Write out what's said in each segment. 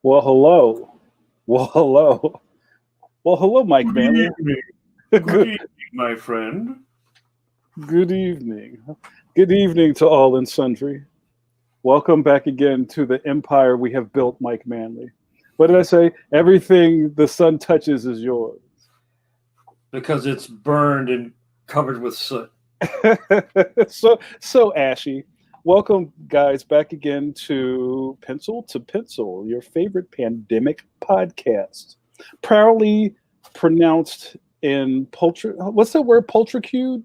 Well, hello. Well, hello. Well, hello, Mike Good Manley. evening. Good Good, evening, my friend. good evening. Good evening to all and sundry. Welcome back again to the empire we have built, Mike Manley. What did I say? Everything the sun touches is yours. Because it's burned and covered with soot. so ashy. Welcome, guys, back again to Pencil, your favorite pandemic podcast. Proudly pronounced in what's that word? Pultritude?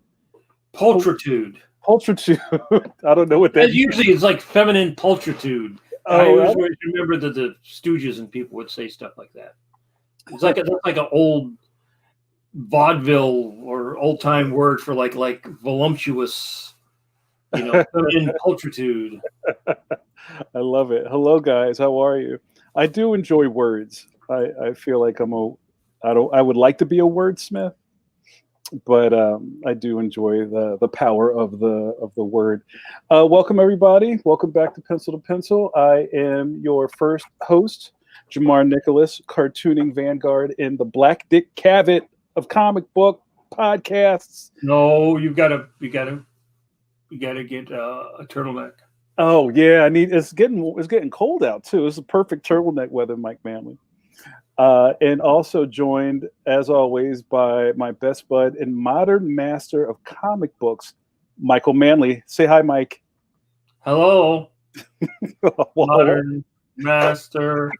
Pulchritude. Pultritude. I don't know what that And usually it's like feminine pulchritude. I always remember that the Stooges and people would say stuff like that. It's like an old vaudeville or old time word for like voluptuous, feminine pulchritude. I love it. Hello, guys. How are you? I do enjoy words. I feel like I would like to be a wordsmith, but I do enjoy the power of the word. Welcome, everybody. Welcome back to Pencil. I am your first host, Jamar Nicholas, cartooning vanguard in the Black Dick Cavett of comic book podcasts. No, you gotta get a turtleneck. Oh yeah, it's getting cold out too. It's a perfect turtleneck weather, Mike Manley. And also joined, as always, by my best bud and modern master of comic books, Michael Manley. Say hi, Mike. Hello, modern master.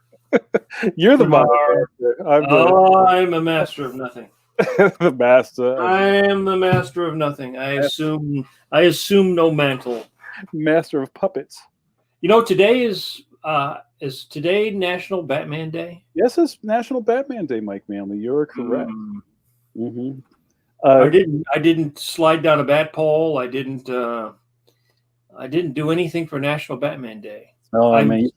You're the modern master. I'm a master of nothing. The master. I am the master of nothing. I assume no mantle. Master of puppets. Today is today National Batman Day? Yes, it's National Batman Day, Mike Manley. You're correct. Mm-hmm. I didn't slide down a bat pole. I didn't do anything for National Batman Day. Oh, I'm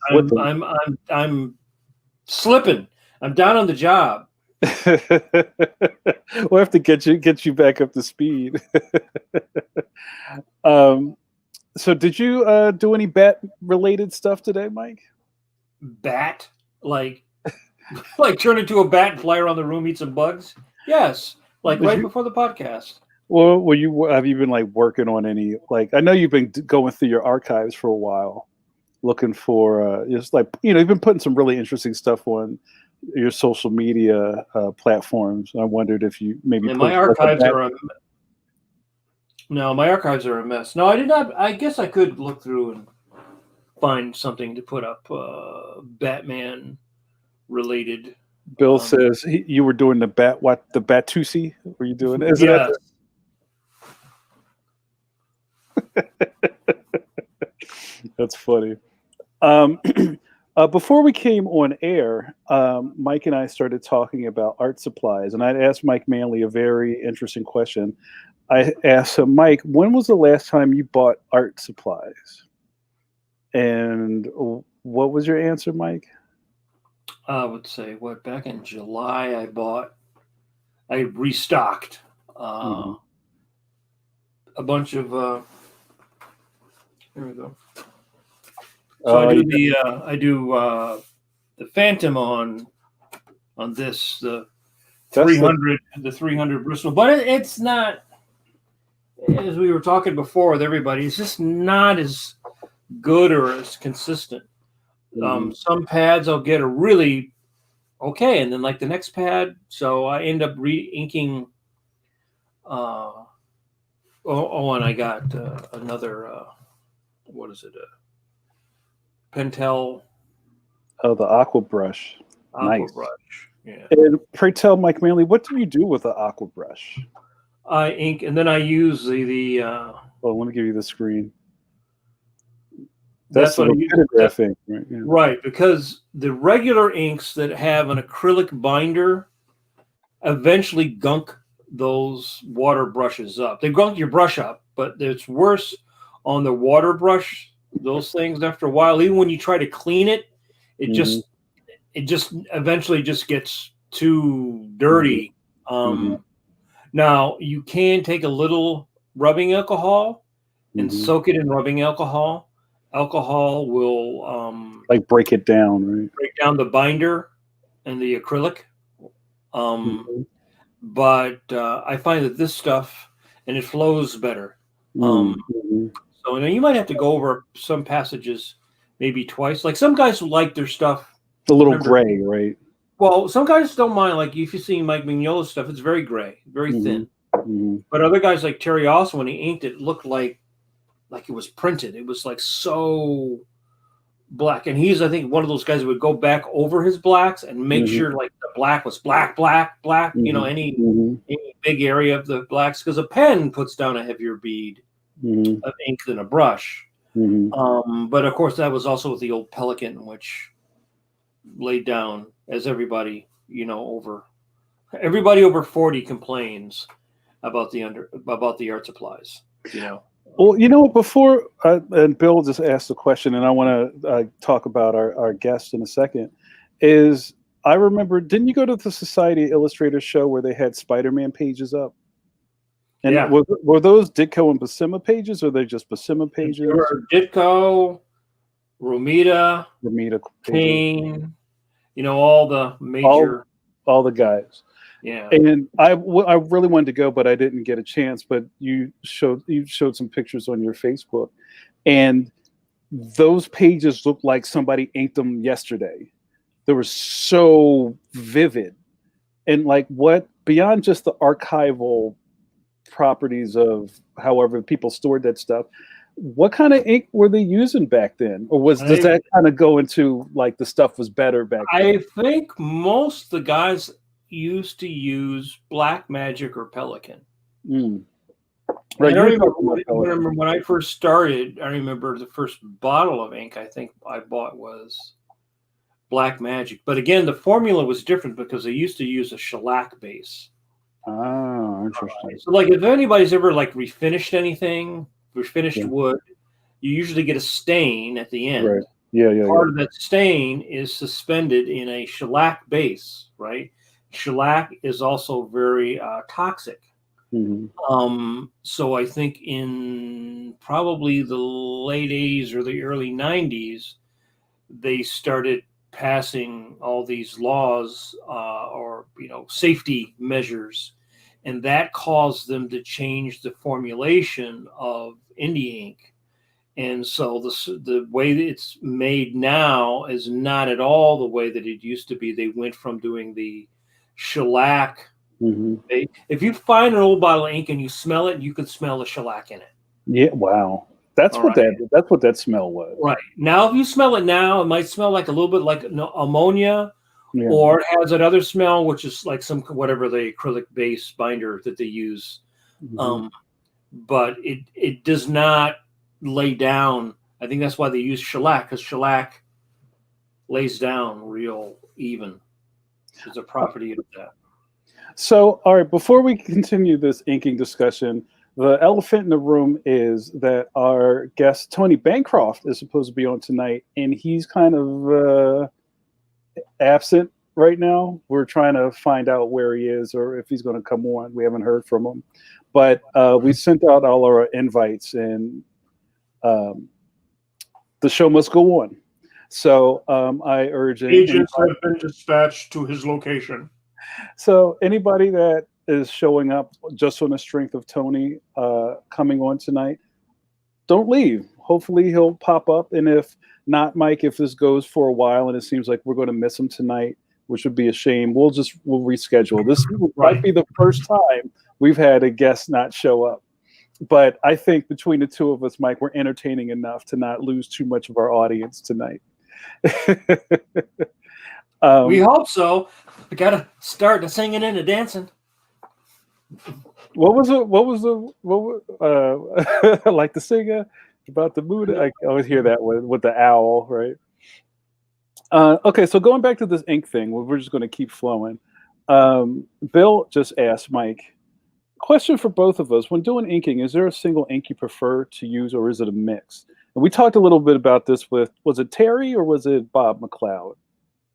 slipping. I'm down on the job. We'll have to get you back up to speed. So did you do any bat related stuff today, Mike? Bat? Like turn into a bat and fly around the room, eat some bugs? Yes. Before the podcast. Well, have you been working on any, I know you've been going through your archives for a while, looking for just you've been putting some really interesting stuff on your social media platforms. I wondered if you maybe my archives are my archives are a mess. No, I did not. I guess I could look through and find something to put up Batman related. Bill says you were doing the Batusi. Were you doing it? Yeah. That's funny. Before we came on air, Mike and I started talking about art supplies, and I'd asked Mike Manley a very interesting question. I asked him, Mike, when was the last time you bought art supplies? And what was your answer, Mike? I would say back in July I restocked a bunch of here we go. So I do the Phantom on this the 300 Bristol, but it's not, as we were talking before with everybody, it's just not as good or as consistent. Some pads I'll get are really okay, and then the next pad, so I end up re-inking. And I got another what is it? Pentel. Oh, the Aqua Brush. Aqua Brush. Yeah. And pray tell, Mike Manley, what do you do with the Aqua Brush? I ink, and then I use the. Well, let me give you the screen. That's what I use. Ink, right? Yeah. Right, because the regular inks that have an acrylic binder eventually gunk those water brushes up. They gunk your brush up, but it's worse on the water brush. Those things, after a while, even when you try to clean it, it just eventually just gets too dirty. Now you can take a little rubbing alcohol and soak it in rubbing alcohol. alcohol will Like break it down, right? break down the binder and the acrylic. Um, Mm-hmm. but I find that this stuff and it flows better. Um, Mm-hmm. so you might have to go over some passages maybe twice. Like some guys like their stuff. A little Remember, gray, right? well, some guys don't mind. Like if you see Mike Mignola's stuff, it's very gray, very Mm-hmm. thin. Mm-hmm. But other guys like Terry Austin, when he inked it, looked like it was printed. It was like so black. And he's, I think, one of those guys that would go back over his blacks and make Mm-hmm. sure like the black was black, black, black. You know, Mm-hmm. any big area of the blacks, because a pen puts down a heavier bead Mm-hmm. of ink than a brush. Mm-hmm. But of course, that was also with the old Pelican, which laid down, as everybody, everybody over 40 complains about the art supplies. Well, before and Bill just asked the question, and I want to talk about our guest in a second. Is I remember, didn't you go to the Society of Illustrators show where they had Spider-Man pages up? And Yeah. were those Ditko and Buscema pages, or are they just Buscema pages? There were Ditko, Romita, Pages. Kane, all the major, all the guys. Yeah. And I really wanted to go, but I didn't get a chance. But you showed some pictures on your Facebook, and those pages looked like somebody inked them yesterday. They were so vivid, and like what beyond just the archival properties of however people stored that stuff. What kind of ink were they using back then, or does that kind of go into like the stuff was better back then? I think most of the guys used to use Black Magic or Pelican. Right. I remember when I first started. I remember the first bottle of ink I think I bought was Black Magic, but again, the formula was different because they used to use a shellac base. Oh, interesting. So, like, if anybody's ever like refinished anything, refinished wood, you usually get a stain at the end. Right. Yeah. Part of that stain is suspended in a shellac base, right? Shellac is also very toxic. Mm-hmm. So I think in probably the late 80s or the early 90s, they started passing all these laws or safety measures, and that caused them to change the formulation of indie ink. And so the way that it's made now is not at all the way that it used to be. They went from doing the shellac. Mm-hmm. If you find an old bottle of ink and you smell it, you can smell the shellac in it. Yeah, wow. That's what that smell was. Right. Now, if you smell it now, it might smell like a little bit like ammonia, or it has another smell, which is like whatever the acrylic base binder that they use. Mm-hmm. But it does not lay down. I think that's why they use shellac, because shellac lays down real even. It's a property of that. So, all right, before we continue this inking discussion, the elephant in the room is that our guest, Tony Bancroft, is supposed to be on tonight, and he's kind of absent right now. We're trying to find out where he is or if he's going to come on. We haven't heard from him. But we sent out all our invites, and the show must go on. So I urge agents have been dispatched to his location. So anybody that is showing up just on the strength of Tony coming on tonight, don't leave. Hopefully he'll pop up. And if not, Mike, if this goes for a while and it seems like we're going to miss him tonight, which would be a shame, we'll reschedule. This might be the first time we've had a guest not show up. But I think between the two of us, Mike, we're entertaining enough to not lose too much of our audience tonight. We hope so. We got to start the singing and the dancing. What was like the singer about the mood? I always hear that with the owl, right? Okay, so going back to this ink thing, we're just going to keep flowing. Bill just asked Mike, question for both of us. When doing inking, is there a single ink you prefer to use, or is it a mix? And we talked a little bit about this with, was it Terry or was it Bob McLeod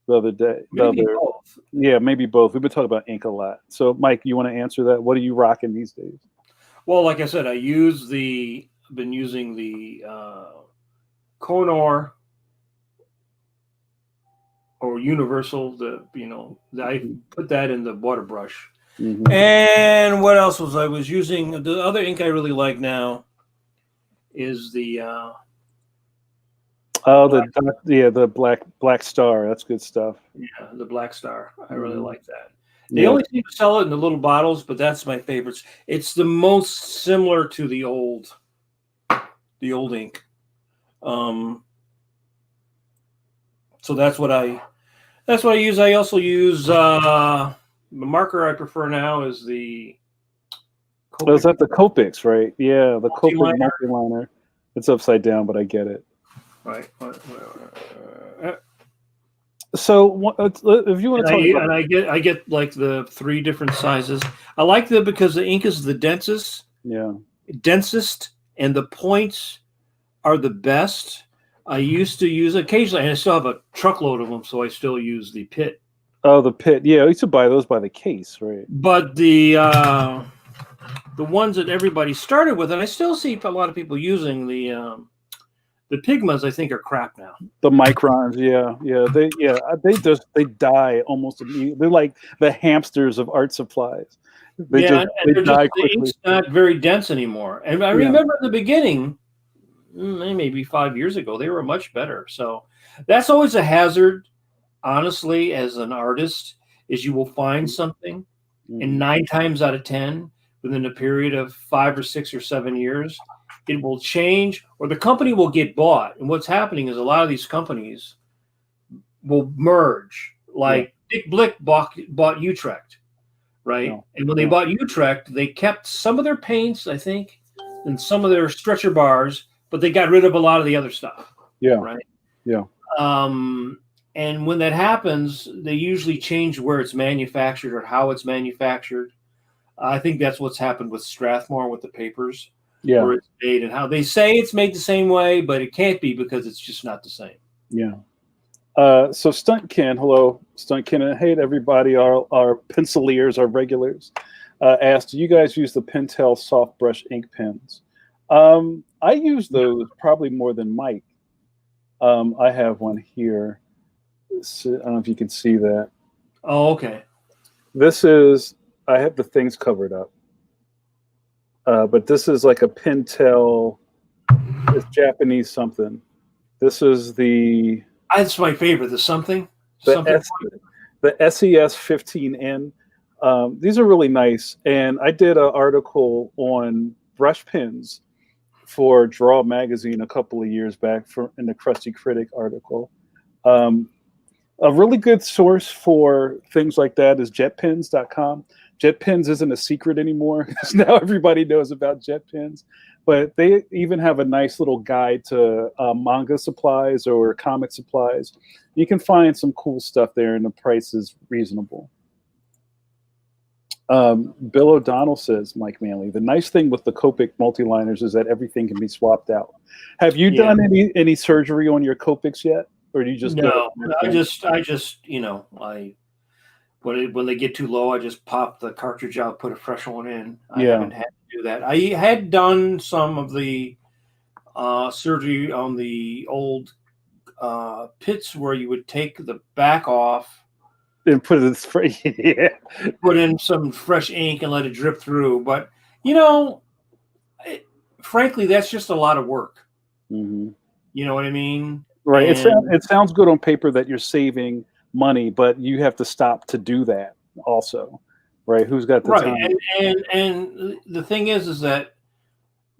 the other day? Maybe both. Yeah, maybe both. We've been talking about ink a lot. So, Mike, you want to answer that? What are you rocking these days? Well, like I said, I've been using the Konor or Universal. I put that in the water brush. Mm-hmm. And what else was I was using? The other ink I really like now is the the black star. That's good stuff. the Black Star. I really like that. They Yeah. only seem to sell it in the little bottles, but that's my favorites. It's the most similar to the old ink. So that's what I use. I also use the marker I prefer now is the Oh, is that the Copics, right? Yeah, the Copic Multi-liner. multi-liner. It's upside down, but I get it. Right. So if you want to talk about, and I get like the 3 different sizes. I like them because the ink is the densest, and the points are the best. I used to use occasionally, and I still have a truckload of them, so I still use the Pit. Oh, the Pit. Yeah, I used to buy those by the case, right? But the ones that everybody started with, and I still see a lot of people using the Pigmas, I think, are crap now. The microns, they die almost immediately. They're like the hamsters of art supplies. They die quickly. The ink's not very dense anymore. And I remember at the beginning, maybe 5 years ago, they were much better. So that's always a hazard, honestly, as an artist, is you will find something, and 9 times out of 10, within a period of 5 or 6 or 7 years, it will change, or the company will get bought. And what's happening is a lot of these companies will merge. Like Dick Blick bought Utrecht, right? And when they bought Utrecht, they kept some of their paints, I think, and some of their stretcher bars, but they got rid of a lot of the other stuff. Yeah. Right. Yeah. And when that happens, they usually change where it's manufactured or how it's manufactured. I think that's what's happened with Strathmore with the papers. Yeah. Where it's made and how they say it's made the same way, but it can't be because it's just not the same. Yeah. So Stuntkin, hello, Stuntkin, and hey to everybody, our penciliers, our regulars, asked, do you guys use the Pentel soft brush ink pens? I use those probably more than Mike. I have one here. So, I don't know if you can see that. Oh, okay. I have the things covered up. But this is like a Pentel, it's Japanese something. This is that's my favorite. The something. The SES 15N. These are really nice. And I did an article on brush pens for Draw Magazine a couple of years back in the Krusty Critic article. A really good source for things like that is jetpens.com. JetPens isn't a secret anymore because now everybody knows about JetPens. But they even have a nice little guide to manga supplies or comic supplies. You can find some cool stuff there, and the price is reasonable. Bill O'Donnell says, Mike Manley, the nice thing with the Copic multi-liners is that everything can be swapped out. Have you done any surgery on your Copics yet? Or do you just when they get too low, I just pop the cartridge out, put a fresh one in. I haven't had to do that. I had done some of the surgery on the old pits where you would take the back off and put it in put in some fresh ink and let it drip through. But frankly, that's just a lot of work. Mm-hmm. You know what I mean? Right. It sounds good on paper that you're saving money, but you have to stop to do that also, right? Who's got the time? And the thing is that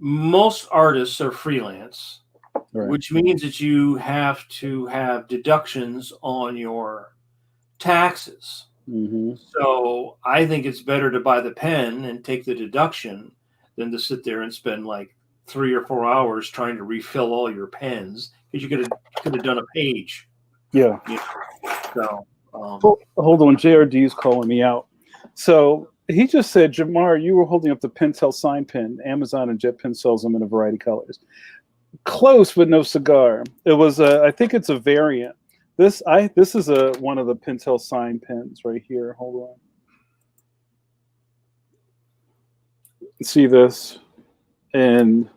most artists are freelance, which means that you have to have deductions on your taxes. Mm-hmm. So I think it's better to buy the pen and take the deduction than to sit there and spend like 3 or 4 hours trying to refill all your pens, because you could have done a page. Yeah. So hold on, JRD is calling me out. So he just said, Jamar, you were holding up the Pentel sign pen. Amazon and JetPen sells them in a variety of colors. Close, but no cigar. It was I think it's a variant. This is one of the Pentel sign pens right here. Hold on. See this? And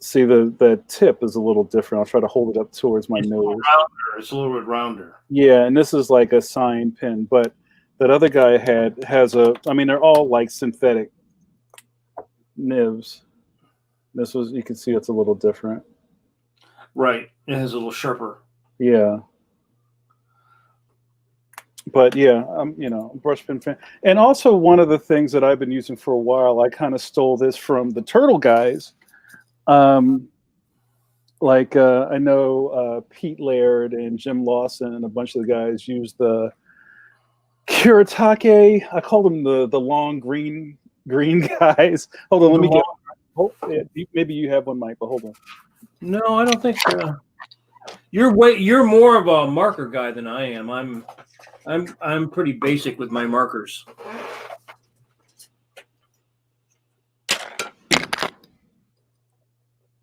See, the tip is a little different. I'll try to hold it up towards my It's a nose. little rounder. It's a little bit rounder. Yeah, and this is like a sign pin, but that other guy has a. I mean, they're all like synthetic nibs. This was, you can see it's a little different. Right. It has a little sharper. Yeah. But yeah, I'm, brush pin fan. And also one of the things that I've been using for a while, I kind of stole this from the Turtle guys. I know Pete Laird and Jim Lawson and a bunch of the guys use the Kuretake. I call them the long green guys. Hold on, let me get. Maybe you have one, Mike, but hold on. No, I don't think you're more of a marker guy than I am. I'm pretty basic with my markers.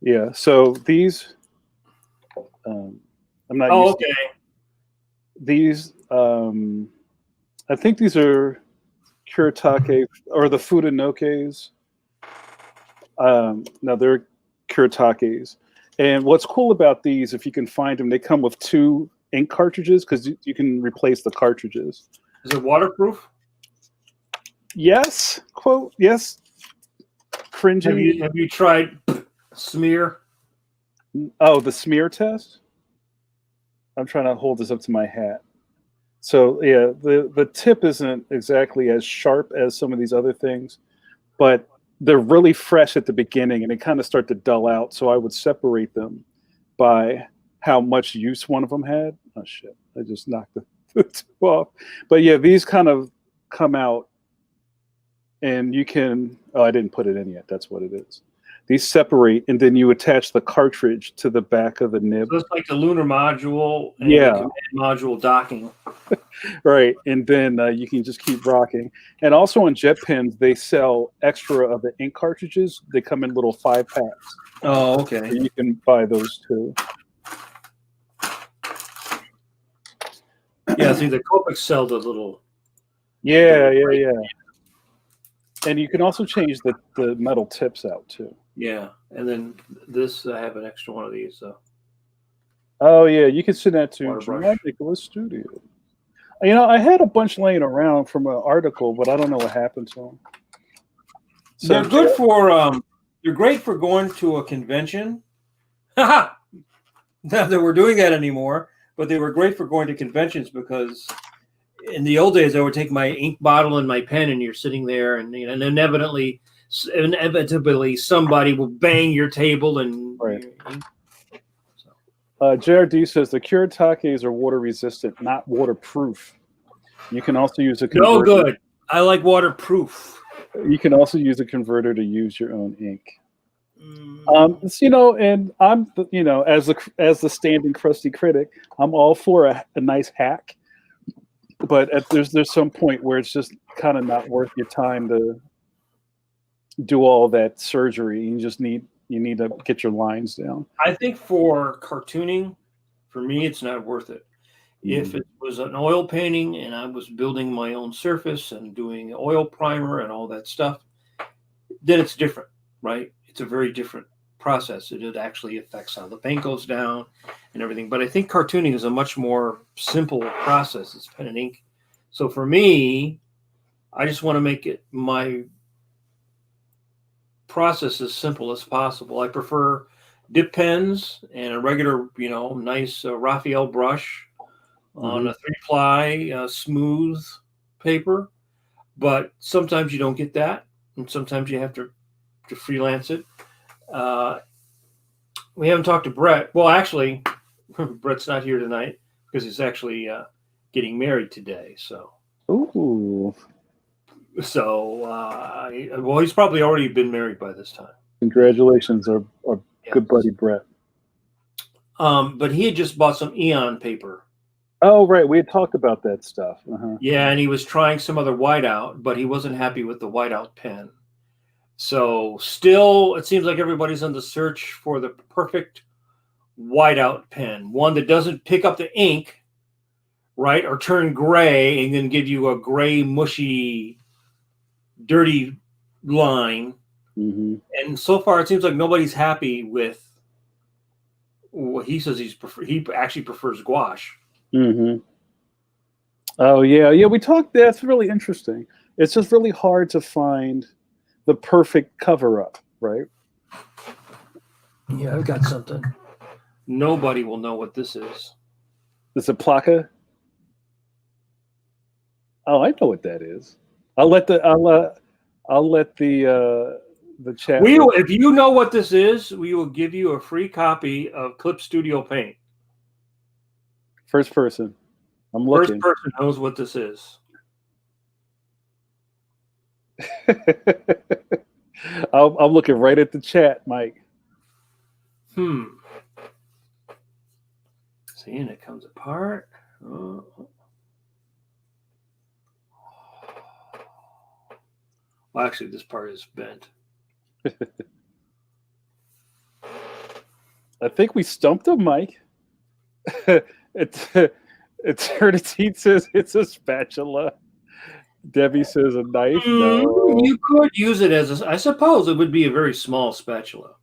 Yeah, so these I'm not used okay. These I think these are Kuretake or the Fudanokes. No, they're Kuretakes. And what's cool about these, if you can find them, they come with 2 ink cartridges because you can replace the cartridges. Is it waterproof? Yes, quote, yes. Cringy. Have you tried smear? Oh, the smear test? I'm trying to hold this up to my hat. So yeah, the tip isn't exactly as sharp as some of these other things, but they're really fresh at the beginning and they kind of start to dull out. So I would separate them by how much use one of them had. Oh shit, I just knocked the tip off. But yeah, these kind of come out and you can, oh, I didn't put it in yet. That's what it is. These separate and then you attach the cartridge to the back of the nib. So it's like the lunar module and yeah. the command module docking. Right, and then you can just keep rocking. And also on jet pens, they sell extra of the ink cartridges. They come in little 5-packs. Oh, okay. So you can buy those too. Yeah, see, the Copics sell the little. Yeah. And you can also change the metal tips out too. Yeah, and then this, I have an extra one of these. So. Oh yeah, you can send that to Jamar Nicholas Studio. I had a bunch laying around from an article, but I don't know what happened to them. So they're good for they're great for going to a convention. Not that we're doing that anymore, but they were great for going to conventions because in the old days I would take my ink bottle and my pen, and you're sitting there, and and inevitably somebody will bang your table and. Right. JRD says the Kuretakes are water resistant, not waterproof. You can also use a converter. No good. I like waterproof. You can also use a converter to use your own ink. And I'm, as the standing crusty critic, I'm all for a nice hack. But there's some point where it's just kind of not worth your time to do all that surgery. You need to get your lines down. I think for cartooning, for me, it's not worth it. If it was an oil painting and I was building my own surface and doing oil primer and all that stuff, then it's different, right? It's a very different process. It actually affects how the paint goes down and everything. But I think cartooning is a much more simple process. It's pen and ink. So for me, I just want to make it my process as simple as possible. I prefer dip pens and a regular, nice Raphael brush on a 3-ply smooth paper. But sometimes you don't get that, and sometimes you have to freelance it. We haven't talked to Brett. Well, actually, Brett's not here tonight because he's actually getting married today. So. Ooh. So, he's probably already been married by this time. Congratulations, our good buddy Brett. But he had just bought some Eon paper. Oh, right. We had talked about that stuff. Yeah, and he was trying some other whiteout, but he wasn't happy with the whiteout pen. So still, it seems like everybody's on the search for the perfect whiteout pen, one that doesn't pick up the ink, right, or turn gray and then give you a gray, mushy, dirty line, Mm-hmm. And so far, it seems like nobody's happy with what he says he actually prefers gouache. Mm-hmm. Oh yeah, yeah. We talked. That's really interesting. It's just really hard to find the perfect cover up, right? Yeah, I've got something. Nobody will know what this is. Is it placa? Oh, I know what that is. I'll let the chat. If you know what this is, we will give you a free copy of Clip Studio Paint. First person. I'm First looking. person knows what this is. I'm looking right at the chat, Mike. See, and it comes apart. Oh. Well, actually, this part is bent. I think we stumped him, Mike. Eternity says it's a spatula. Debbie says a knife. No. You could use it as I suppose it would be a very small spatula.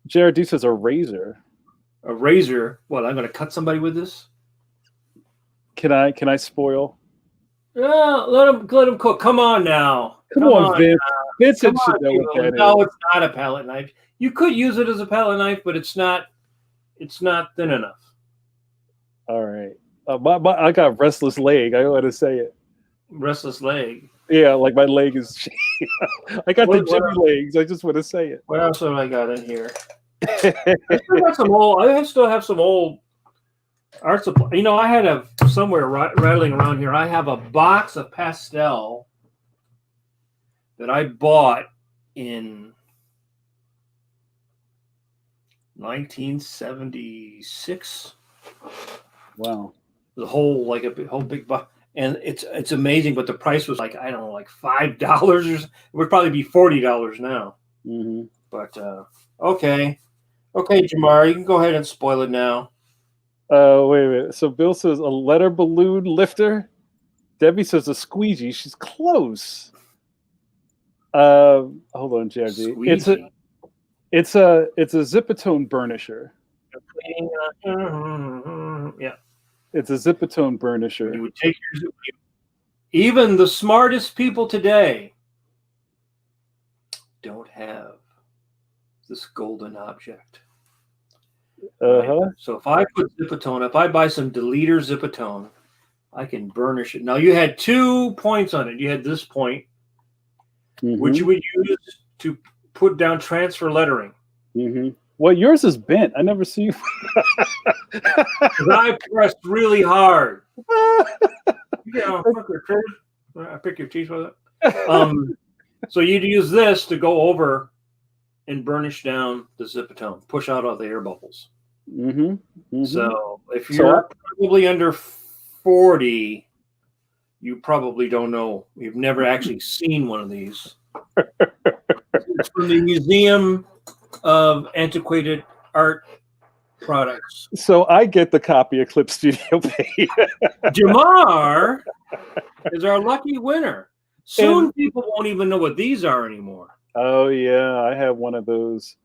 Jared D says a razor. A razor. What? I'm going to cut somebody with this. Can I spoil? Let him cook. Come on now. Come on, Vince. Vincent should know what that is. No, it's not a palette knife. You could use it as a palette knife, but it's not thin enough. All right. I got restless leg. I want to say it. Restless leg. Yeah, like my leg is. I got the Jimmy legs. I just want to say it. What else have I got in here? I still have some old art supply. You know, I had somewhere rattling around here. I have a box of pastel that I bought in 1976. Wow. The whole big box. And it's amazing, but the price was like, I don't know, like $5 or it would probably be $40 now. Mm-hmm. But okay, Jamar, you can go ahead and spoil it now. Wait a minute. So Bill says a letter balloon lifter. Debbie says a squeegee. She's close. Hold on, JRG. Squeegee. It's a zipatone burnisher. Yeah. It's a zipatone burnisher. You would take even the smartest people today don't have this golden object. Right? So if I put zipatone, if I buy some Deleter zipatone, I can burnish it. Now you had 2 points on it. You had this point, which you would use to put down transfer lettering. Mm-hmm. Well, yours is bent. I never see you. I pressed really hard. I pick your teeth with it. So you'd use this to go over and burnish down the zipatone, push out all the air bubbles. Mm-hmm. Mm-hmm. So if you're probably under 40, you probably don't know. You've never actually seen one of these. It's from the Museum of Antiquated Art Products. So I get the copy of Clip Studio Paint. Jamar is our lucky winner. Soon people won't even know what these are anymore. Oh yeah, I have one of those.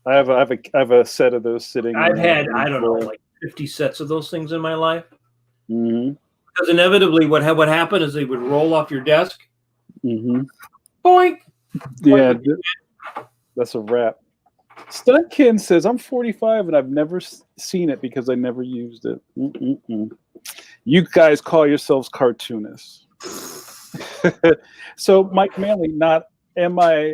I have a set of those sitting. I've had I don't know like 50 sets of those things in my life. Mm-hmm. Because inevitably, what happened is they would roll off your desk. Mm-hmm. Boink. Yeah, that's a wrap. Stuntkin says, I'm 45 and I've never seen it because I never used it. Mm-mm-mm. You guys call yourselves cartoonists. So, Mike Manley, not am I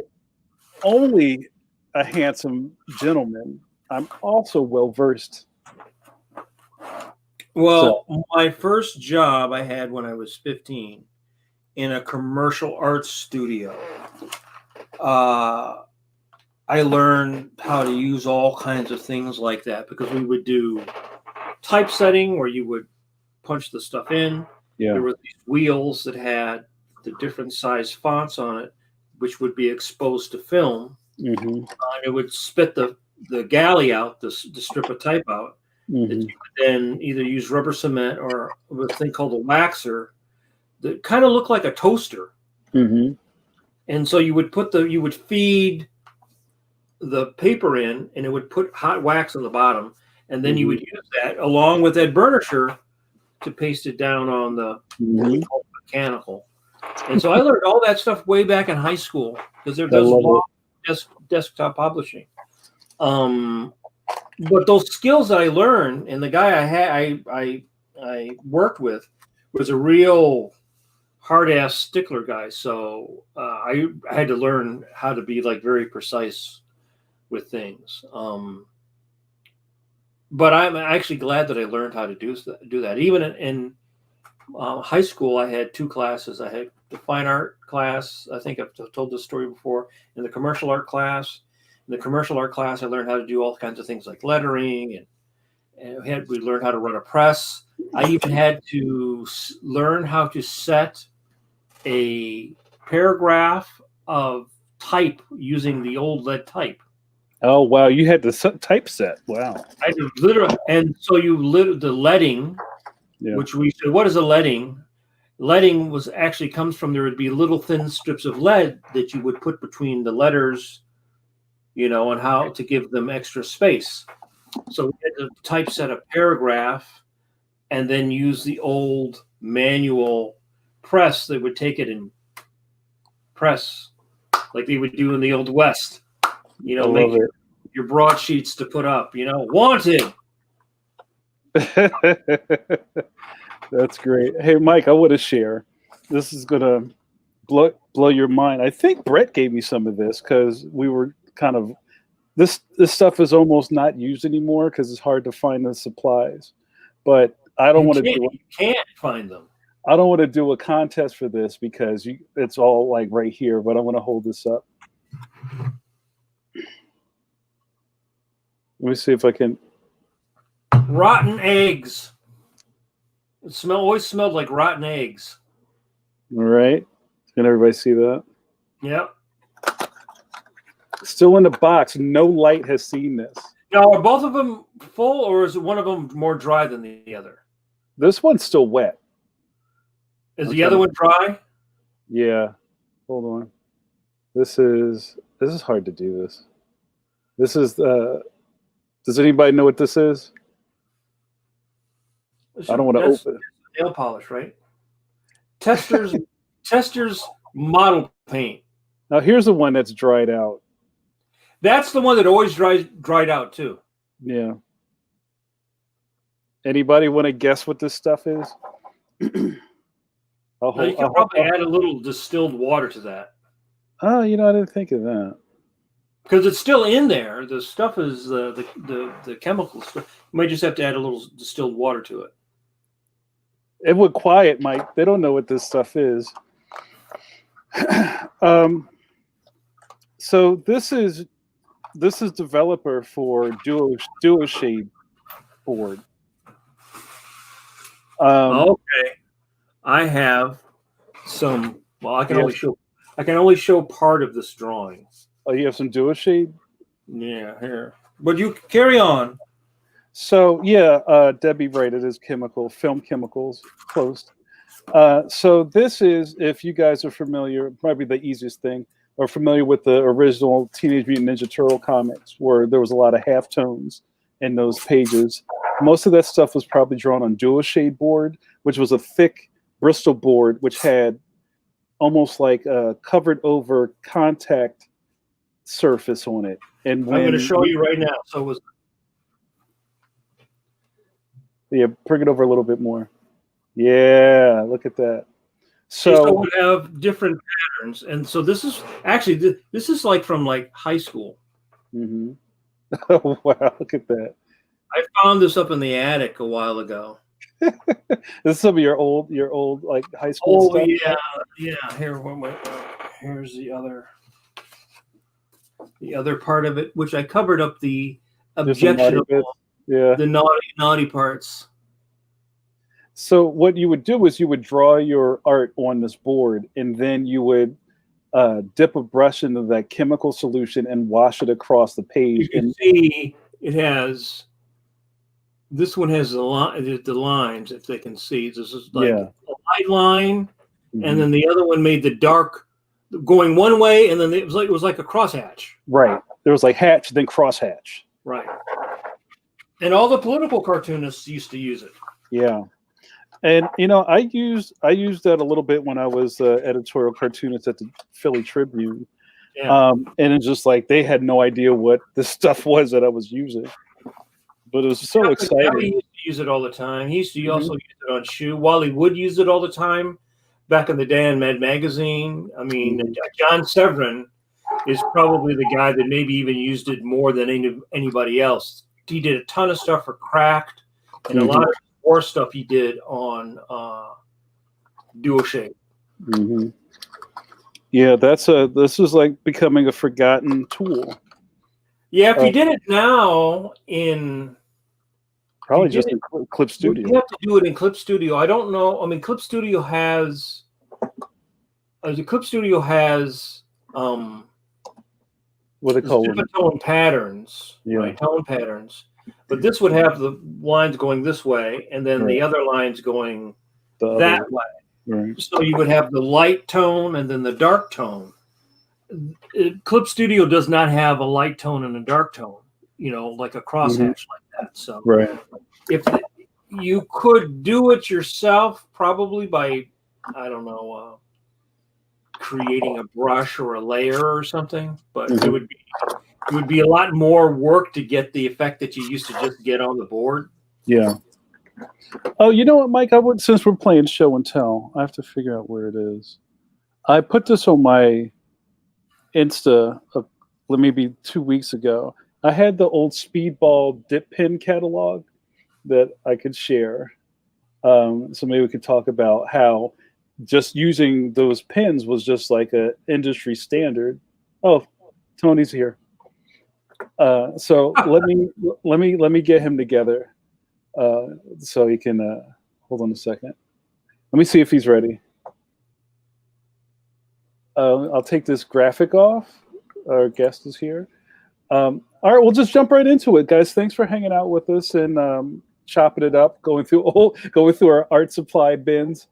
only a handsome gentleman, I'm also well-versed. Well, my first job I had when I was 15 in a commercial arts studio. I learned how to use all kinds of things like that because we would do typesetting where you would punch the stuff in. Yeah. There were these wheels that had the different size fonts on it, which would be exposed to film. Mm-hmm. It would spit the galley out, the strip of type out. Mm-hmm. That you would then either use rubber cement or a thing called a waxer that kind of looked like a toaster. Mm-hmm. And so you would feed the paper in, and it would put hot wax on the bottom, and then you would use that along with that burnisher to paste it down on the mechanical. And so I learned all that stuff way back in high school because there does desktop publishing. But those skills that I learned, and the guy I worked with was a real hard-ass stickler guy. So I had to learn how to be like very precise with things. But I'm actually glad that I learned how to do that. Even in high school, I had two classes. I had the fine art class. I think I've told this story before. In the commercial art class. In the commercial art class, I learned how to do all kinds of things like lettering, and we learned how to run a press. I even had to learn how to set a paragraph of type using the old lead type. Oh wow! You had the typeset. Wow! I had to literally, and so the leading, which we said, what is a leading? Leading comes from, there would be little thin strips of lead that you would put between the letters, and how to give them extra space. So we had to typeset a paragraph and then use the old manual press that would take it and press like they would do in the Old West. Make your broadsheets to put up, wanted. That's great. Hey, Mike, I want to share. This is going to blow your mind. I think Brett gave me some of this because we were kind of, this stuff is almost not used anymore because it's hard to find the supplies. But I don't want to do it. You can't find them. I don't want to do a contest for this because it's all like right here, but I want to hold this up. Let me see if I can. Rotten eggs. It always smelled like rotten eggs. All right. Can everybody see that? Yep. Still in the box. No light has seen this. Now, are both of them full, or is one of them more dry than the other? This one's still wet. Is the other one dry? Yeah. Hold on. This is hard to do this. This is does anybody know what this is? I don't want to open it. Nail polish, right? Tester's model paint. Now here's the one that's dried out. That's the one that always dried out too. Yeah. Anybody want to guess what this stuff is? You can probably add a little distilled water to that. Oh, I didn't think of that. Because it's still in there. The stuff is the chemical stuff. You might just have to add a little distilled water to it. It would quiet, Mike. They don't know what this stuff is. So this is developer for Duo Shade board. Okay, I have some. Well, I can only show part of this drawing. Oh, you have some Duo Shade? Yeah, here. But you carry on. So yeah, Debbie, right? It is film chemicals, closed. So this is, if you guys are familiar, probably the easiest thing, or familiar with the original Teenage Mutant Ninja Turtle comics, where there was a lot of halftones in those pages. Most of that stuff was probably drawn on Duo Shade board, which was a thick Bristol board, which had almost like a covered over contact surface on it. And when, I'm going to show you right now. So it was. Yeah, bring it over a little bit more. Yeah, look at that. So we have different patterns, and so this is actually this is like from like high school. Mm-hmm. Oh wow, look at that. I found this up in the attic a while ago. This is some of your old like high school stuff. Oh yeah. Here's the other part of it, which I covered up the objectionable, the naughty parts. So what you would do is you would draw your art on this board, and then you would dip a brush into that chemical solution and wash it across the page. You can see it has. This one has the lines, if they can see. This is like a light line, and then the other one made the dark going one way, and then it was like a crosshatch. Right. There was like hatch, then crosshatch. Right. And all the political cartoonists used to use it. Yeah. And I used that a little bit when I was editorial cartoonist at the Philly Tribune. Yeah. And it's just like they had no idea what the stuff was that I was using. But it was so exciting. He used to use it all the time. He used to also use it on Shoe. Wally Wood used it all the time back in the day in Mad Magazine. I mean, John Severin is probably the guy that maybe even used it more than anybody else. He did a ton of stuff for Cracked, and a lot of war stuff he did on Duo Shape. Mm-hmm. Yeah, this is like becoming a forgotten tool. Yeah, if you did it now in probably just in Clip Studio. You have to do it in Clip Studio. I don't know. I mean, Clip Studio has what they call them? Tone patterns, right? Tone patterns. But this would have the lines going this way, and then the other lines going that way. Right. So you would have the light tone and then the dark tone. Clip Studio does not have a light tone and a dark tone, like a crosshatch like that. So if you could do it yourself, probably by, I don't know, creating a brush or a layer or something, but it would be a lot more work to get the effect that you used to just get on the board. Yeah. Oh, you know what, Mike? Since we're playing show and tell, I have to figure out where it is. I put this on my Insta maybe 2 weeks ago. I had the old Speedball dip pin catalog that I could share. So maybe we could talk about how just using those pins was just like a industry standard. Oh, Tony's here. So let me get him together so he can hold on a second. Let me see if he's ready. I'll take this graphic off. Our guest is here. All right, we'll just jump right into it, guys. Thanks for hanging out with us and chopping it up, going through our art supply bins.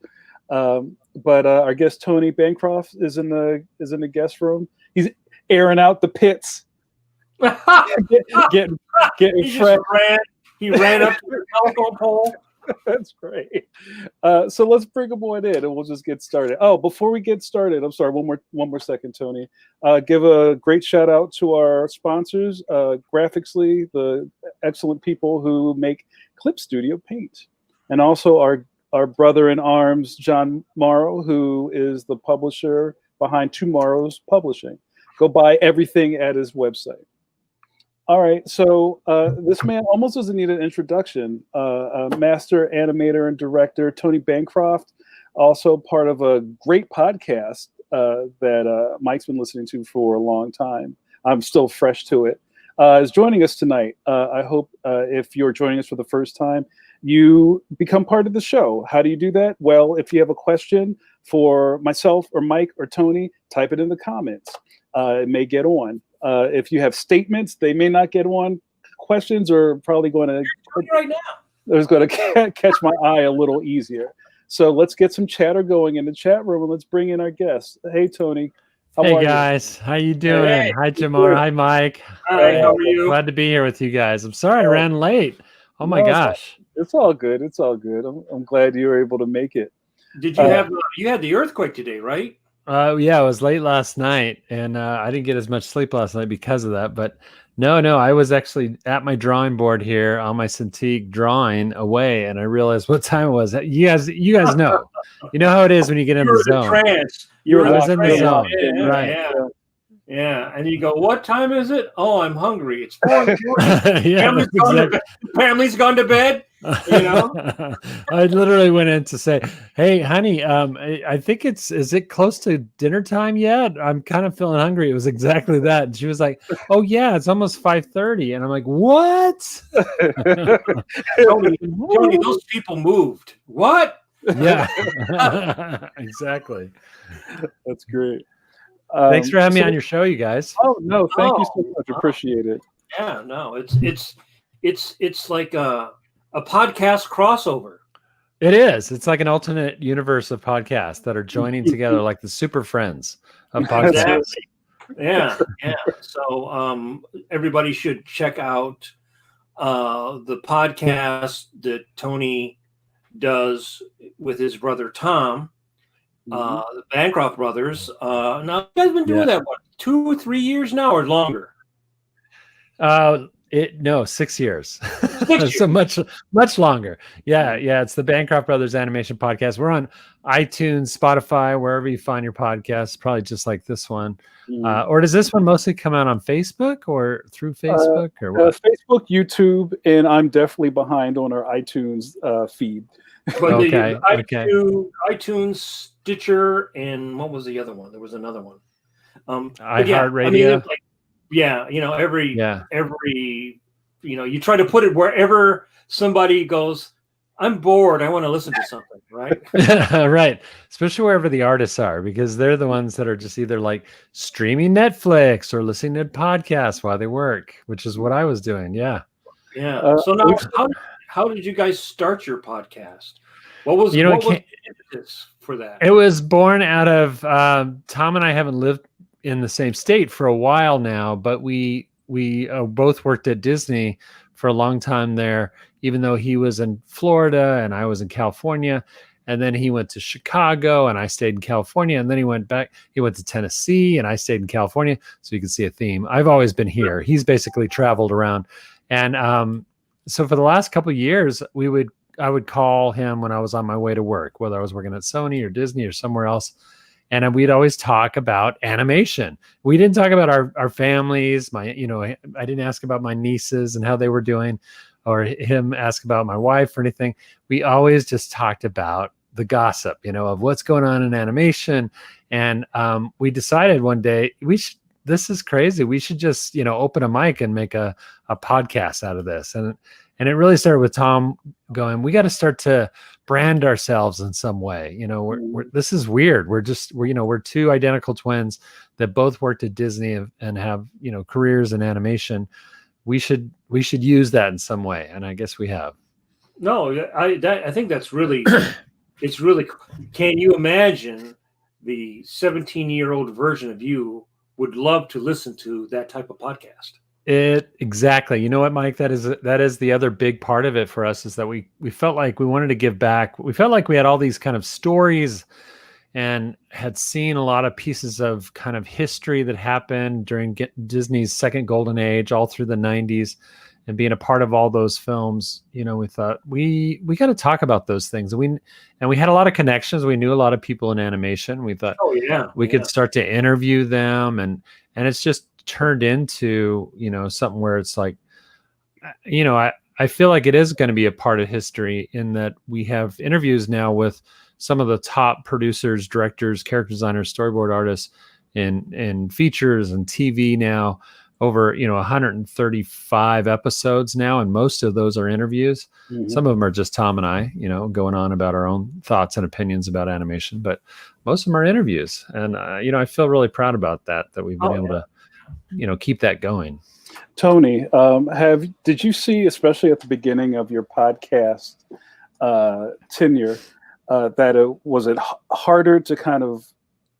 But our guest Tony Bancroft is in the guest room. He's airing out the pits. getting fresh. He ran up to the telephone pole. That's great. So let's bring him on in, and we'll just get started. Oh, before we get started, I'm sorry. One more second, Tony. Give a great shout out to our sponsors, Graphicsly, the excellent people who make Clip Studio paint, and also our brother in arms, John Morrow, who is the publisher behind Tomorrow's Publishing. Go buy everything at his website. All right, so this man almost doesn't need an introduction. Master animator and director Tony Bancroft, also part of a great podcast that Mike's been listening to for a long time. I'm still fresh to it. Is joining us tonight. I hope if you're joining us for the first time, you become part of the show. How do you do that? Well, if you have a question for myself or Mike or Tony, type it in the comments. It may get on. If you have statements, they may not get on. Questions are probably going to right now. It's going to catch my eye a little easier. So let's get some chatter going in the chat room and let's bring in our guests. Hey, Tony. Hey guys, how you doing? Hey, hi Jamar. Hi Mike. Hi, how are you? Glad to be here with you guys. I'm sorry I ran late. Oh my gosh. It's all good. It's all good. I'm glad you were able to make it. Did you have you had the earthquake today, right? Yeah, it was late last night, and I didn't get as much sleep last night because of that. But no, I was actually at my drawing board here on my Cintiq drawing away, and I realized what time it was. You guys know, you know how it is when you get in the zone. Trance. I was in the zone, right? Yeah, and you go, what time is it? Oh, I'm hungry. It's 4 yeah, family's gone to bed. You know, I literally went in to say, "Hey, honey, I think is it close to dinner time yet? I'm kind of feeling hungry." It was exactly that. And she was like, "Oh yeah, it's almost 5:30," and I'm like, "What?" Tony, those people moved. What? Yeah, exactly. That's great. Thanks for having me on your show, you guys. Oh no, thank you so much. Appreciate it. Yeah, no, it's like a podcast crossover. It is. It's like an alternate universe of podcasts that are joining together, like the Super Friends of podcasts. Exactly. Yeah. So everybody should check out the podcast that Tony does with his brother Tom, the Bancroft brothers. Now you guys have been doing that what, 2 or 3 years now or longer? No, 6 years. 6 years. So much longer. Yeah. It's the Bancroft Brothers Animation Podcast. We're on iTunes, Spotify, wherever you find your podcasts, probably just like this one. Or does this one mostly come out on Facebook or through Facebook or what? Facebook, YouTube, and I'm definitely behind on our iTunes feed. But Okay. iTunes, Stitcher, and what was the other one? There was another one. iHeartRadio. Every you try to put it wherever somebody goes, I'm bored, I want to listen to something, right? Right. Especially wherever the artists are, because they're the ones that are just either like streaming Netflix or listening to podcasts while they work, which is what I was doing. Yeah. So now, how did you guys start your podcast? What was the impetus for that? It was born out of Tom and I haven't lived in the same state for a while now, but we both worked at Disney for a long time there, even though he was in Florida and I was in California. And then he went to Chicago and I stayed in California. And then he went to Tennessee and I stayed in California. So you can see a theme. I've always been here. He's basically traveled around. And so for the last couple of years, I would call him when I was on my way to work, whether I was working at Sony or Disney or somewhere else. And we'd always talk about animation. We didn't talk about our families. I didn't ask about my nieces and how they were doing, or him ask about my wife or anything. We always just talked about the gossip, of what's going on in animation. And we decided one day this is crazy. We should just, open a mic and make a podcast out of this. And it really started with Tom going, we got to start to brand ourselves in some way. This is weird. We're two identical twins that both worked at Disney and have, careers in animation. We should use that in some way. And I guess we have. No, I think that's really, it's really, can you imagine the 17-year-old version of you would love to listen to that type of podcast? Exactly. You know what, Mike? That is the other big part of it for us, is that we felt like we wanted to give back. We felt like we had all these kind of stories and had seen a lot of pieces of kind of history that happened during Disney's second golden age, all through the 90s, and being a part of all those films. We thought we got to talk about those things. And we had a lot of connections. We knew a lot of people in animation. We thought we could start to interview them, and it's just turned into something where it's like, I feel like it is going to be a part of history, in that we have interviews now with some of the top producers, directors, character designers, storyboard artists in features and TV now, over 135 episodes now, and most of those are interviews. Some of them are just Tom and I going on about our own thoughts and opinions about animation, but most of them are interviews. And I feel really proud about that we've been able to keep that going. Tony, did you see, especially at the beginning of your podcast tenure, that was it harder to kind of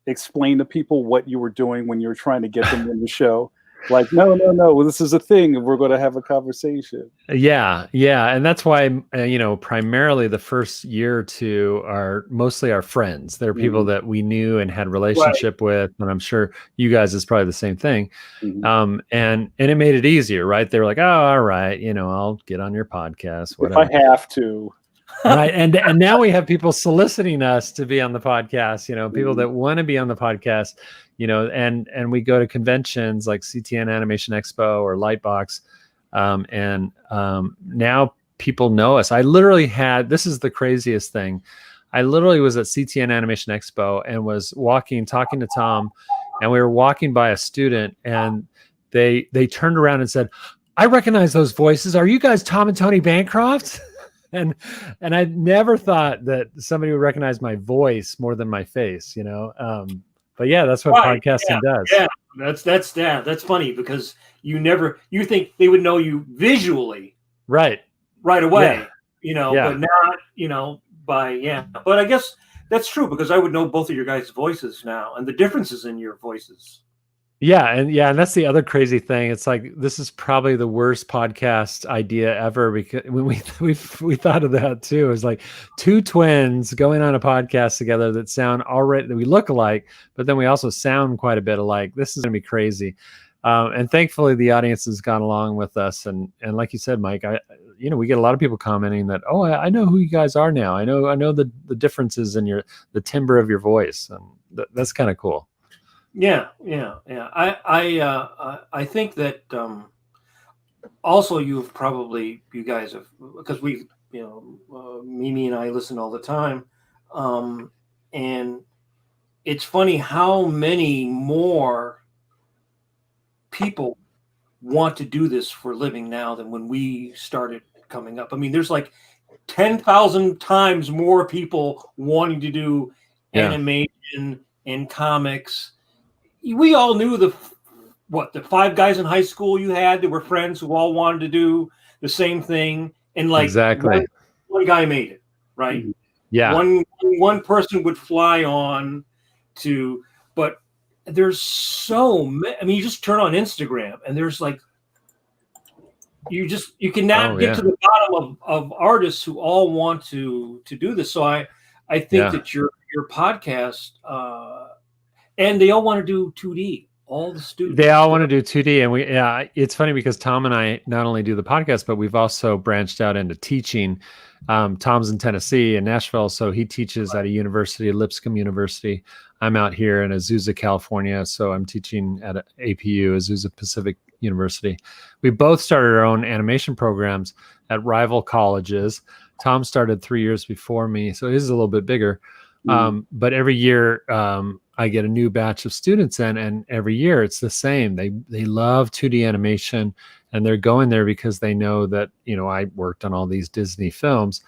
explain to people what you were doing when you were trying to get them in the show? Like, no, this is a thing, and we're going to have a conversation. Yeah. And that's why, primarily the first year or two are mostly our friends. They're people that we knew and had relationship with. And I'm sure you guys is probably the same thing. And it made it easier, right? They were like, oh, all right, I'll get on your podcast, whatever. If I have to. Right. And now we have people soliciting us to be on the podcast, people that want to be on the podcast, and we go to conventions like CTN Animation Expo or Lightbox. Now people know us. I literally this is the craziest thing. I literally was at CTN Animation Expo and was talking to Tom, and we were walking by a student, and they turned around and said, I recognize those voices. Are you guys Tom and Tony Bancroft? And I never thought that somebody would recognize my voice more than my face, but yeah, that's what podcasting does. Yeah, that's funny, because you think they would know you visually right away, but not, but I guess That's true, because I would know both of your guys' voices now and the differences in your voices. And that's the other crazy thing. It's like this is probably the worst podcast idea ever, because when we thought of that too. It's like two twins going on a podcast together that sound already, that we look alike, but then we also sound quite a bit alike. This is going to be crazy. And thankfully the audience has gone along with us. And like you said, Mike, we get a lot of people commenting that, oh, I know who you guys are now. I know the differences in the timbre of your voice, and that's kind of cool. Yeah. I think that also you guys have, because we, Mimi and I listen all the time, and it's funny how many more people want to do this for a living now than when we started coming up. I mean, there's like 10,000 times more people wanting to do animation and comics. We all knew the 5 guys in high school you had that were friends who all wanted to do the same thing, and like exactly one guy made it, right? Yeah. One person would fly on to, but there's so many. I mean, you just turn on Instagram and there's like, you cannot get to the bottom of artists who all want to do this. So I think that your podcast, and they all want to do 2D. All the students. They all want to do 2D. And it's funny because Tom and I not only do the podcast, but we've also branched out into teaching. Tom's in Tennessee and Nashville, so he teaches at a university, Lipscomb University. I'm out here in Azusa, California, so I'm teaching at APU, Azusa Pacific University. We both started our own animation programs at rival colleges. Tom started 3 years before me, so his is a little bit bigger. But every year I get a new batch of students in, and every year it's the same. They love 2D animation, and they're going there because they know that, I worked on all these Disney films.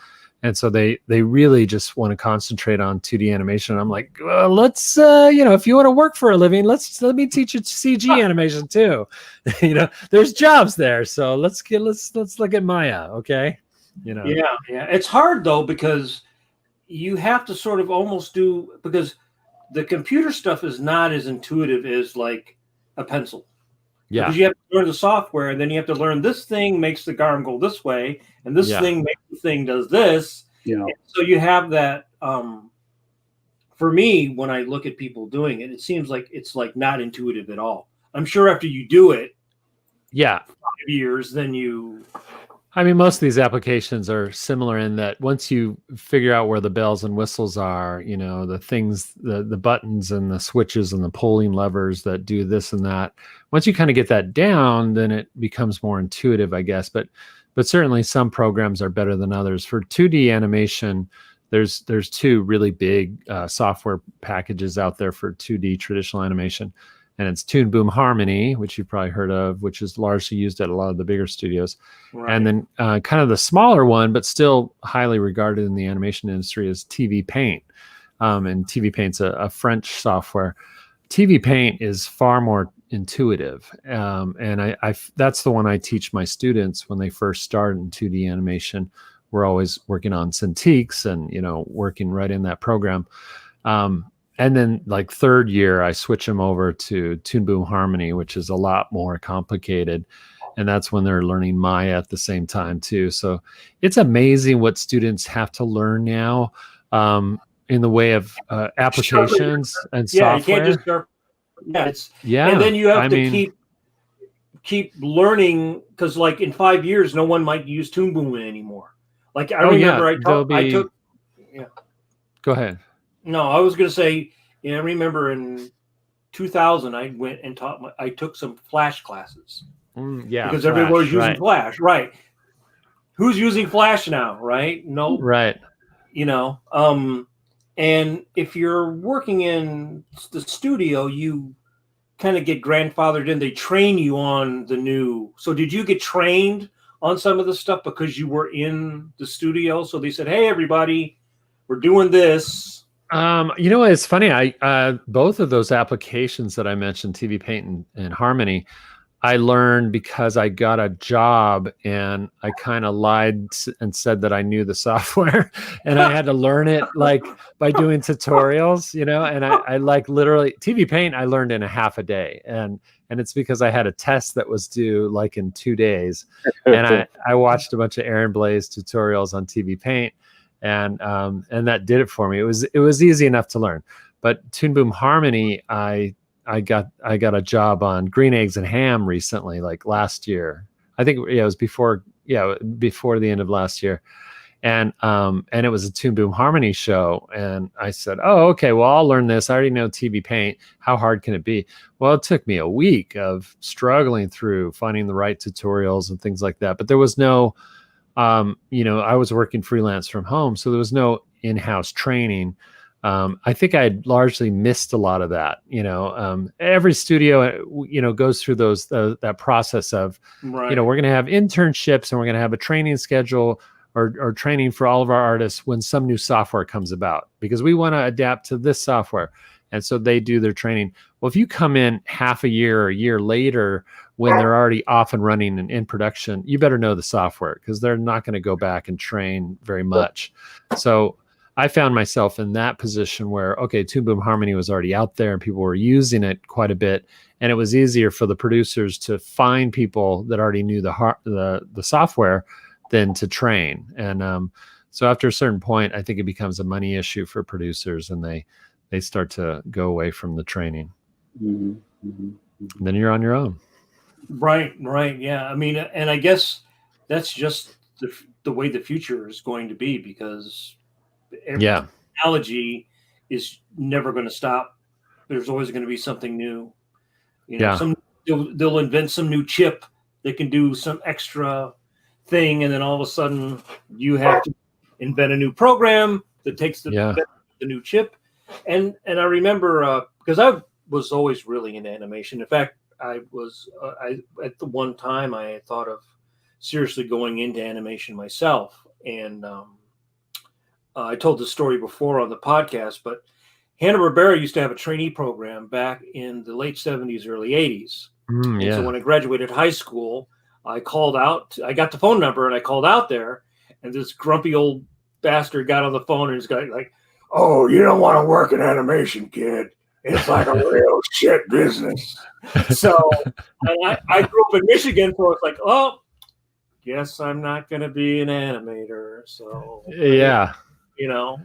And so they really just want to concentrate on 2D animation. I'm like, well, let's, if you want to work for a living, let me teach you CG animation too. There's jobs there. So let's look at Maya. Okay. Yeah. It's hard though, because you have to sort of almost do, because the computer stuff is not as intuitive as like a pencil. Yeah. Because you have to learn the software, and then you have to learn this thing makes the arm go this way, and this thing makes the thing does this. Yeah. And so you have that. For me, when I look at people doing it, it seems like it's like not intuitive at all. I'm sure after you do it, 5 years, then you. I mean, most of these applications are similar in that once you figure out where the bells and whistles are, the things, the buttons and the switches and the pulling levers that do this and that, once you kind of get that down, then it becomes more intuitive, I guess. But certainly some programs are better than others. For 2D animation, there's 2 really big software packages out there for 2D traditional animation. And it's Toon Boom Harmony, which you've probably heard of, which is largely used at a lot of the bigger studios. Right. And then kind of the smaller one, but still highly regarded in the animation industry, is TV Paint. And TV Paint's a French software. TV Paint is far more intuitive. And I that's the one I teach my students when they first start in 2D animation. We're always working on Cintiqs and, working right in that program. And then like 3rd year, I switch them over to Toon Boom Harmony, which is a lot more complicated. And that's when they're learning Maya at the same time too. So it's amazing what students have to learn now in the way of applications and software. You can't just start. And then you have to keep learning, because like in 5 years, no one might use Toon Boom anymore. Like I remember Go ahead. No, I was going to say, I remember in 2000, I went and I took some Flash classes. Because everyone was using Flash, right? Who's using Flash now, right? No, right. And if you're working in the studio, you kind of get grandfathered in. They train you on the new. So did you get trained on some of the stuff because you were in the studio? So they said, hey, everybody, we're doing this. It's funny. I both of those applications that I mentioned, TV Paint and Harmony, I learned because I got a job and I kind of lied and said that I knew the software and I had to learn it like by doing tutorials, and I like literally TV Paint I learned in a half a day. And it's because I had a test that was due like in 2 days. And I watched a bunch of Aaron Blaze tutorials on TV Paint and that did it for me. It was easy enough to learn. But Toon Boom Harmony, I got a job on Green Eggs and Ham recently, like last year. I think it was before the end of last year. And it was a Toon Boom Harmony show. And I said, oh, okay, well, I'll learn this. I already know TV Paint. How hard can it be? Well, it took me a week of struggling through finding the right tutorials and things like that. But there was no, I was working freelance from home, so there was no in-house training. I think I largely missed a lot of that. Every studio, goes through that process of, Right. We're going to have internships and we're going to have a training schedule or training for all of our artists when some new software comes about, because we want to adapt to this software. And so they do their training. Well, if you come in half a year or a year later when they're already off and running and in production, you better know the software, because they're not going to go back and train very much. So I found myself in that position where, okay, Toon Boom Harmony was already out there and people were using it quite a bit. And it was easier for the producers to find people that already knew the software than to train. And so after a certain point, I think it becomes a money issue for producers, and they start to go away from the training. Mm-hmm. Mm-hmm. And then you're on your own. Right. Yeah. I mean, and I guess that's just the way the future is going to be, because technology is never going to stop. There's always going to be something new. They'll invent some new chip that can do some extra thing, and then all of a sudden you have to invent a new program that takes the new chip. And I remember because I was always really into animation. In fact, I at the one time I had thought of seriously going into animation myself. And I told the story before on the podcast, but Hanna-Barbera used to have a trainee program back in the late 70s, early 80s. So when I graduated high school, I called out. I got the phone number and I called out there, and this grumpy old bastard got on the phone and he's got like, "Oh, you don't want to work in animation, kid. It's like a real shit business." So I grew up in Michigan, so it's like, oh, guess I'm not going to be an animator. So yeah.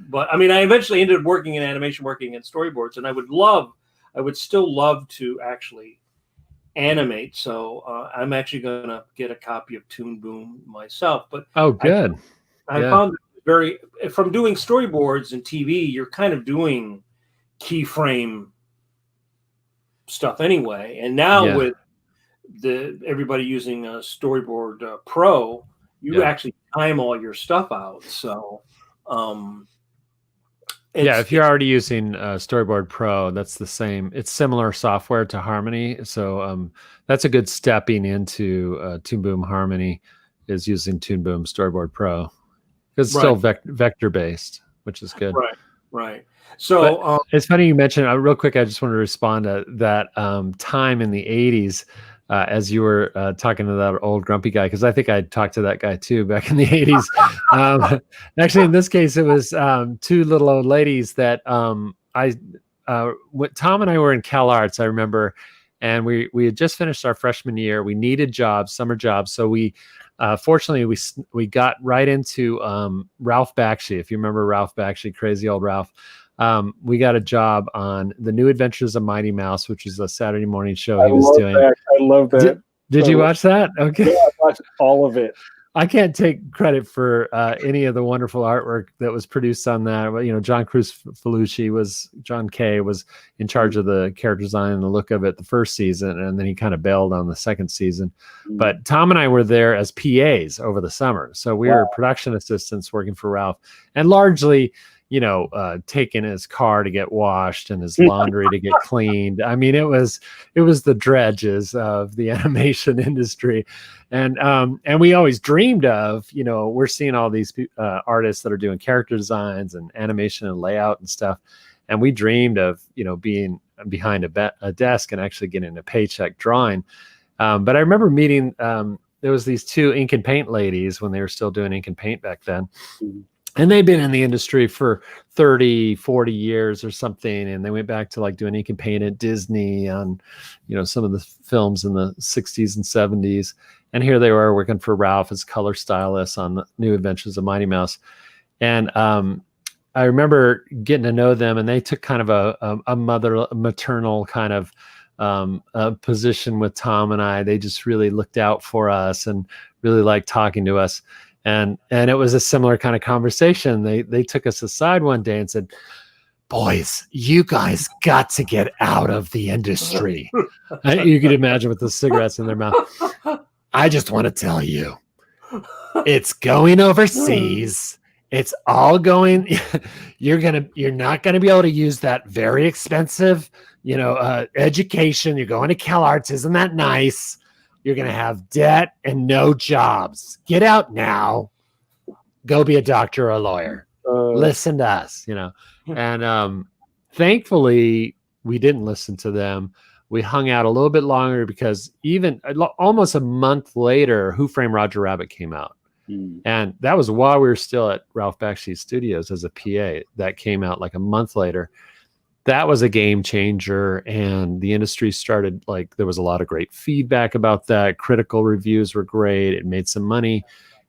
But I mean, I eventually ended up working in animation, working in storyboards, and I would still love to actually animate. So I'm actually going to get a copy of Toon Boom myself. But good. I found it from doing storyboards and TV, you're kind of doing keyframe stuff anyway. And now with everybody using Storyboard Pro, you actually time all your stuff out. So if you're already using Storyboard Pro, that's the same. It's similar software to Harmony. So that's a good stepping into Toon Boom Harmony, is using Toon Boom Storyboard Pro. It's still vector based, which is good. Right. So it's funny you mentioned, real quick, I just wanted to respond to that time in the 80s as you were talking to that old grumpy guy, because I think I talked to that guy too back in the 80s. Actually, in this case, it was two little old ladies that Tom and I were in Cal Arts, I remember, and we had just finished our freshman year. We needed jobs, summer jobs, so we fortunately we got right into Ralph Bakshi. If you remember Ralph Bakshi, crazy old Ralph. We got a job on The New Adventures of Mighty Mouse, which is a Saturday morning show he was doing. I love that. Did you watch that? Okay. Yeah, I watched all of it. I can't take credit for any of the wonderful artwork that was produced on that. John Cruz Felucci John Kay was in charge of the character design and the look of it the first season, and then he kind of bailed on the second season. But Tom and I were there as PAs over the summer. So we were production assistants working for Ralph, and largely, taking his car to get washed and his laundry to get cleaned. I mean, it was the dredges of the animation industry. And we always dreamed of, we're seeing all these artists that are doing character designs and animation and layout and stuff. And we dreamed of, being behind a desk and actually getting a paycheck drawing. But I remember meeting, there was these two ink and paint ladies when they were still doing ink and paint back then. Mhm. And they'd been in the industry for 30, 40 years or something. And they went back to like doing ink and paint at Disney on, some of the films in the 60s and 70s. And here they were working for Ralph as color stylist on the New Adventures of Mighty Mouse. And I remember getting to know them, and they took kind of a maternal kind of position with Tom and I. They just really looked out for us and really liked talking to us. And it was a similar kind of conversation. They took us aside one day and said, "Boys, you guys got to get out of the industry." You could imagine with the cigarettes in their mouth. "I just want to tell you, it's going overseas. It's all going, you're not going to be able to use that very expensive, education. You're going to CalArts. Isn't that nice? You're going to have debt and no jobs. Get out now. Go be a doctor or a lawyer. Listen to us," And thankfully, we didn't listen to them. We hung out a little bit longer because even almost a month later, Who Framed Roger Rabbit came out. And that was while we were still at Ralph Bakshi Studios as a PA. That came out like a month later. That was a game changer, and the industry started, there was a lot of great feedback about that. Critical reviews were great. It made some money.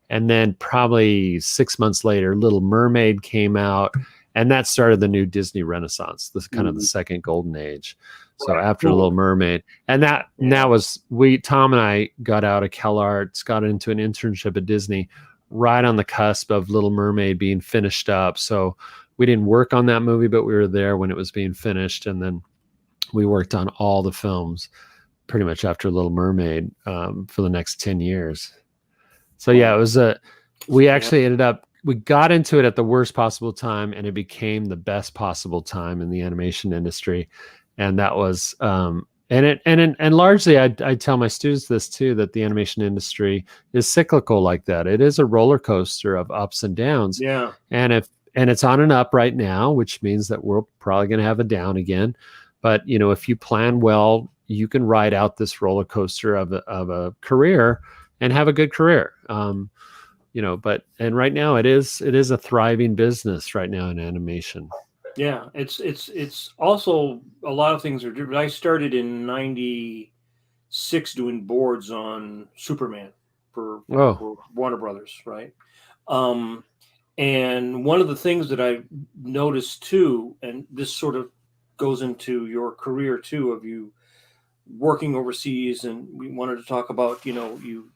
And then probably 6 months later, Little Mermaid came out, and that started the new Disney Renaissance, this kind of the second golden age. So after Little Mermaid, and that was Tom and I got out of CalArts, got into an internship at Disney right on the cusp of Little Mermaid being finished up. So we didn't work on that movie, but we were there when it was being finished. And then we worked on all the films pretty much after Little Mermaid for the next 10 years. So yeah, it was we actually ended up, we got into it at the worst possible time, and it became the best possible time in the animation industry. And that was, and largely I tell my students this too, that the animation industry is cyclical like that. It is a roller coaster of ups and downs. Yeah. And it's on an up right now, which means that we're probably going to have a down again. But, if you plan well, you can ride out this roller coaster of a career and have a good career. And right now it is a thriving business right now in animation. Yeah, it's also a lot of things are different. I started in '96 doing boards on Superman for Warner Brothers, right? And one of the things that I noticed too, and this sort of goes into your career too, of you working overseas, and we wanted to talk about you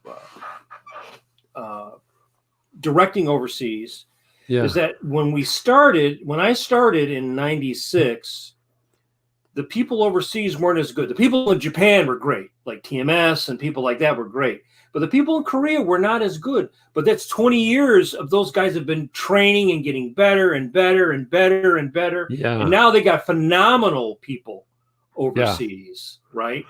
directing overseas. Yeah. Is that when I started in '96, the people overseas weren't as good. The people in Japan were great, like TMS and people like that were great. But the people in Korea were not as good. But that's 20 years of those guys have been training and getting better and better and better and better. Yeah. And now they got phenomenal people overseas, right?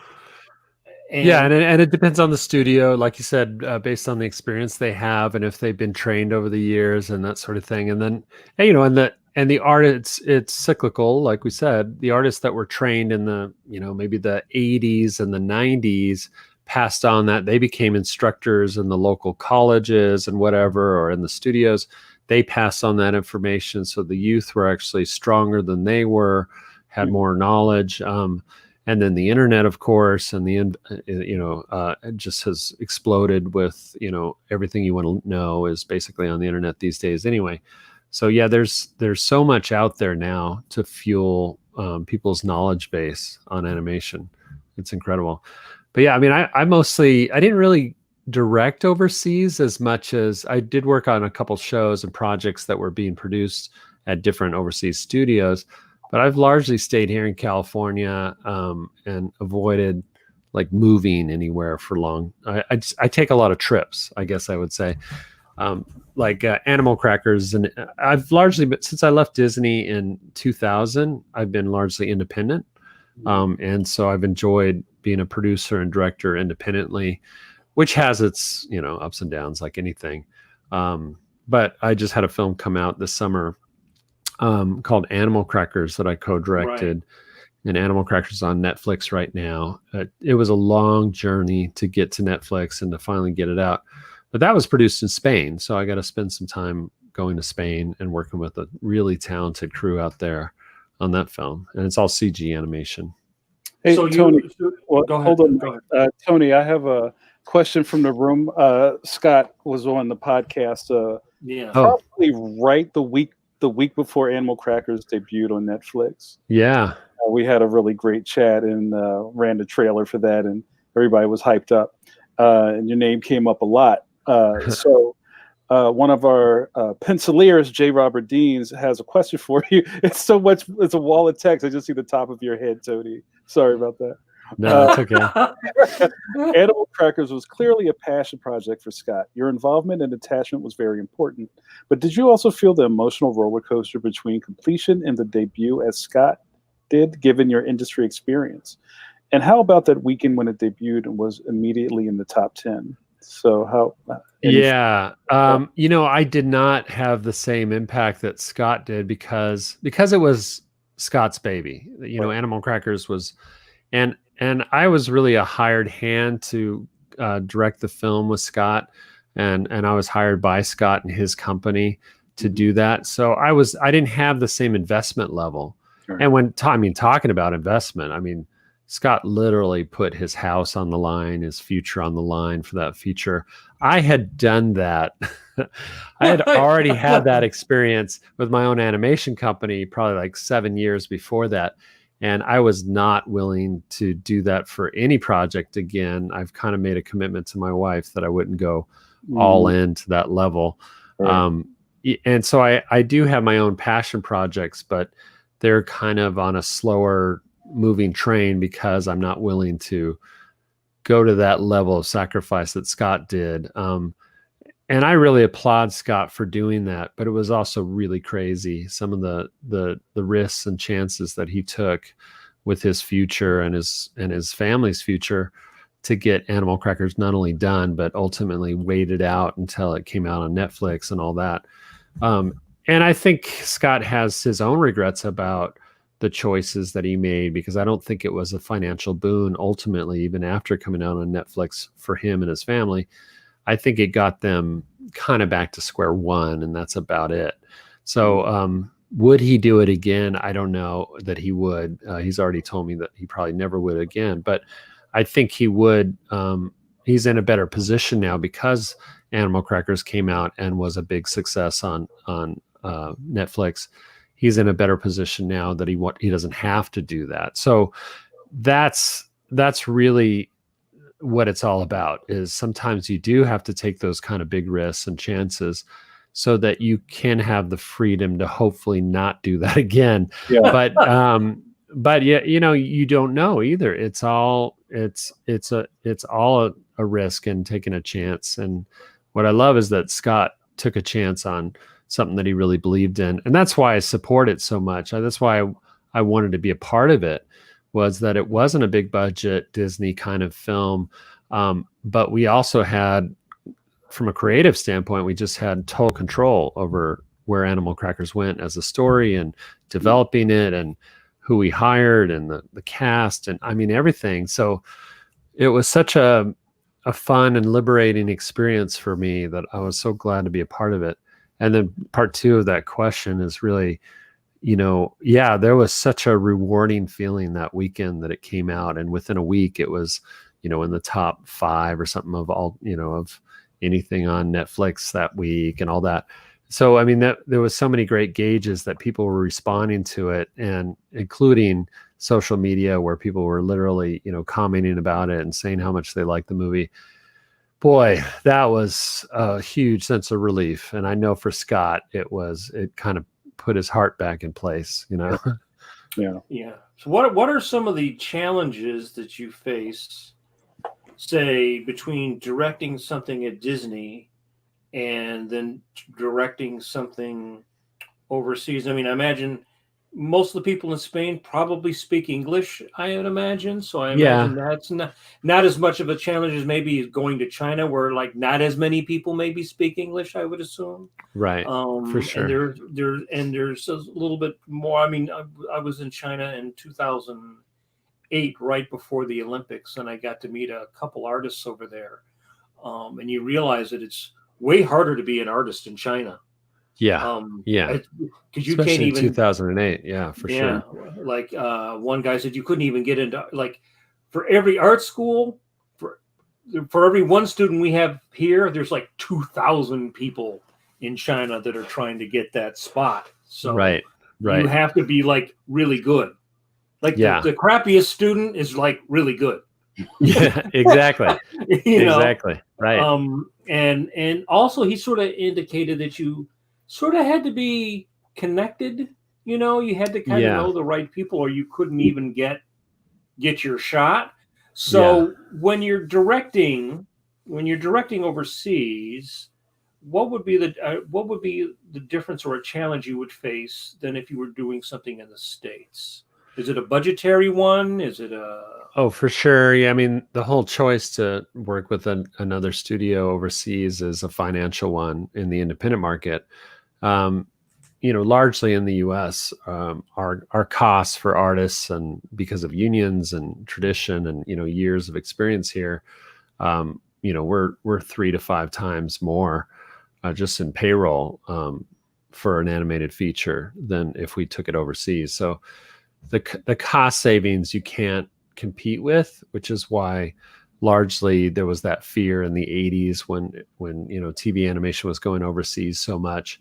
And it depends on the studio, like you said, based on the experience they have and if they've been trained over the years and that sort of thing. And then, and the art, it's cyclical, like we said. The artists that were trained in the, maybe the 80s and the 90s passed on that. They became instructors in the local colleges and whatever, or in the studios. They passed on that information. So the youth were actually stronger than they were, had more knowledge. And then the internet, of course, and it just has exploded with, everything you want to know is basically on the internet these days anyway. So yeah, there's so much out there now to fuel people's knowledge base on animation. It's incredible. But yeah, I mean, I didn't really direct overseas as much as I did work on a couple shows and projects that were being produced at different overseas studios. But I've largely stayed here in California and avoided moving anywhere for long. I take a lot of trips, I guess I would say, Animal Crackers. And I've largely, since I left Disney in 2000, I've been largely independent. And so I've enjoyed being a producer and director independently, which has its, ups and downs like anything. But I just had a film come out this summer called Animal Crackers that I co-directed. and Animal Crackers is on Netflix right now. It was a long journey to get to Netflix and to finally get it out. But that was produced in Spain, so I got to spend some time going to Spain and working with a really talented crew out there on that film. And it's all CG animation. Hey, So Tony, well, go ahead. hold on. Go ahead. Tony, I have a question from the room. Scott was on the podcast probably right the week before Animal Crackers debuted on Netflix. Yeah. We had a really great chat and ran the trailer for that, and everybody was hyped up. And your name came up a lot. So one of our pencilers, J. Robert Deans, has a question for you. It's a wall of text. I just see the top of your head, Tony. Sorry about that. No, it's okay. Animal Crackers was clearly a passion project for Scott. Your involvement and attachment was very important. But did you also feel the emotional roller coaster between completion and the debut as Scott did, given your industry experience? And how about that weekend when it debuted and was immediately in the top 10? So how? I did not have the same impact that Scott did because it was Scott's baby. Right. Animal Crackers was, and I was really a hired hand to direct the film with Scott, and I was hired by Scott and his company to do that. So I didn't have the same investment level. Right. And talking about investment, Scott literally put his house on the line, his future on the line for that feature. I had done that. I had already had that experience with my own animation company, probably like 7 years before that. And I was not willing to do that for any project again. I've kind of made a commitment to my wife that I wouldn't go all in to that level. Right. And so I do have my own passion projects, but they're kind of on a slower moving train because I'm not willing to go to that level of sacrifice that Scott did. And I really applaud Scott for doing that, but it was also really crazy. Some of the risks and chances that he took with his future and his family's future to get Animal Crackers not only done, but ultimately waited out until it came out on Netflix and all that. And I think Scott has his own regrets about the choices that he made, because I don't think it was a financial boon ultimately, even after coming out on Netflix for him and his family. I think it got them kind of back to square one, and that's about it. So would he do it again? I don't know that he would. He's already told me that he probably never would again, but I think he would. He's in a better position now because Animal Crackers came out and was a big success on Netflix. He's in a better position now that he doesn't have to do that. So that's really what it's all about, is sometimes you do have to take those kind of big risks and chances so that you can have the freedom to hopefully not do that again. Yeah. But yeah, you don't know either. It's all a risk and taking a chance. And what I love is that Scott took a chance on something that he really believed in. And that's why I support it so much. That's why I wanted to be a part of it, was that it wasn't a big budget Disney kind of film. But we also had, from a creative standpoint, we just had total control over where Animal Crackers went as a story and developing it and who we hired and the cast and everything. So it was such a fun and liberating experience for me that I was so glad to be a part of it. And then part two of that question is really, there was such a rewarding feeling that weekend that it came out. And within a week, it was, in the top 5 or something of all, of anything on Netflix that week and all that. So, that there was so many great gauges that people were responding to it, and including social media where people were literally, commenting about it and saying how much they liked the movie. Boy, that was a huge sense of relief. And I know for Scott, it kind of put his heart back in place, Yeah. So what are some of the challenges that you face, say, between directing something at Disney and then directing something overseas? I imagine most of the people in Spain probably speak English, I would imagine. So I Yeah. imagine that's not as much of a challenge as maybe going to China, where like not as many people maybe speak English, I would assume. Right. For sure. And there's a little bit more. I mean, I was in China in 2008, right before the Olympics, and I got to meet a couple artists over there. And you realize that it's way harder to be an artist in China. Yeah. Yeah. Because you Especially can't even. in 2008. Yeah, for sure. Like one guy said, you couldn't even get into, like, for every art school, for every one student we have here, there's like 2,000 people in China that are trying to get that spot. So Right. you have to be like really good. Like the crappiest student is like really good. Yeah, exactly. Exactly. Right. And also he sort of indicated that you sort of had to be connected. You had to kind of know the right people, or you couldn't even get your shot. So when you're directing overseas, what would be the difference or a challenge you would face than if you were doing something in the States? Is it a budgetary one? Is it a... Oh, for sure. Yeah, I mean, the whole choice to work with another studio overseas is a financial one in the independent market. Largely in the U.S., our costs for artists, and because of unions and tradition and years of experience here, we're 3 to 5 times more just in payroll for an animated feature than if we took it overseas. So the cost savings you can't compete with, which is why largely there was that fear in the 80s when TV animation was going overseas so much.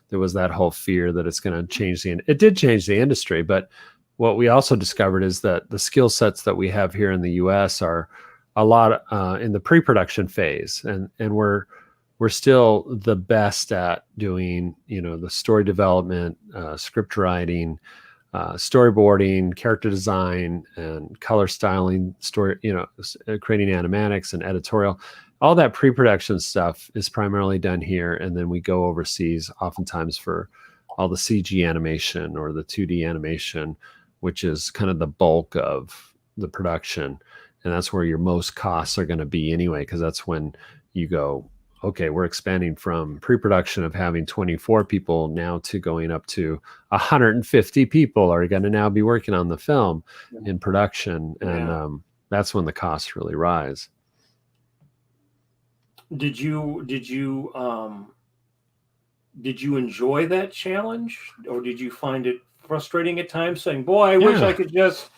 There was that whole fear that it's going to change it did change the industry. But what we also discovered is that the skill sets that we have here in the US are a lot in the pre-production phase, and we're still the best at doing the story development, script writing, storyboarding, character design, and color styling, creating animatics and editorial. All that pre-production stuff is primarily done here, and then we go overseas oftentimes for all the CG animation or the 2D animation, which is kind of the bulk of the production. And that's where your most costs are going to be anyway, because that's when you go, okay, we're expanding from pre-production of having 24 people now to going up to 150 people are going to now be working on the film in production. And that's when the costs really rise. Did you enjoy that challenge, or did you find it frustrating at times, saying, boy, I wish I could just,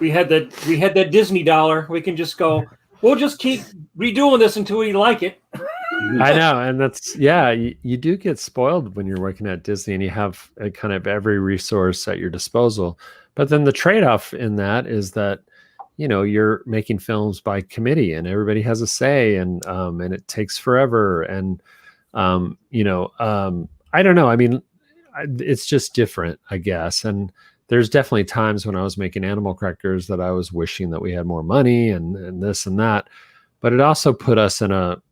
we had that Disney dollar, we can just go, we'll just keep redoing this until we like it. I know. And that's, you do get spoiled when you're working at Disney and you have kind of every resource at your disposal. But then the trade-off in that is that, you're making films by committee and everybody has a say, and it takes forever. And, I don't know. I mean, it's just different, I guess. And there's definitely times when I was making Animal Crackers that I was wishing that we had more money and this and that. But it also put us in a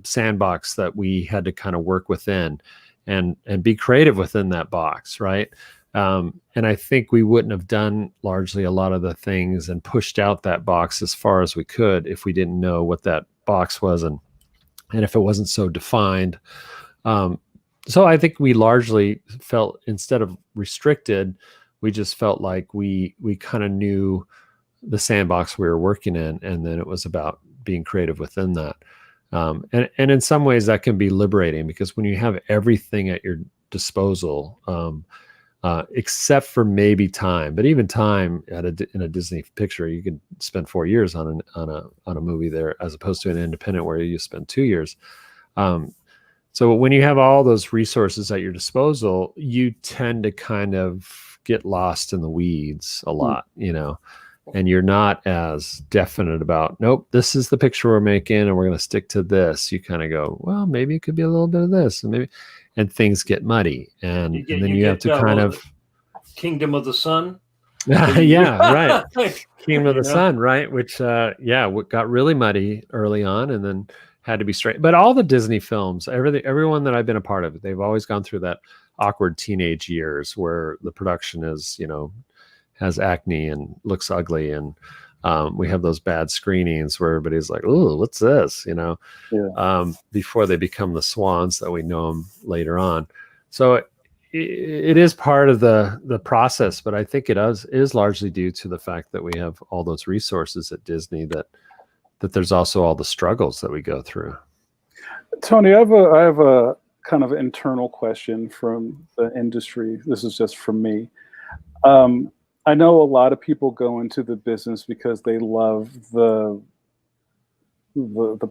sandbox that we had to kind of work within and be creative within that box. Right. And I think we wouldn't have done largely a lot of the things and pushed out that box as far as we could if we didn't know what that box was and if it wasn't so defined. So I think we largely felt, instead of restricted, we just felt like we kind of knew the sandbox we were working in, and then it was about being creative within that. And in some ways that can be liberating, because when you have everything at your disposal, except for maybe time, but even time in a Disney picture, you can spend 4 years on a movie there, as opposed to an independent where you spend 2 years. So when you have all those resources at your disposal, you tend to kind of get lost in the weeds a lot, and you're not as definite about, nope, this is the picture we're making and we're going to stick to this. You kind of go, well, maybe it could be a little bit of this, and things get muddy. And then you have to kind of Kingdom of the Sun. Yeah, right. Kingdom of the Sun, right? Which, got really muddy early on and then had to be straight. But all the Disney films, everyone that I've been a part of, they've always gone through that. awkward teenage years where the production is, has acne and looks ugly, and we have those bad screenings where everybody's like, "Ooh, what's this?" Before they become the swans that we know them later on. So it is part of the process, but I think it is largely due to the fact that we have all those resources at Disney, that there's also all the struggles that we go through. Tony, I have a kind of internal question from the industry. This is just from me. I know a lot of people go into the business because they love the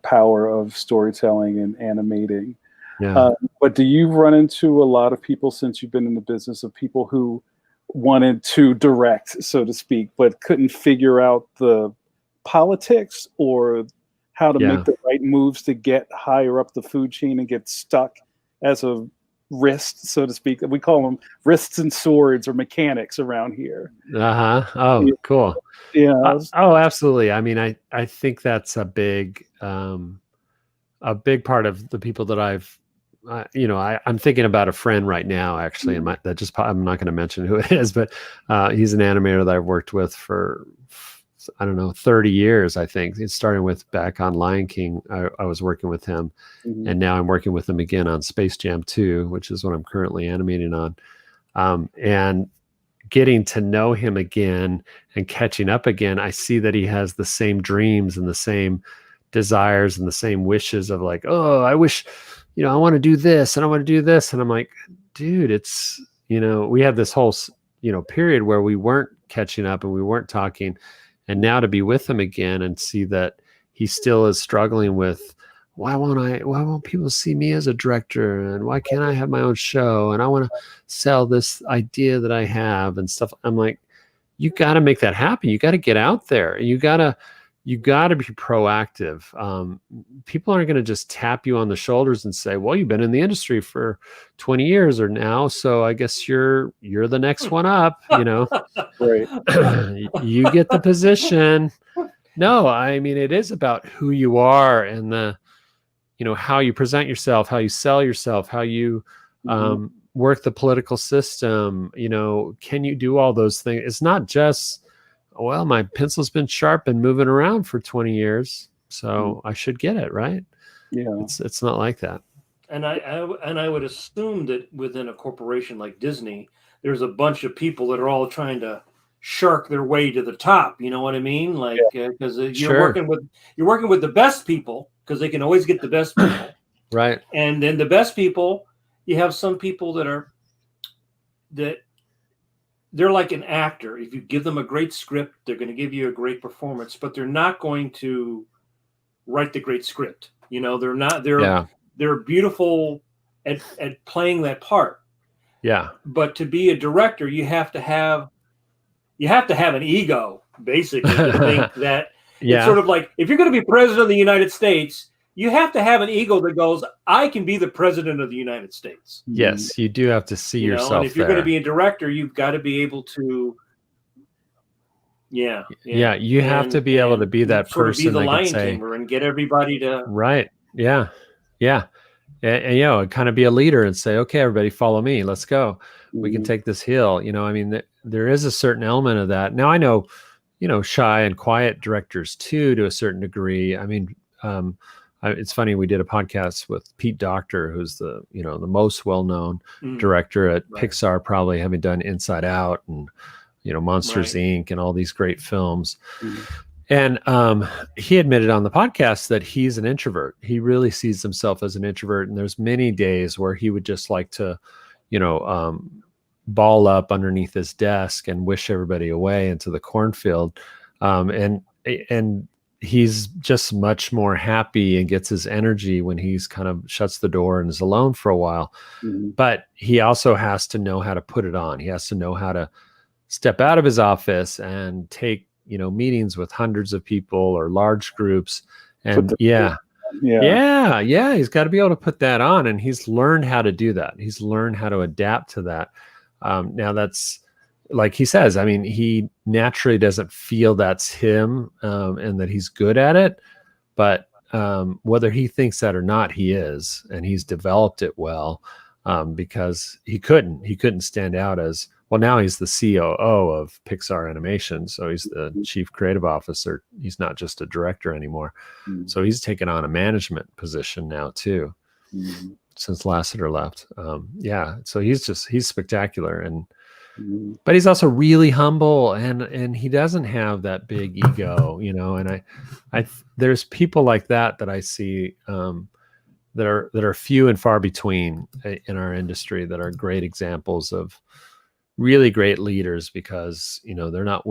power of storytelling and animating. Yeah. But do you run into a lot of people, since you've been in the business, of people who wanted to direct, so to speak, but couldn't figure out the politics or how to make the right moves to get higher up the food chain and get stuck as a wrist, so to speak? We call them wrists and swords, or mechanics around here. Oh, yeah. Cool. Yeah. Oh, absolutely. I mean, I think that's a big part of the people that I'm thinking about a friend right now, actually, and I'm not going to mention who it is, but he's an animator that I've worked with for, I don't know, 30 years, I think. It started with back on Lion King. I was working with him, and now I'm working with him again on Space Jam 2, which is what I'm currently animating on. And getting to know him again and catching up again, I see that he has the same dreams and the same desires and the same wishes of like, oh, I wish, I want to do this and I want to do this. And I'm like, dude, it's, we had this whole, period where we weren't catching up and we weren't talking. And now to be with him again and see that he still is struggling with, why won't people see me as a director? And why can't I have my own show? And I want to sell this idea that I have and stuff. I'm like, you got to make that happen. You got to get out there. You got to be proactive. People aren't going to just tap you on the shoulders and say, well, you've been in the industry for 20 years or now, so I guess you're the next one up, Right. You get the position. No, I mean, it is about who you are and how you present yourself, how you sell yourself, how you work the political system. Can you do all those things? It's not just, well, my pencil's been sharp and moving around for 20 years, so I should get it, right? Yeah. It's not like that. And I would assume that within a corporation like Disney, there's a bunch of people that are all trying to shark their way to the top. You know what I mean? Like, because you're working with the best people, because they can always get the best people. Right. And then the best people, you have some people that they're like an actor. If you give them a great script, they're going to give you a great performance, but they're not going to write the great script. They're not, they're beautiful at playing that part. Yeah. But to be a director, you have to have an ego, basically, to think that it's sort of like, if you're going to be president of the United States, you have to have an ego that goes, I can be the president of the United States. Yes, you do have to see yourself. And if you're going to be a director, you've got to be able to. Yeah, you have to be able to be that person. Be the lion tamer and get everybody to. Right. Yeah. And kind of be a leader and say, okay, everybody, follow me. Let's go. We can take this hill. I mean, there is a certain element of that. Now I know, shy and quiet directors too, to a certain degree. I mean, it's funny. We did a podcast with Pete Docter, who's the most well-known director at Pixar, probably having done Inside Out and, Monsters Inc. and all these great films. And he admitted on the podcast that he's an introvert. He really sees himself as an introvert. And there's many days where he would just like to, ball up underneath his desk and wish everybody away into the cornfield. And he's just much more happy and gets his energy when he's kind of shuts the door and is alone for a while. But he also has to know how to put it on. He has to know how to step out of his office and take, meetings with hundreds of people or large groups. And he's got to be able to put that on. And he's learned how to do that. He's learned how to adapt to that. Now that's, like he says, I mean, he naturally doesn't feel that's him, and that he's good at it, but whether he thinks that or not, he is, and he's developed it well. because he couldn't stand out as well. Now he's the COO of Pixar Animation, so he's the chief creative officer. He's not just a director anymore. So he's taken on a management position now too, since Lasseter left. So he's spectacular, and but he's also really humble, and he doesn't have that big ego, and I there's people like that I see that are few and far between in our industry, that are great examples of really great leaders, because they're not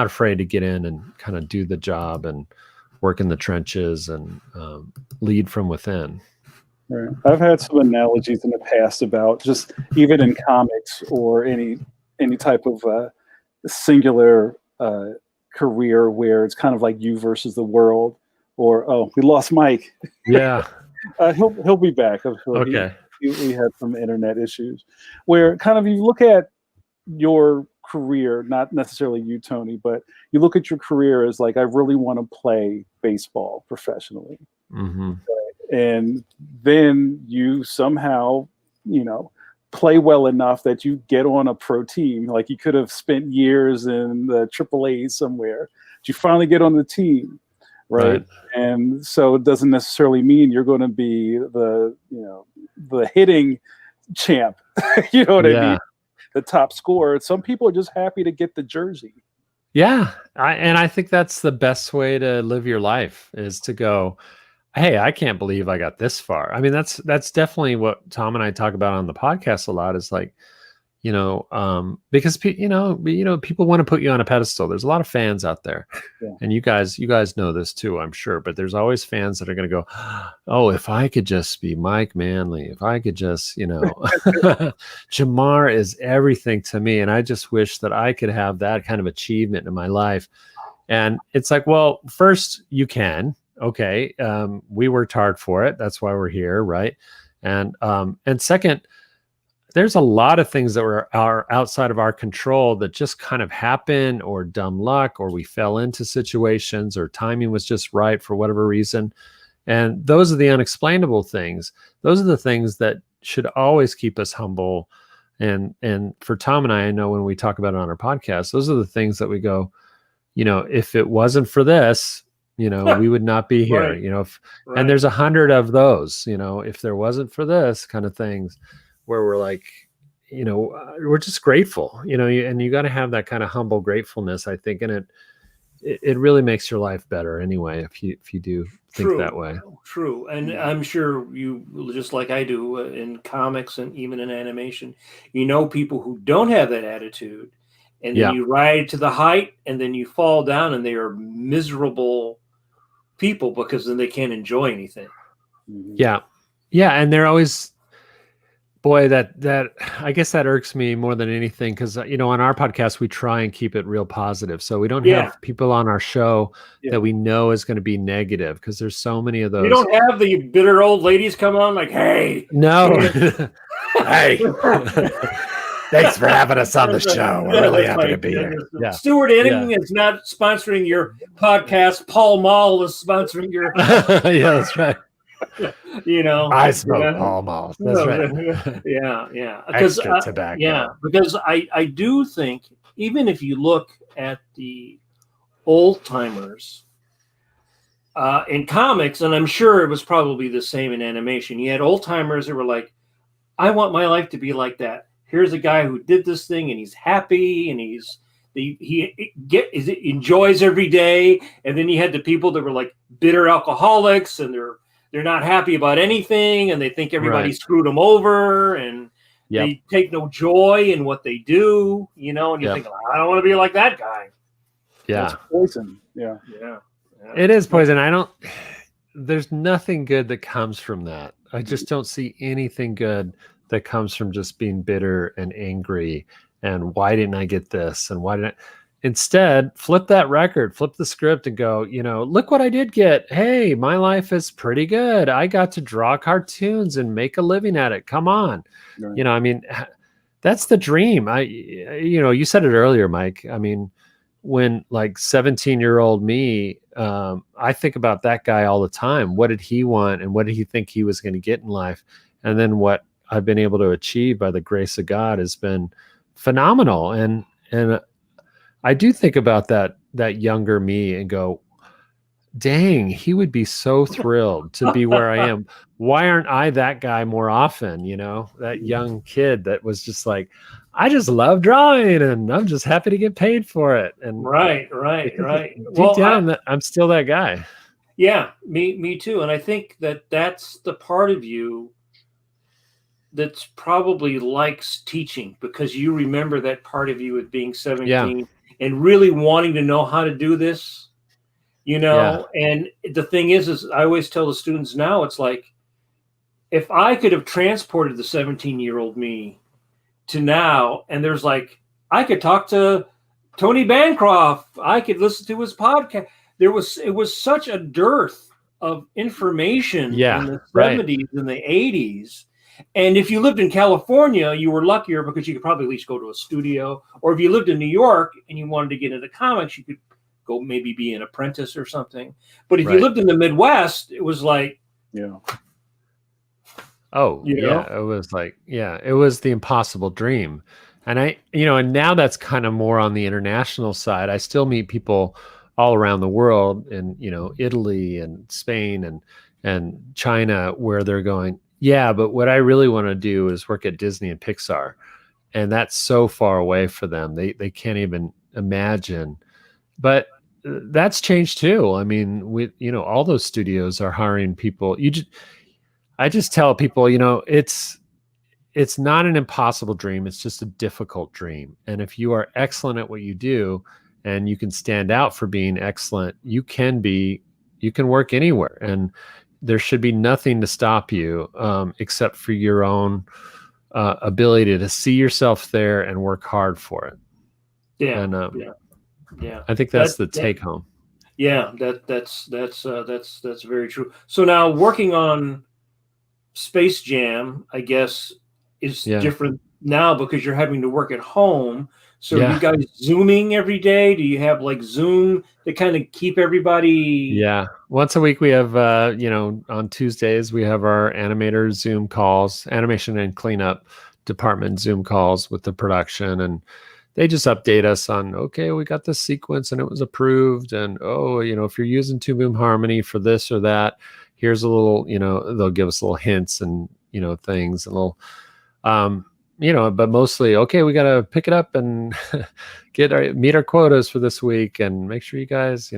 afraid to get in and kind of do the job and work in the trenches and lead from within. Right. I've had some analogies in the past about just even in comics or any type of singular career where it's kind of like you versus the world, or we lost Mike. Yeah. He'll be back. I'm sure. Okay. We had some internet issues where kind of you look at your career, not necessarily you, Tony, but you look at your career as like, I really want to play baseball professionally. Mm-hmm. And then you somehow, play well enough that you get on a pro team. Like you could have spent years in the AAA somewhere, but you finally get on the team. Right. And so it doesn't necessarily mean you're going to be the hitting champ, you know what I mean? The top scorer. Some people are just happy to get the jersey. Yeah. I think that's the best way to live your life, is to go, hey, I can't believe I got this far. I mean, that's definitely what Tom and I talk about on the podcast a lot, is like, because people want to put you on a pedestal. There's a lot of fans out there, and you guys know this too, I'm sure. But there's always fans that are going to go, oh, if I could just be Mike Manley, if I could just, Jamar is everything to me, and I just wish that I could have that kind of achievement in my life. And it's like, well, first you can, okay, we worked hard for it. That's why we're here, right? And second, there's a lot of things that are outside of our control that just kind of happen, or dumb luck, or we fell into situations, or timing was just right for whatever reason. And those are the unexplainable things. Those are the things that should always keep us humble. And for Tom and I know when we talk about it on our podcast, those are the things that we go, if it wasn't for this, we would not be here, and there's 100 of those, if there wasn't for this kind of things, where we're like, we're just grateful, and you got to have that kind of humble gratefulness, I think. And it really makes your life better anyway, if you do think that way. True. And I'm sure you, just like I do in comics and even in animation, people who don't have that attitude, and then you ride to the height, and then you fall down, and they are miserable people because then they can't enjoy anything. Yeah. And they're always, boy, that I guess that irks me more than anything, because on our podcast we try and keep it real positive, so we don't have people on our show that we know is going to be negative, because there's so many of those. You don't have the bitter old ladies come on like, hey, no, hey, thanks for having us on the show. We're really happy to be here. Yeah. Stuart Inning is not sponsoring your podcast. Paul Mall is sponsoring your. Yeah, that's right. I smoke Pall Mall. That's right. Yeah. Extra tobacco. Yeah, because I do think, even if you look at the old timers in comics, and I'm sure it was probably the same in animation, you had old timers that were like, I want my life to be like that. Here's a guy who did this thing, and he's happy, and he enjoys every day. And then you had the people that were like bitter alcoholics, and they're not happy about anything, and they think everybody screwed them over, and they take no joy in what they do, and you think, I don't want to be like that guy. Yeah. That's poison. Yeah. It is poison. There's nothing good that comes from that. I just don't see anything good that comes from just being bitter and angry, and why didn't I get this, and why didn't I? Instead, flip that record, flip the script, and go, look what I did get. Hey, my life is pretty good. I got to draw cartoons and make a living at it. Come on. Right. That's the dream. You said it earlier, Mike. When like 17-year-old me, I think about that guy all the time. What did he want, and what did he think he was going to get in life? And then what I've been able to achieve by the grace of God has been phenomenal. And I do think about that younger me and go, dang, he would be so thrilled to be where I am. Why aren't I that guy more often? You know, that young kid that was just like, I just love drawing and I'm just happy to get paid for it. And right. Deep down, I'm still that guy. Yeah, me too. And I think that's the part of you that's probably likes teaching, because you remember that part of you at being 17 and really wanting to know how to do this, you know. And the thing is I always tell the students now, it's like, if I could have transported the 17-year-old me to now, and there's like, I could talk to Tony Bancroft, I could listen to his podcast. It was such a dearth of information in the 70s and the 80s. And if you lived in California, you were luckier because you could probably at least go to a studio. Or if you lived in New York and you wanted to get into comics, you could go maybe be an apprentice or something. But if you lived in the Midwest, it was like, oh, it was like, it was the impossible dream. And and now that's kind of more on the international side. I still meet people all around the world in, Italy and Spain and China, where they're going, but what I really want to do is work at Disney and Pixar. And that's so far away for them. They can't even imagine. But that's changed too. I mean, all those studios are hiring people. I just tell people, it's not an impossible dream. It's just a difficult dream. And if you are excellent at what you do and you can stand out for being excellent, you can work anywhere. And there should be nothing to stop you except for your own ability to see yourself there and work hard for it. Yeah. And I think that's the take home. Yeah, that's very true. So now working on Space Jam, I guess, is different now because you're having to work at home. So you guys Zooming every day? Do you have like Zoom to kind of keep everybody? Yeah. Once a week we have, on Tuesdays, we have our animator Zoom calls, animation and cleanup department Zoom calls with the production. And they just update us on, okay, we got this sequence and it was approved. And, if you're using Two Boom Harmony for this or that, here's a little, they'll give us little hints and, things, a little, but mostly, okay, we got to pick it up and meet our quotas for this week, and make sure you guys,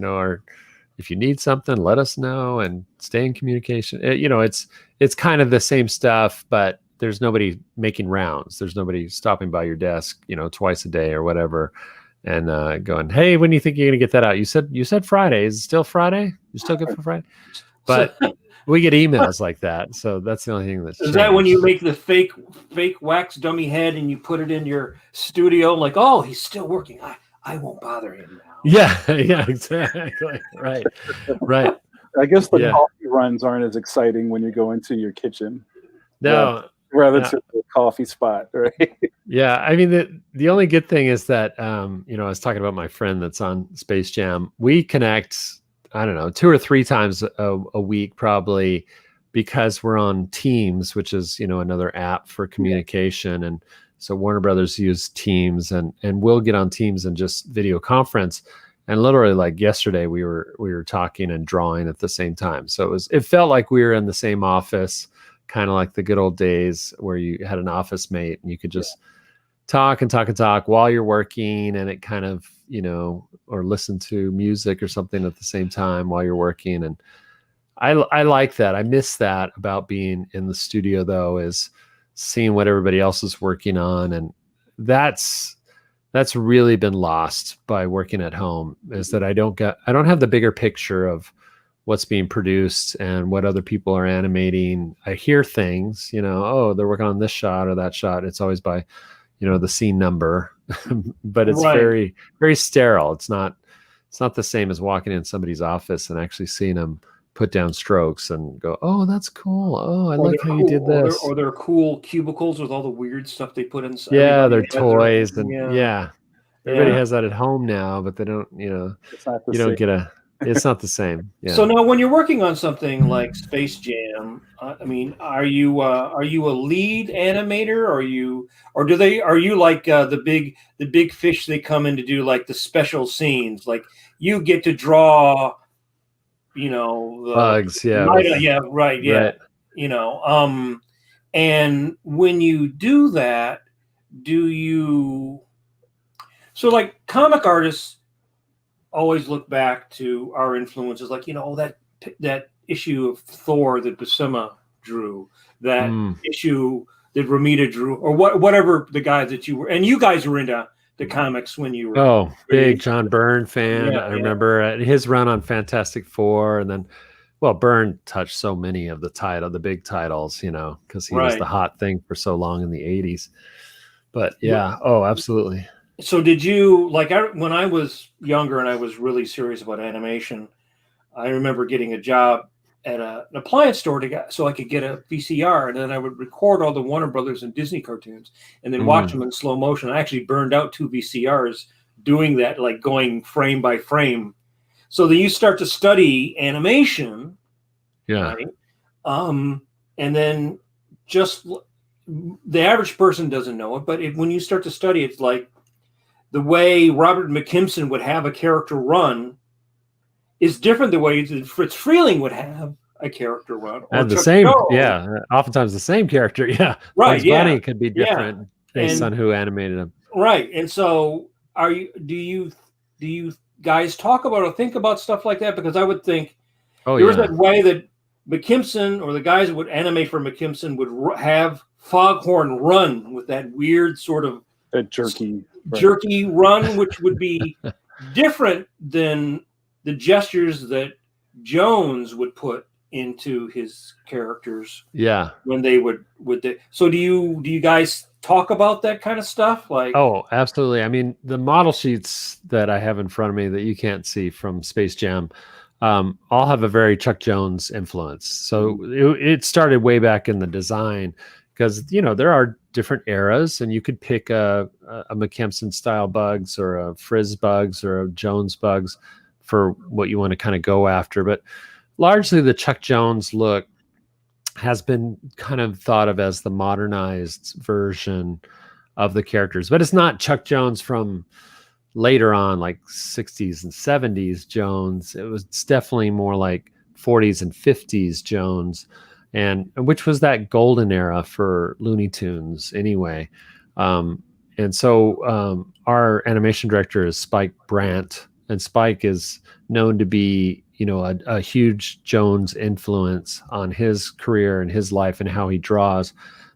if you need something, let us know and stay in communication. It's kind of the same stuff, but there's nobody making rounds. There's nobody stopping by your desk, twice a day or whatever, and going, hey, when do you think you're going to get that out? You said Friday. Is it still Friday? You're still good for Friday? But we get emails like that, so that's the only thing that's changed. That when you make the fake wax dummy head and you put it in your studio, like, oh, he's still working. I won't bother him now. Yeah, exactly. Right. I guess the coffee runs aren't as exciting when you go into your kitchen. No, rather to the coffee spot, right? Yeah, I mean the only good thing is that I was talking about my friend that's on Space Jam. We connect, I don't know, 2 or 3 times a week probably, because we're on Teams, which is, another app for communication. And so Warner Brothers use Teams, and we'll get on Teams and just video conference. And literally, like yesterday, we were talking and drawing at the same time. So it felt like we were in the same office, kind of like the good old days where you had an office mate and you could just talk and talk and talk while you're working, and it kind of, or listen to music or something at the same time while you're working. And I like that. I miss that about being in the studio, though, is seeing what everybody else is working on. And that's really been lost by working at home, is that I don't have the bigger picture of what's being produced and what other people are animating. I hear things, oh, they're working on this shot or that shot. It's always by, the scene number, but it's very, very sterile. It's not the same as walking in somebody's office and actually seeing them put down strokes and go, oh, that's cool. Oh, I like how you did this. Or they're cool cubicles with all the weird stuff they put inside. Yeah, they're toys. Everybody has that at home now, but they don't, you don't get a It's not the same. Yeah. So now, when you're working on something like Space Jam, I mean, are you a lead animator? Are you like the big fish they come in to do like the special scenes? Like you get to draw, the Bugs. Yeah. yeah, right, yeah, Right. and when you do that, do you? So like comic artists always look back to our influences, like that issue of Thor that Buscema drew, that issue that Romita drew, or whatever the guys that you were, and you guys were into the comics when you were. Oh, big John Byrne fan. Yeah, I remember his run on Fantastic Four, and then, well, Byrne touched so many of the big titles, because he was the hot thing for so long in the '80s. But yeah, oh, absolutely. So did you when I was younger and I was really serious about animation, I remember getting a job at an appliance store so I could get a VCR, and then I would record all the Warner Brothers and Disney cartoons and then watch them in slow motion. I actually burned out 2 VCRs doing that, like going frame by frame. So then you start to study animation. Yeah. Right? And then just the average person doesn't know it, but when you start to study, it's like the way Robert McKimson would have a character run is different the way that Fritz Freeling would have a character run. And the same, oftentimes the same character, yeah. Right, Bugs Bunny could be different based on who animated him. Right, and so do you guys talk about or think about stuff like that? Because I would think there was that way that McKimson or the guys that would animate for McKimson would have Foghorn run with that weird sort of jerky run, which would be different than the gestures that Jones would put into his characters. Yeah. When they would. So do you guys talk about that kind of stuff? Like, oh, absolutely. I mean, the model sheets that I have in front of me that you can't see from Space Jam, all have a very Chuck Jones influence. So it started way back in the design, because there are different eras, and you could pick a McKimson style Bugs or a Frizz Bugs or a Jones Bugs for what you want to kind of go after. But largely the Chuck Jones look has been kind of thought of as the modernized version of the characters, but it's not Chuck Jones from later on, like 60s and 70s Jones. It's definitely more like 40s and 50s Jones, and which was that golden era for Looney Tunes anyway. And so our animation director is Spike Brandt, and Spike is known to be, a huge Jones influence on his career and his life and how he draws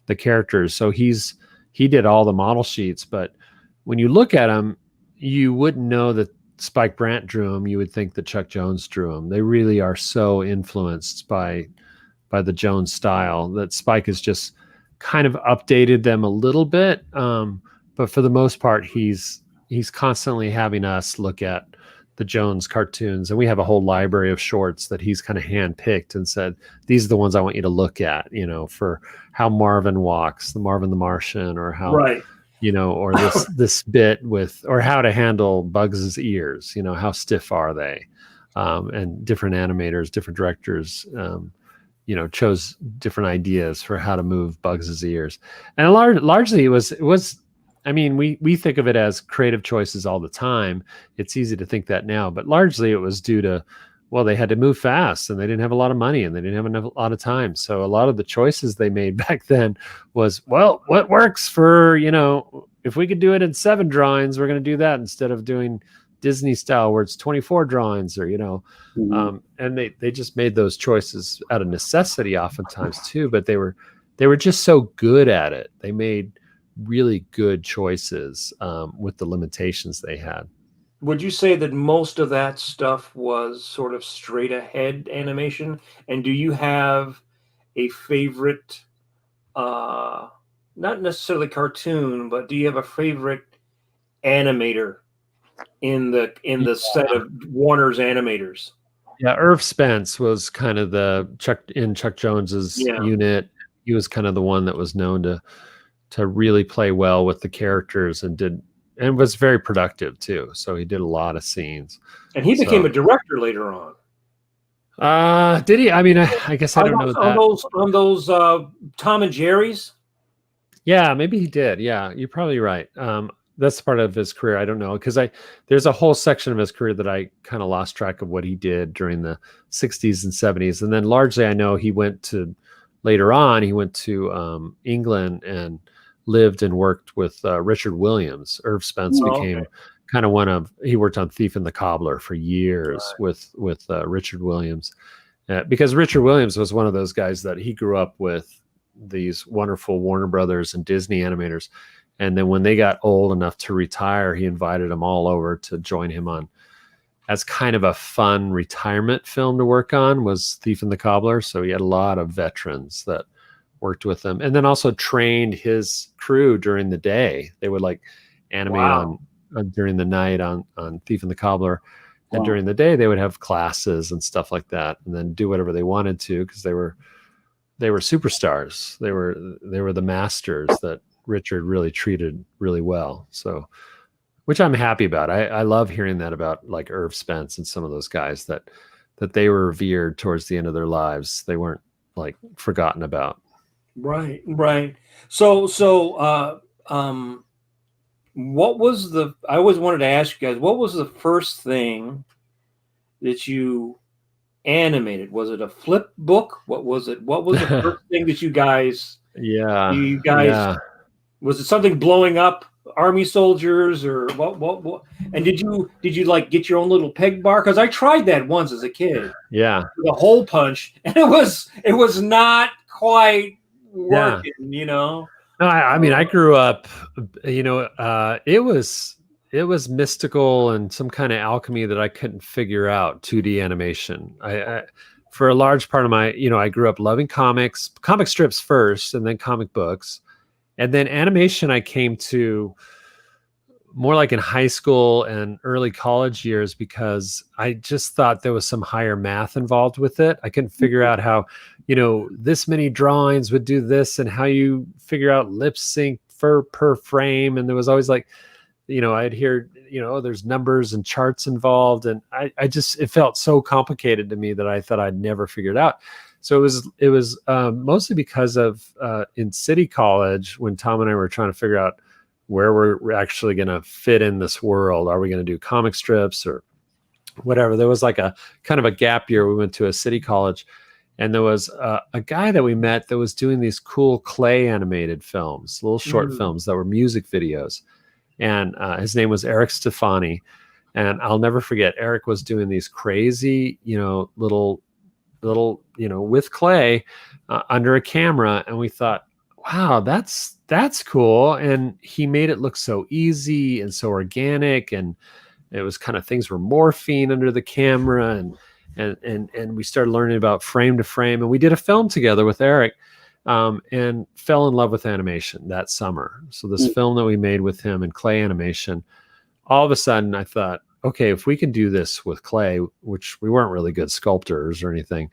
the characters. So he did all the model sheets, but when you look at him, you wouldn't know that Spike Brandt drew them. You would think that Chuck Jones drew them. They really are so influenced by the Jones style that Spike has just kind of updated them a little bit. But for the most part, he's constantly having us look at the Jones cartoons, and we have a whole library of shorts that he's kind of handpicked and said, these are the ones I want you to look at, for how Marvin walks, the Marvin the Martian, or how, or this bit or how to handle Bugs's ears, how stiff are they? And different animators, different directors, chose different ideas for how to move Bugs's ears. And largely it was, I mean, we think of it as creative choices all the time. It's easy to think that now, but largely it was due to, well, they had to move fast and they didn't have a lot of money and they didn't have a lot of time. So a lot of the choices they made back then was, well, what works for, if we could do it in 7 drawings, we're going to do that instead of doing Disney style where it's 24 drawings or, and they just made those choices out of necessity oftentimes too, but they were just so good at it. They made really good choices with the limitations they had. Would you say that most of that stuff was sort of straight ahead animation? And do you have a favorite, not necessarily cartoon, but do you have a favorite animator in the set of Warner's animators? Yeah, Irv Spence was kind of the Chuck Jones's unit. He was kind of the one that was known to really play well with the characters and did and was very productive too. So he did a lot of scenes. And he became a director later on. Did he? I mean, I guess I don't know that. On those Tom and Jerry's. Yeah, maybe he did. Yeah, you're probably right. That's part of his career. I don't know, because there's a whole section of his career that I kind of lost track of what he did during the 60s and 70s. And then largely I know later on, he went to England and lived and worked with Richard Williams. Irv Spence became kind of he worked on Thief and the Cobbler for years with Richard Williams. Because Richard Williams was one of those guys that he grew up with these wonderful Warner Brothers and Disney animators. And then when they got old enough to retire, he invited them all over to join him on as kind of a fun retirement film to work on was Thief and the Cobbler. So he had a lot of veterans that worked with him, and then also trained his crew during the day. They would like animate on during the night on Thief and the Cobbler. And during the day they would have classes and stuff like that, and then do whatever they wanted to, because they were superstars. They were the masters that Richard really treated really well. So, which I'm happy about. I love hearing that about like Irv Spence and some of those guys that they were revered towards the end of their lives. They weren't like forgotten about. Right. So, what was I always wanted to ask you guys, what was the first thing that you animated? Was it a flip book? What was it? What was the first thing that you guys? Was it something blowing up army soldiers or what? And did you like get your own little peg bar? Because I tried that once as a kid. Yeah, the hole punch, and it was not quite working. No, I mean, I grew up. It was mystical and some kind of alchemy that I couldn't figure out. 2D animation. I for a large part of my, I grew up loving comic strips first, and then comic books. And then animation I came to more like in high school and early college years, because I just thought there was some higher math involved with it. I couldn't figure out how, this many drawings would do this, and how you figure out lip sync per frame. And there was always like, I'd hear, there's numbers and charts involved. And it felt so complicated to me that I thought I'd never figure it out. So it was mostly because of in City College, when Tom and I were trying to figure out where we're actually going to fit in this world. Are we going to do comic strips or whatever? There was like a kind of a gap year. We went to a City College, and there was a guy that we met that was doing these cool clay animated films, little short films that were music videos. And his name was Eric Stefani. And I'll never forget, Eric was doing these crazy, little, with clay under a camera. And we thought, wow, that's cool. And he made it look so easy and so organic. And it was kind of, things were morphine under the camera. And we started learning about frame to frame. And we did a film together with Eric, and fell in love with animation that summer. So this film that we made with him in clay animation, all of a sudden I thought, okay, if we can do this with clay, which we weren't really good sculptors or anything,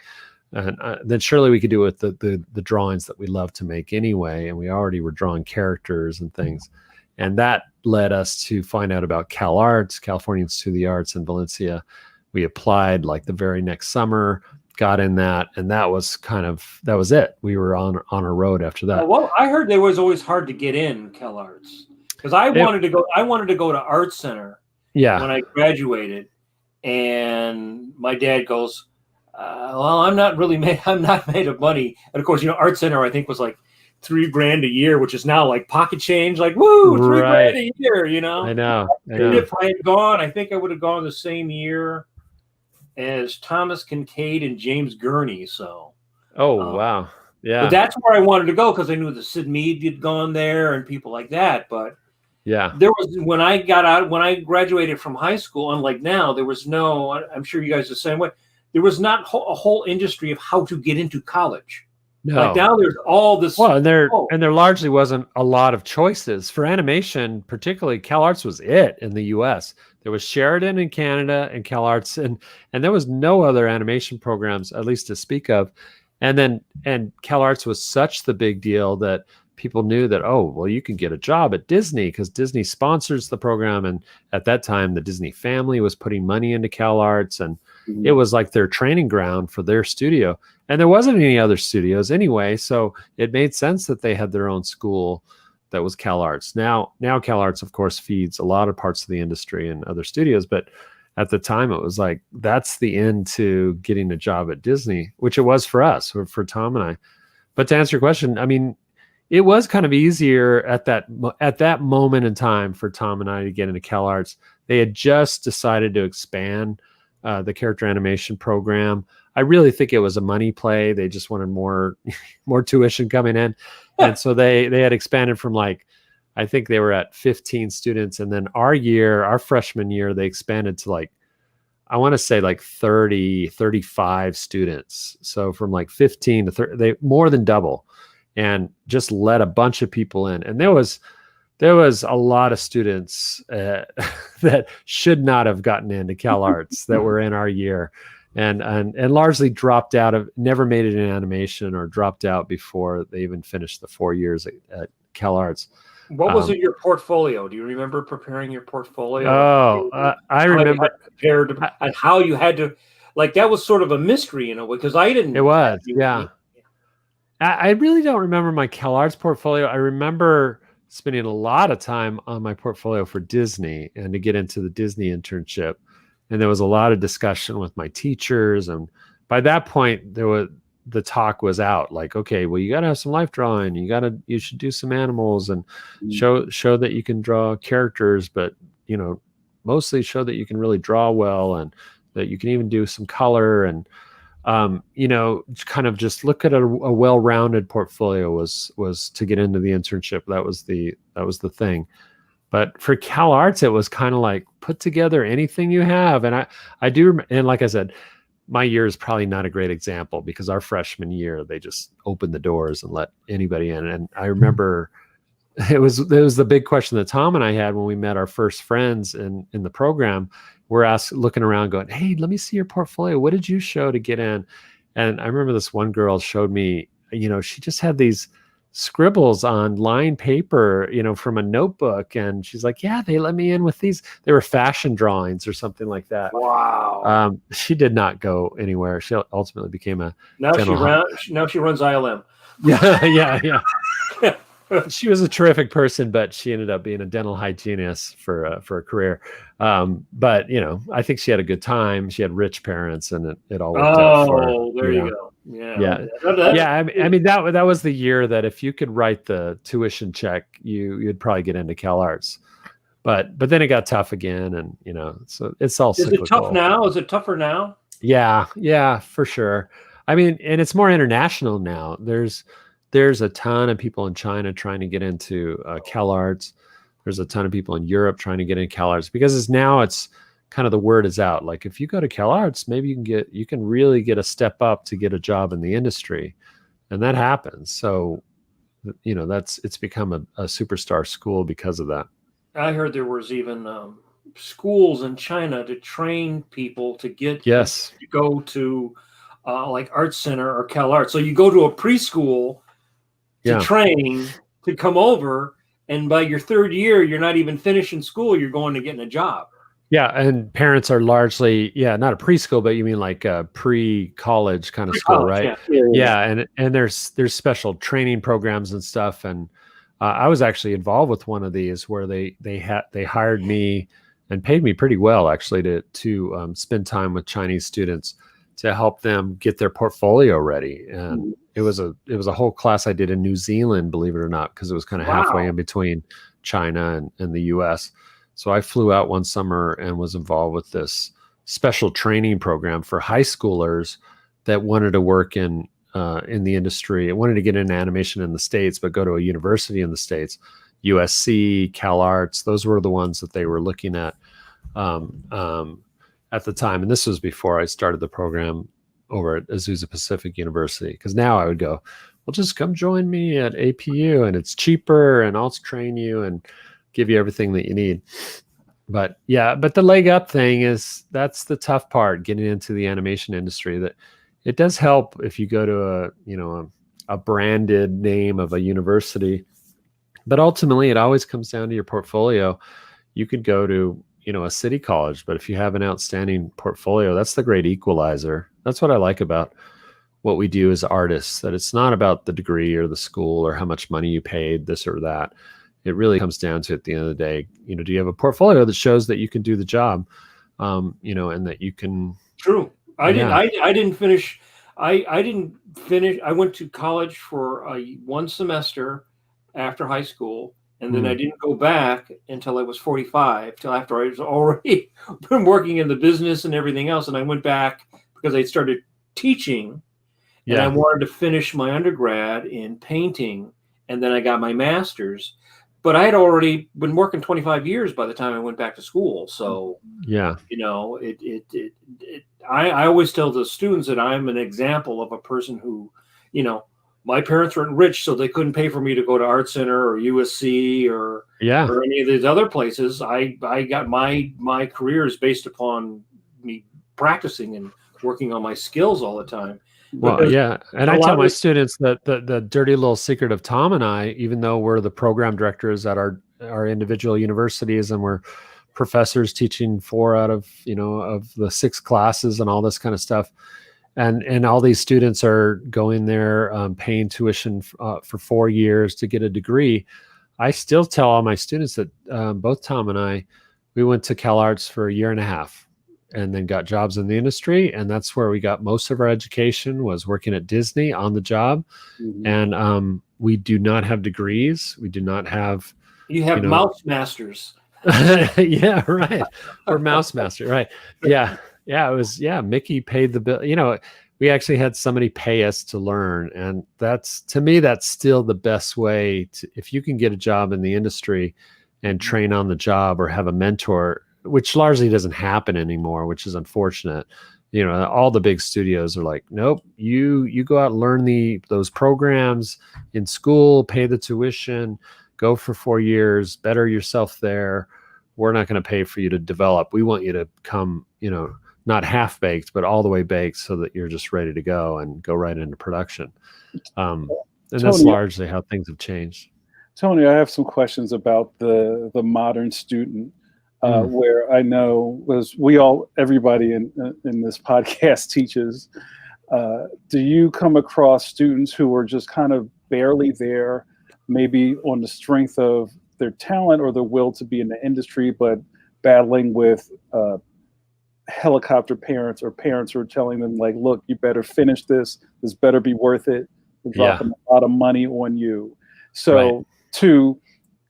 and then surely we could do it with the drawings that we love to make anyway. And we already were drawing characters and things. And that led us to find out about CalArts, California Institute of the Arts in Valencia. We applied like the very next summer, got in that, and that was it. We were on a road after that. Well, I heard it was always hard to get in CalArts, because I wanted to go to Art Center. Yeah. When I graduated, and my dad goes, well, I'm not made of money. And of course, Art Center, I think, was like $3,000 a year, which is now like pocket change, like, woo, $3,000 a year, I know. If I had gone, I think I would have gone the same year as Thomas Kincaid and James Gurney. So, wow. Yeah. But that's where I wanted to go, because I knew that Sid Mead had gone there and people like that. But yeah, there was, when I graduated from high school, unlike now, there was no, I'm sure you guys are the same way, there was not a whole industry of how to get into college. No. Like now there's all this. Well, and there largely wasn't a lot of choices for animation, particularly CalArts was it in the US. There was Sheridan in Canada and CalArts, and there was no other animation programs, at least to speak of. And CalArts was such the big deal that people knew that, oh, well, you can get a job at Disney because Disney sponsors the program. And at that time, the Disney family was putting money into CalArts, and it was like their training ground for their studio. And there wasn't any other studios anyway, so it made sense that they had their own school that was CalArts. Now CalArts, of course, feeds a lot of parts of the industry and other studios, but at the time it was like, that's the end to getting a job at Disney, which it was for us, or for Tom and I. But to answer your question, I mean, it was kind of easier at that moment in time for Tom and I to get into CalArts. They had just decided to expand the character animation program. I really think it was a money play. They just wanted more tuition coming in. And so they had expanded from, like, I think they were at 15 students. And then our freshman year, they expanded to, like, I want to say like 30, 35 students. So from like 15 to 30, they more than double, and just let a bunch of people in. And there was a lot of students that should not have gotten into CalArts that were in our year, and largely dropped out of, never made it in animation, or dropped out before they even finished the 4 years at CalArts. What was in your portfolio? Do you remember preparing your portfolio? Oh, I remember. Prepared, and how you had to, like, that was sort of a mystery, because I didn't. It was, yeah. I really don't remember my CalArts portfolio. I remember spending a lot of time on my portfolio for Disney and to get into the Disney internship. And there was a lot of discussion with my teachers. And by that point, the talk was out, like, okay, well, you got to have some life drawing. You should do some animals and show that you can draw characters, but, mostly show that you can really draw well, and that you can even do some color, and, kind of just look at a well-rounded portfolio was to get into the internship. That was the thing. But for CalArts, it was kind of like, put together anything you have. And I do, and like I said, my year is probably not a great example, because our freshman year, they just opened the doors and let anybody in. And I remember it was the big question that Tom and I had when we met our first friends in the program. We're looking around going, hey, let me see your portfolio. What did you show to get in? And I remember this one girl showed me, she just had these scribbles on lined paper, from a notebook. And she's like, yeah, they let me in with these. They were fashion drawings or something like that. Wow. She did not go anywhere. She ultimately became a now she runs ILM. Yeah. She was a terrific person, but she ended up being a dental hygienist for a career. But I think she had a good time. She had rich parents, and it all worked out for her. Oh, there you go. Yeah. I mean that was the year that if you could write the tuition check, you'd probably get into CalArts. But then it got tough again, and so it's all cyclical. Is it tough now? Is it tougher now? Yeah, for sure. I mean, and it's more international now. There's a ton of people in China trying to get into CalArts. There's a ton of people in Europe trying to get into CalArts, because it's kind of, the word is out. Like, if you go to CalArts, maybe you can really get a step up to get a job in the industry, and that happens. So, it's become a superstar school because of that. I heard there was even schools in China to train people to get to go to like Art Center or CalArts. So you go to a preschool to train to come over, and by your third year, you're not even finishing school. You're going to getting a job. Yeah, and parents are largely, not a preschool, but you mean like a pre-college kind of school, right? Yeah, and there's special training programs and stuff. And I was actually involved with one of these where they hired me and paid me pretty well, actually, to spend time with Chinese students to help them get their portfolio ready. And it was a whole class I did in New Zealand, believe it or not, because it was kind of halfway in between China and the US. So I flew out one summer and was involved with this special training program for high schoolers that wanted to work in the industry. It wanted to get into animation in the States, but go to a university in the States. USC, CalArts, those were the ones that they were looking at the time. And this was before I started the program over at Azusa Pacific University, because now I would go, well, just come join me at APU, and it's cheaper, and I'll train you and give you everything that you need. But the leg up thing that's the tough part, getting into the animation industry. That it does help if you go to a branded name of a university. But ultimately, it always comes down to your portfolio. You could go to, a city college, but if you have an outstanding portfolio, that's the great equalizer. That's what I like about what we do as artists, that it's not about the degree or the school or how much money you paid, this or that. It really comes down to, at the end of the day, do you have a portfolio that shows that you can do the job, and that you can. True. I didn't finish. I didn't finish. I went to college for one semester after high school, and then I didn't go back until I was 45, till after I was already been working in the business and everything else. And I went back because I started teaching, and I wanted to finish my undergrad in painting, and then I got my master's. But I had already been working 25 years by the time I went back to school. So, I always tell the students that I'm an example of a person who, my parents weren't rich, so they couldn't pay for me to go to Art Center or USC or any of these other places. I got my career is based upon me practicing and working on my skills all the time. Well, yeah. And I tell my students that the dirty little secret of Tom and I, even though we're the program directors at our individual universities and we're professors teaching 4 out of, of the 6 classes and all this kind of stuff. And all these students are going there, paying tuition for 4 years to get a degree. I still tell all my students that both Tom and I, we went to CalArts for 1.5 years and then got jobs in the industry. And that's where we got most of our education, was working at Disney on the job. And we do not have degrees. We do not have. You have mouse masters. Yeah, right. Or mouse master, right. Yeah. Yeah, it was, Mickey paid the bill. We actually had somebody pay us to learn. And to me, that's still the best way to, if you can get a job in the industry and train on the job or have a mentor, which largely doesn't happen anymore, which is unfortunate. All the big studios are like, nope, you go out and learn those programs in school, pay the tuition, go for 4 years, better yourself there. We're not going to pay for you to develop. We want you to come, not half baked, but all the way baked, so that you're just ready to go and go right into production. And Tony, that's largely how things have changed. Tony, I have some questions about the modern student, where I know everybody in this podcast teaches. Do you come across students who are just kind of barely there, maybe on the strength of their talent or their will to be in the industry, but battling with helicopter parents or parents who are telling them, like, look, you better finish this better be worth it, we're dropping a lot of money on you. So to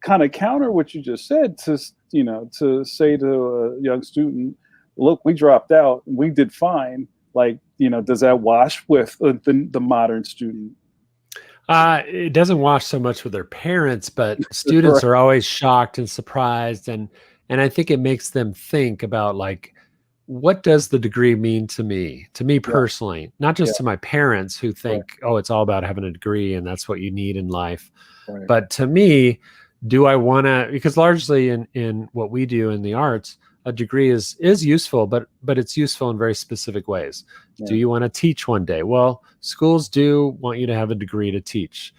kind of counter what you just said, to say to a young student, look, we dropped out, we did fine, like, does that wash with the modern student? It doesn't wash so much with their parents, but students are always shocked and surprised, and I think it makes them think about, like, what does the degree mean to me personally, not just to my parents who think, oh, it's all about having a degree and that's what you need in life. But to me, do I want to, because largely in what we do in the arts, a degree is useful, but it's useful in very specific ways. Do you want to teach one day? Well, schools do want you to have a degree to teach,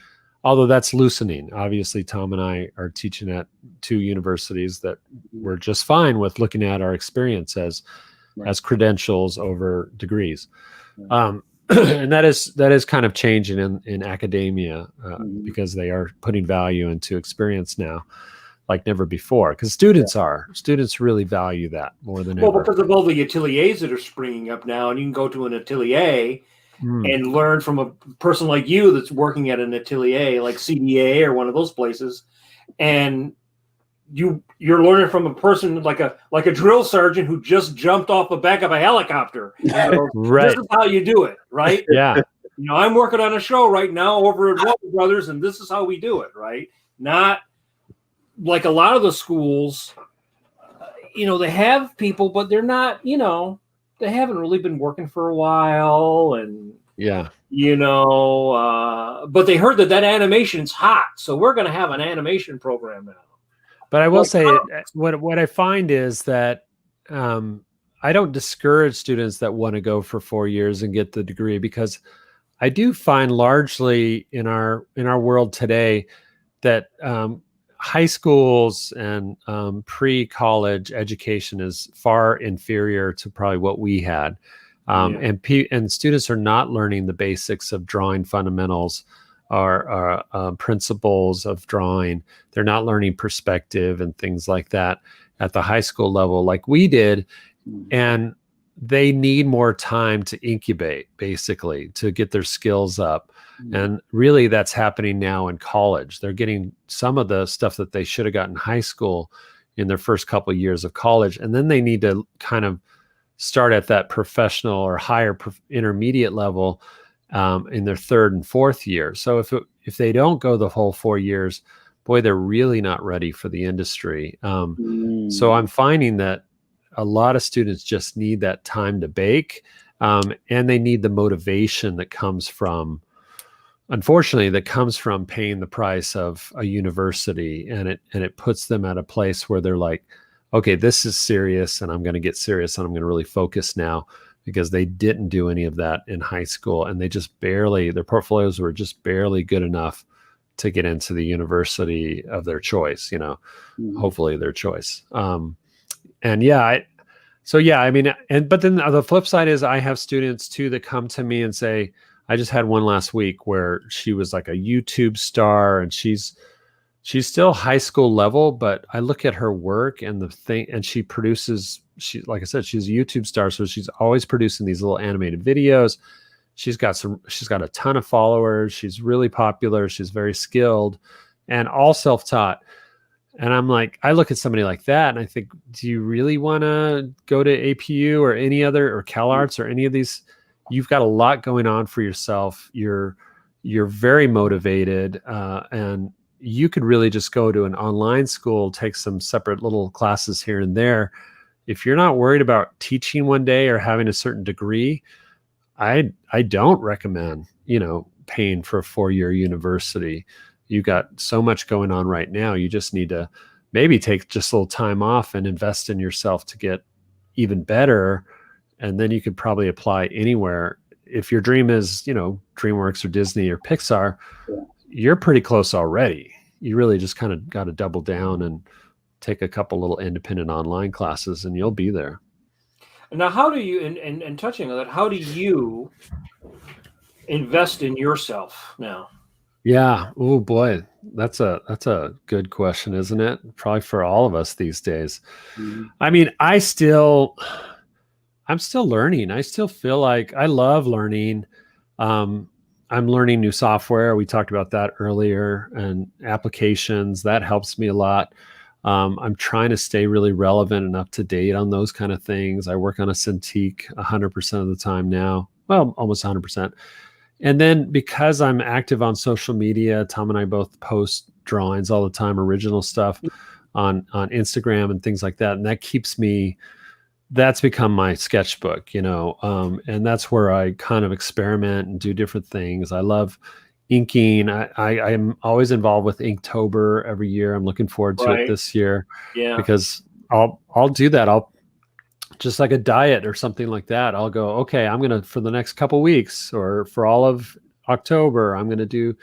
although that's loosening. Obviously, Tom and I are teaching at 2 universities that we're just fine with looking at our experience as credentials over degrees. And that is kind of changing in academia, because they are putting value into experience now like never before, because students really value that more than ever. Well, because of all the ateliers that are springing up now, and you can go to an atelier and learn from a person like you that's working at an atelier like CDA or one of those places, and you're learning from a person like a drill sergeant who just jumped off the back of a helicopter. This is how you do it, right? Yeah. I'm working on a show right now over at Warner Brothers, and this is how we do it, right? Not like a lot of the schools, they have people, but they're not, they haven't really been working for a while, and but they heard that animation's hot, so we're going to have an animation program now. But I will say, what I find is that I don't discourage students that want to go for 4 years and get the degree, because I do find largely in our world today that high schools and pre-college education is far inferior to probably what we had, and students are not learning the basics of drawing fundamentals or principles of drawing. They're not learning perspective and things like that at the high school level like we did, and they need more time to incubate, basically, to get their skills up. And really that's happening now in college. They're getting some of the stuff that they should have gotten in high school in their first couple of years of college. And then they need to kind of start at that professional or higher intermediate level in their third and fourth year. So if they don't go the whole 4 years, boy, they're really not ready for the industry. So I'm finding that a lot of students just need that time to bake, and they need the motivation that comes from, unfortunately, that comes from paying the price of a university, and it puts them at a place where they're like, okay, this is serious, and I'm going to get serious, and I'm going to really focus now, because they didn't do any of that in high school, and they just barely, their portfolios were just barely good enough to get into the university of their choice, hopefully their choice. And but then the flip side is I have students too that come to me and say, I just had one last week where she was like a YouTube star, and she's still high school level, but I look at her work and she produces, like I said, she's a YouTube star. So she's always producing these little animated videos. She's got a ton of followers. She's really popular. She's very skilled and all self-taught. And I'm like, I look at somebody like that and I think, do you really want to go to APU or any other, or CalArts or any of these? You've got a lot going on for yourself. You're very motivated, and you could really just go to an online school, take some separate little classes here and there. If you're not worried about teaching one day or having a certain degree, I don't recommend, paying for a 4-year university. You got so much going on right now. You just need to maybe take just a little time off and invest in yourself to get even better. And then you could probably apply anywhere. If your dream is, DreamWorks or Disney or Pixar, you're pretty close already. You really just kind of got to double down and take a couple little independent online classes and you'll be there. Now, how do you, and touching on that, how do you invest in yourself now? Yeah. Oh boy, that's a good question, isn't it? Probably for all of us these days. Mm-hmm. I mean, I'm still learning. I still feel like I love learning. I'm learning new software. We talked about that earlier, and applications. That helps me a lot. I'm trying to stay really relevant and up to date on those kind of things. I work on a Cintiq 100% of the time now. Well, almost 100%. And then because I'm active on social media, Tom and I both post drawings all the time, original stuff on Instagram and things like that. And that keeps me, that's become my sketchbook, and that's where I kind of experiment and do different things. I love inking. I'm always involved with Inktober every year. I'm looking forward to it this year, because I'll do that. I'll just like a diet or something like that. I'll go, okay, I'm going to, for the next couple weeks or for all of October, I'm going to do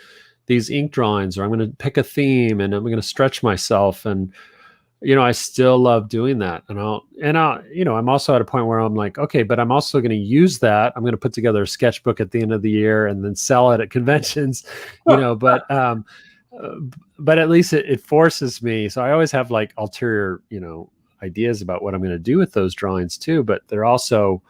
these ink drawings, or I'm going to pick a theme and I'm going to stretch myself. And, I still love doing that. And I'm also at a point where I'm like, okay, but I'm also going to use that. I'm going to put together a sketchbook at the end of the year and then sell it at conventions, but at least it forces me. So I always have like ulterior, ideas about what I'm going to do with those drawings too, but they're also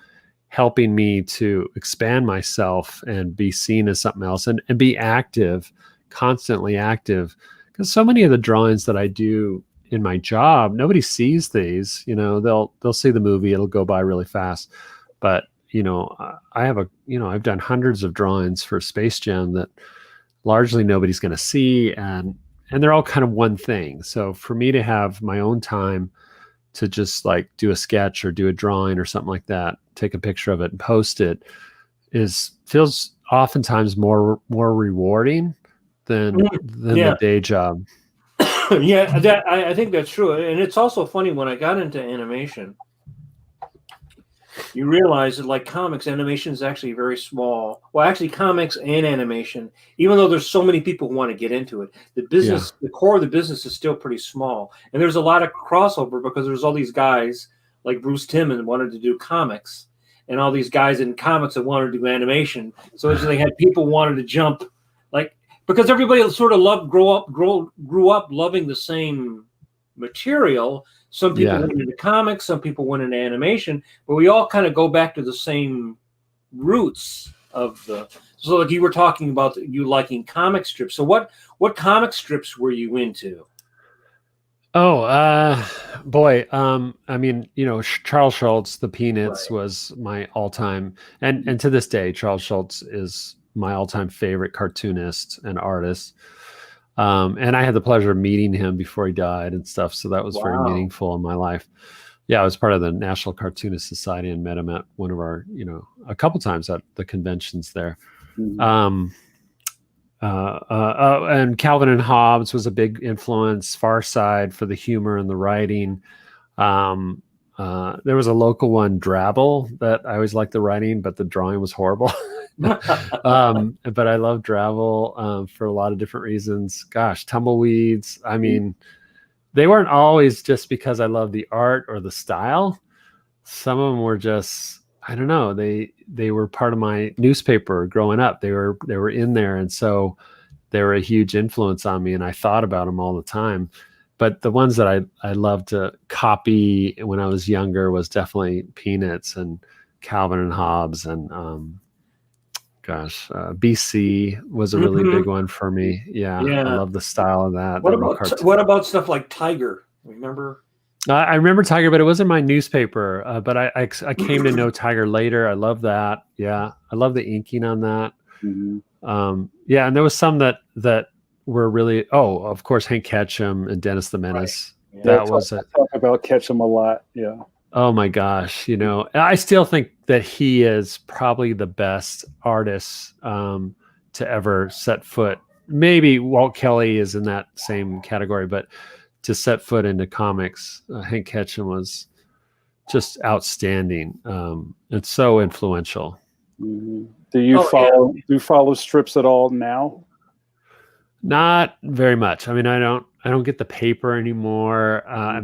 helping me to expand myself and be seen as something else and be active, constantly active. Because so many of the drawings that I do in my job, nobody sees these, they'll see the movie, it'll go by really fast. But, I've done hundreds of drawings for Space Jam that largely nobody's going to see. And they're all kind of one thing. So for me to have my own time to just like do a sketch or do a drawing or something like that, take a picture of it and post it, feels oftentimes more rewarding than the day job. I think that's true. And it's also funny, when I got into animation, you realize that like comics, animation is actually very small. Well, actually, comics and animation, even though there's so many people who want to get into it, the business, the core of the business is still pretty small. And there's a lot of crossover because there's all these guys like Bruce Timm wanted to do comics, and all these guys in comics that wanted to do animation. So they had people wanted to jump, like, because everybody sort of grew up loving the same material. Some people went into comics, some people went into animation, but we all kind of go back to the same roots of the. So, like you were talking about, you liking comic strips. So, what comic strips were you into? Oh, boy. I mean, Charles Schultz, the Peanuts, was my all-time, and to this day, Charles Schultz is my all-time favorite cartoonist and artist. And I had the pleasure of meeting him before he died and stuff. So that was very meaningful in my life. Yeah, I was part of the National Cartoonist Society and met him at one of our, a couple times at the conventions there. And Calvin and Hobbes was a big influence. Far Side for the humor and the writing. There was a local one, Drabble, that I always liked the writing, but the drawing was horrible. But I love Drabble for a lot of different reasons. Gosh, Tumbleweeds. I mean, they weren't always just because I love the art or the style. Some of them were just, I don't know. They were part of my newspaper growing up. They were in there, and so they were a huge influence on me. And I thought about them all the time. But the ones that I loved to copy when I was younger was definitely Peanuts and Calvin and Hobbes and BC was a really big one for me. Yeah. I love the style of that. What about stuff like Tiger? Remember? I remember Tiger, but it wasn't my newspaper. But I came to know Tiger later. I love that. Yeah, I love the inking on that. Yeah, and there was some that were really. Oh, of course, Hank Ketchum and Dennis the Menace. Right. Yeah, I talk about Ketchum a lot. Yeah. Oh my gosh, I still think that he is probably the best artist to ever set foot. Maybe Walt Kelly is in that same category, but to set foot into comics, Hank Ketchum was just outstanding. It's so influential. Do you follow strips at all now? Not very much. I mean, I don't get the paper anymore. I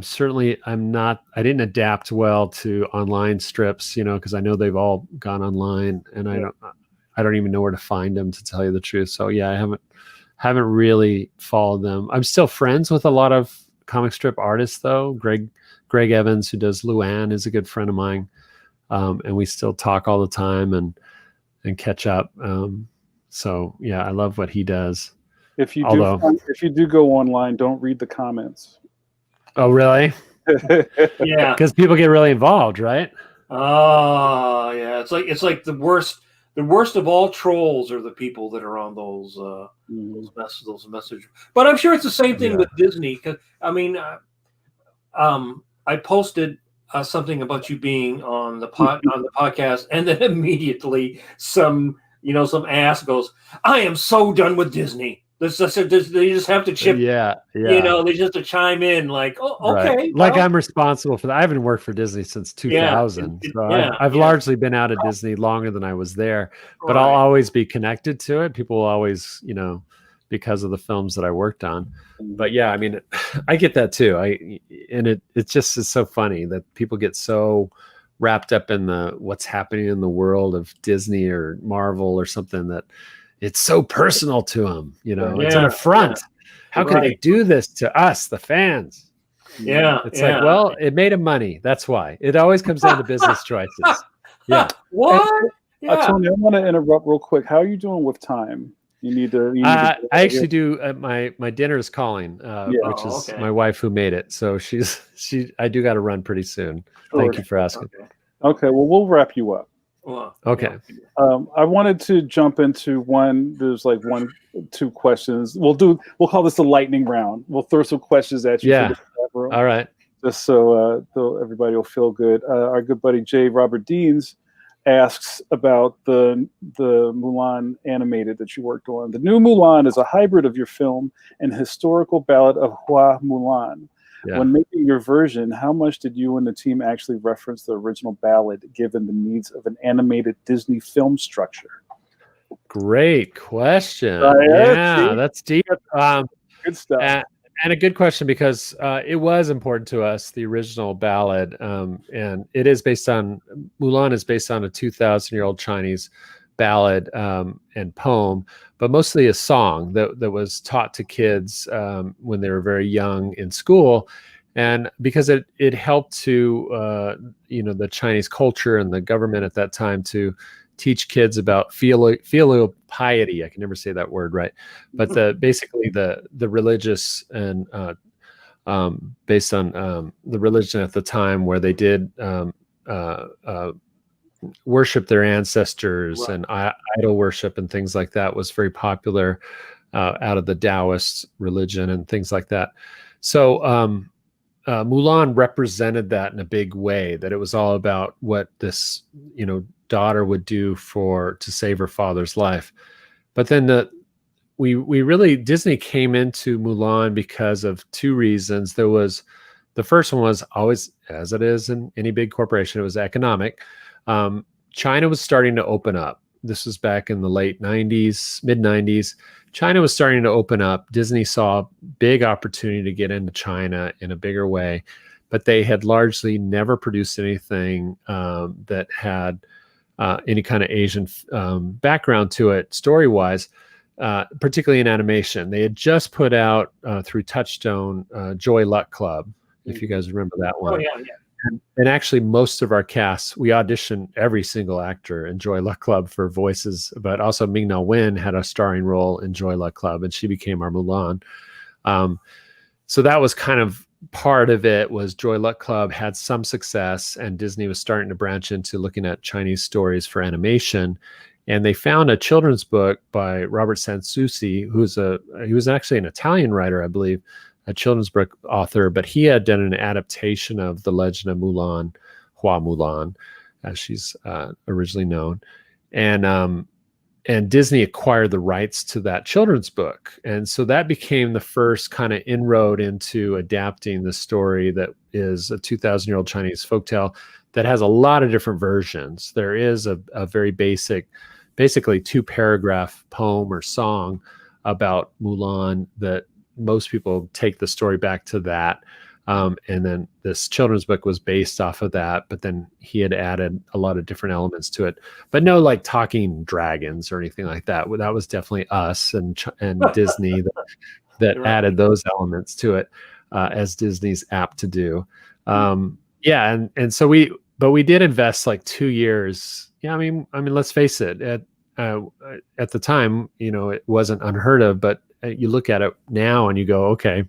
didn't adapt well to online strips, because I know they've all gone online, and I don't even know where to find them, to tell you the truth. So yeah, I haven't really followed them. I'm still friends with a lot of comic strip artists though. Greg Evans, who does MULAN, is a good friend of mine. And we still talk all the time and catch up. So yeah, I love what he does. If you do go online, don't read the comments. Oh, really? Yeah, because people get really involved, right? Oh, yeah. It's like the worst of all trolls are the people that are on those messages. But I'm sure it's the same thing with Disney. Because I mean, I posted something about you being on the podcast, and then immediately some ass goes, "I am so done with Disney." They just have to chip. Yeah. They just have to chime in like, "Oh, okay." Right. Like I'm responsible for that. I haven't worked for Disney since 2000. I've largely been out of Disney longer than I was there, but I'll always be connected to it. People will always, because of the films that I worked on. But yeah, I mean, I get that too. It just is so funny that people get so wrapped up in what's happening in the world of Disney or Marvel or something that it's so personal to them, it's an affront. How can they do this to us, the fans? Yeah. It's like, well, it made them money. That's why. It always comes down to business choices. Yeah. What? Tony, I want to interrupt real quick. How are you doing with time? You need to I actually do. My dinner is calling, which is my wife who made it. So I do got to run pretty soon. Sure. Thank you for asking. Okay. Well, we'll wrap you up. Okay. I wanted to jump into one. There's like 2 questions. We'll call this the lightning round. We'll throw some questions at you. Yeah. All right. Just so everybody will feel good. Our good buddy J. Robert Deans asks about the MULAN animated that you worked on. The new MULAN is a hybrid of your film and historical ballad of Hua Mulan. Yeah. When making your version, how much did you and the team actually reference the original ballad, given the needs of an animated Disney film structure? Great question. Yeah, Yeah, see? that's deep. Good stuff. And a good question because it was important to us, the original ballad, and it is based on Mulan is based on a 2,000-year-old Chinese ballad and poem, but mostly a song that was taught to kids when they were very young in school, and because it helped to the Chinese culture and the government at that time to teach kids about filial piety. I can never say that word right, but basically the religious and based on the religion at the time where they did worship their ancestors, Right. and idol worship and things like that was very popular out of the Taoist religion and things like that. So Mulan represented that in a big way, that it was all about what this daughter would do to save her father's life. But then we really, Disney came into Mulan because of two reasons. The first one was always, as it is in any big corporation, it was economic. China was starting to open up. This was back in the late 90s, mid 90s. China was starting to open up. Disney saw a big opportunity to get into China in a bigger way, but they had largely never produced anything that had any kind of Asian background to it, story-wise, particularly in animation. They had just put out through Touchstone Joy Luck Club, if you guys remember that one. Oh yeah, yeah. And actually, most of our cast, we auditioned every single actor in Joy Luck Club for voices, but also Ming-Na Wen had a starring role in Joy Luck Club, and she became our Mulan. So that was kind of part of it. Was Joy Luck Club had some success, and Disney was starting to branch into looking at Chinese stories for animation. And they found a children's book by Robert Sansucci, he was actually an Italian writer, I believe, a children's book author, but he had done an adaptation of The Legend of Mulan, Hua Mulan, as she's originally known. And Disney acquired the rights to that children's book. And so that became the first kind of inroad into adapting the story that is a 2,000-year-old Chinese folktale that has a lot of different versions. There is a very basically 2-paragraph poem or song about Mulan that most people take the story back to that. And then this children's book was based off of that, but then he had added a lot of different elements to it, but no like talking dragons or anything like that. That was definitely us and Disney that Right. added those elements to it, as Disney's apt to do. Yeah. And so we did invest like 2 years. Yeah. I mean, let's face it, at the time, it wasn't unheard of, but you look at it now and you go, okay,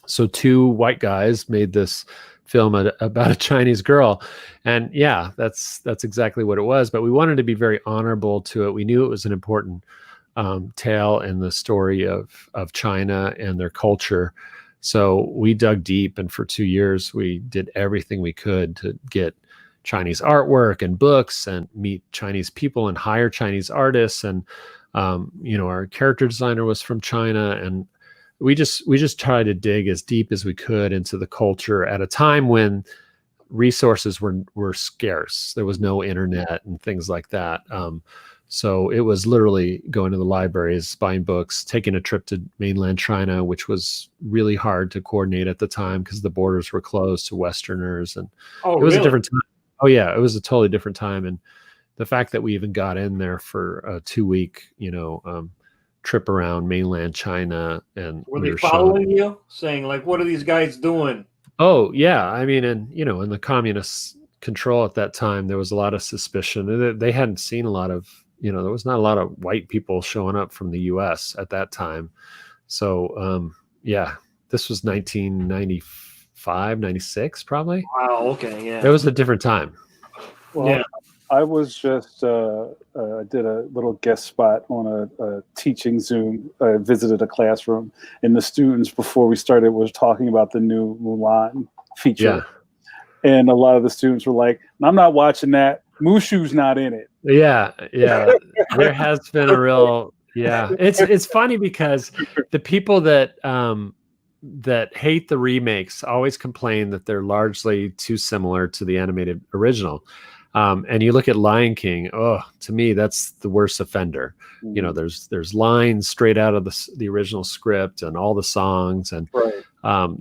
so 2 white guys made this film about a Chinese girl. And yeah, that's exactly what it was. But we wanted to be very honorable to it. We knew it was an important tale in the story of China and their culture. So we dug deep, and for 2 years, we did everything we could to get Chinese artwork and books and meet Chinese people and hire Chinese artists. And, our character designer was from China, and we just tried to dig as deep as we could into the culture at a time when resources were scarce. There was no internet and things like that. So it was literally going to the libraries, buying books, taking a trip to mainland China, which was really hard to coordinate at the time because the borders were closed to Westerners, and it was a different time. Oh yeah, it was a totally different time. And the fact that we even got in there for a 2-week, trip around mainland China, and were they following you, saying like, "What are these guys doing?" Oh yeah, I mean, and in the communist control at that time, there was a lot of suspicion. They hadn't seen a lot of, there was not a lot of white people showing up from the U.S. at that time. So yeah, this was 1995, 96, probably. Wow. Okay. Yeah. It was a different time. Well, Yeah. I was just did a little guest spot on a teaching Zoom. I visited a classroom, and the students before we started was talking about the new Mulan feature. Yeah. And a lot of the students were like, "I'm not watching that. Mushu's not in it." Yeah. There has been a real, yeah. It's funny because the people that that hate the remakes always complain that they're largely too similar to the animated original. And you look at Lion King. Oh, to me, that's the worst offender. You know, there's lines straight out of the original script and all the songs, and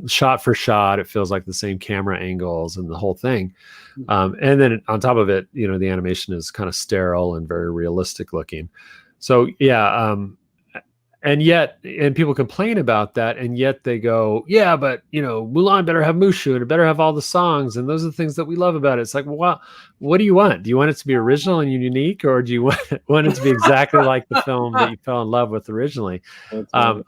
shot for shot, it feels like the same camera angles and the whole thing. And then on top of it, you know, the animation is kind of sterile and very realistic looking. So yeah. And people complain about that, and yet they go, yeah, but you know, Mulan better have Mushu and it better have all the songs, and those are the things that we love about it. It's like, well, what do you want? Do you want it to be original and unique, or do you want it to be exactly like the film that you fell in love with originally?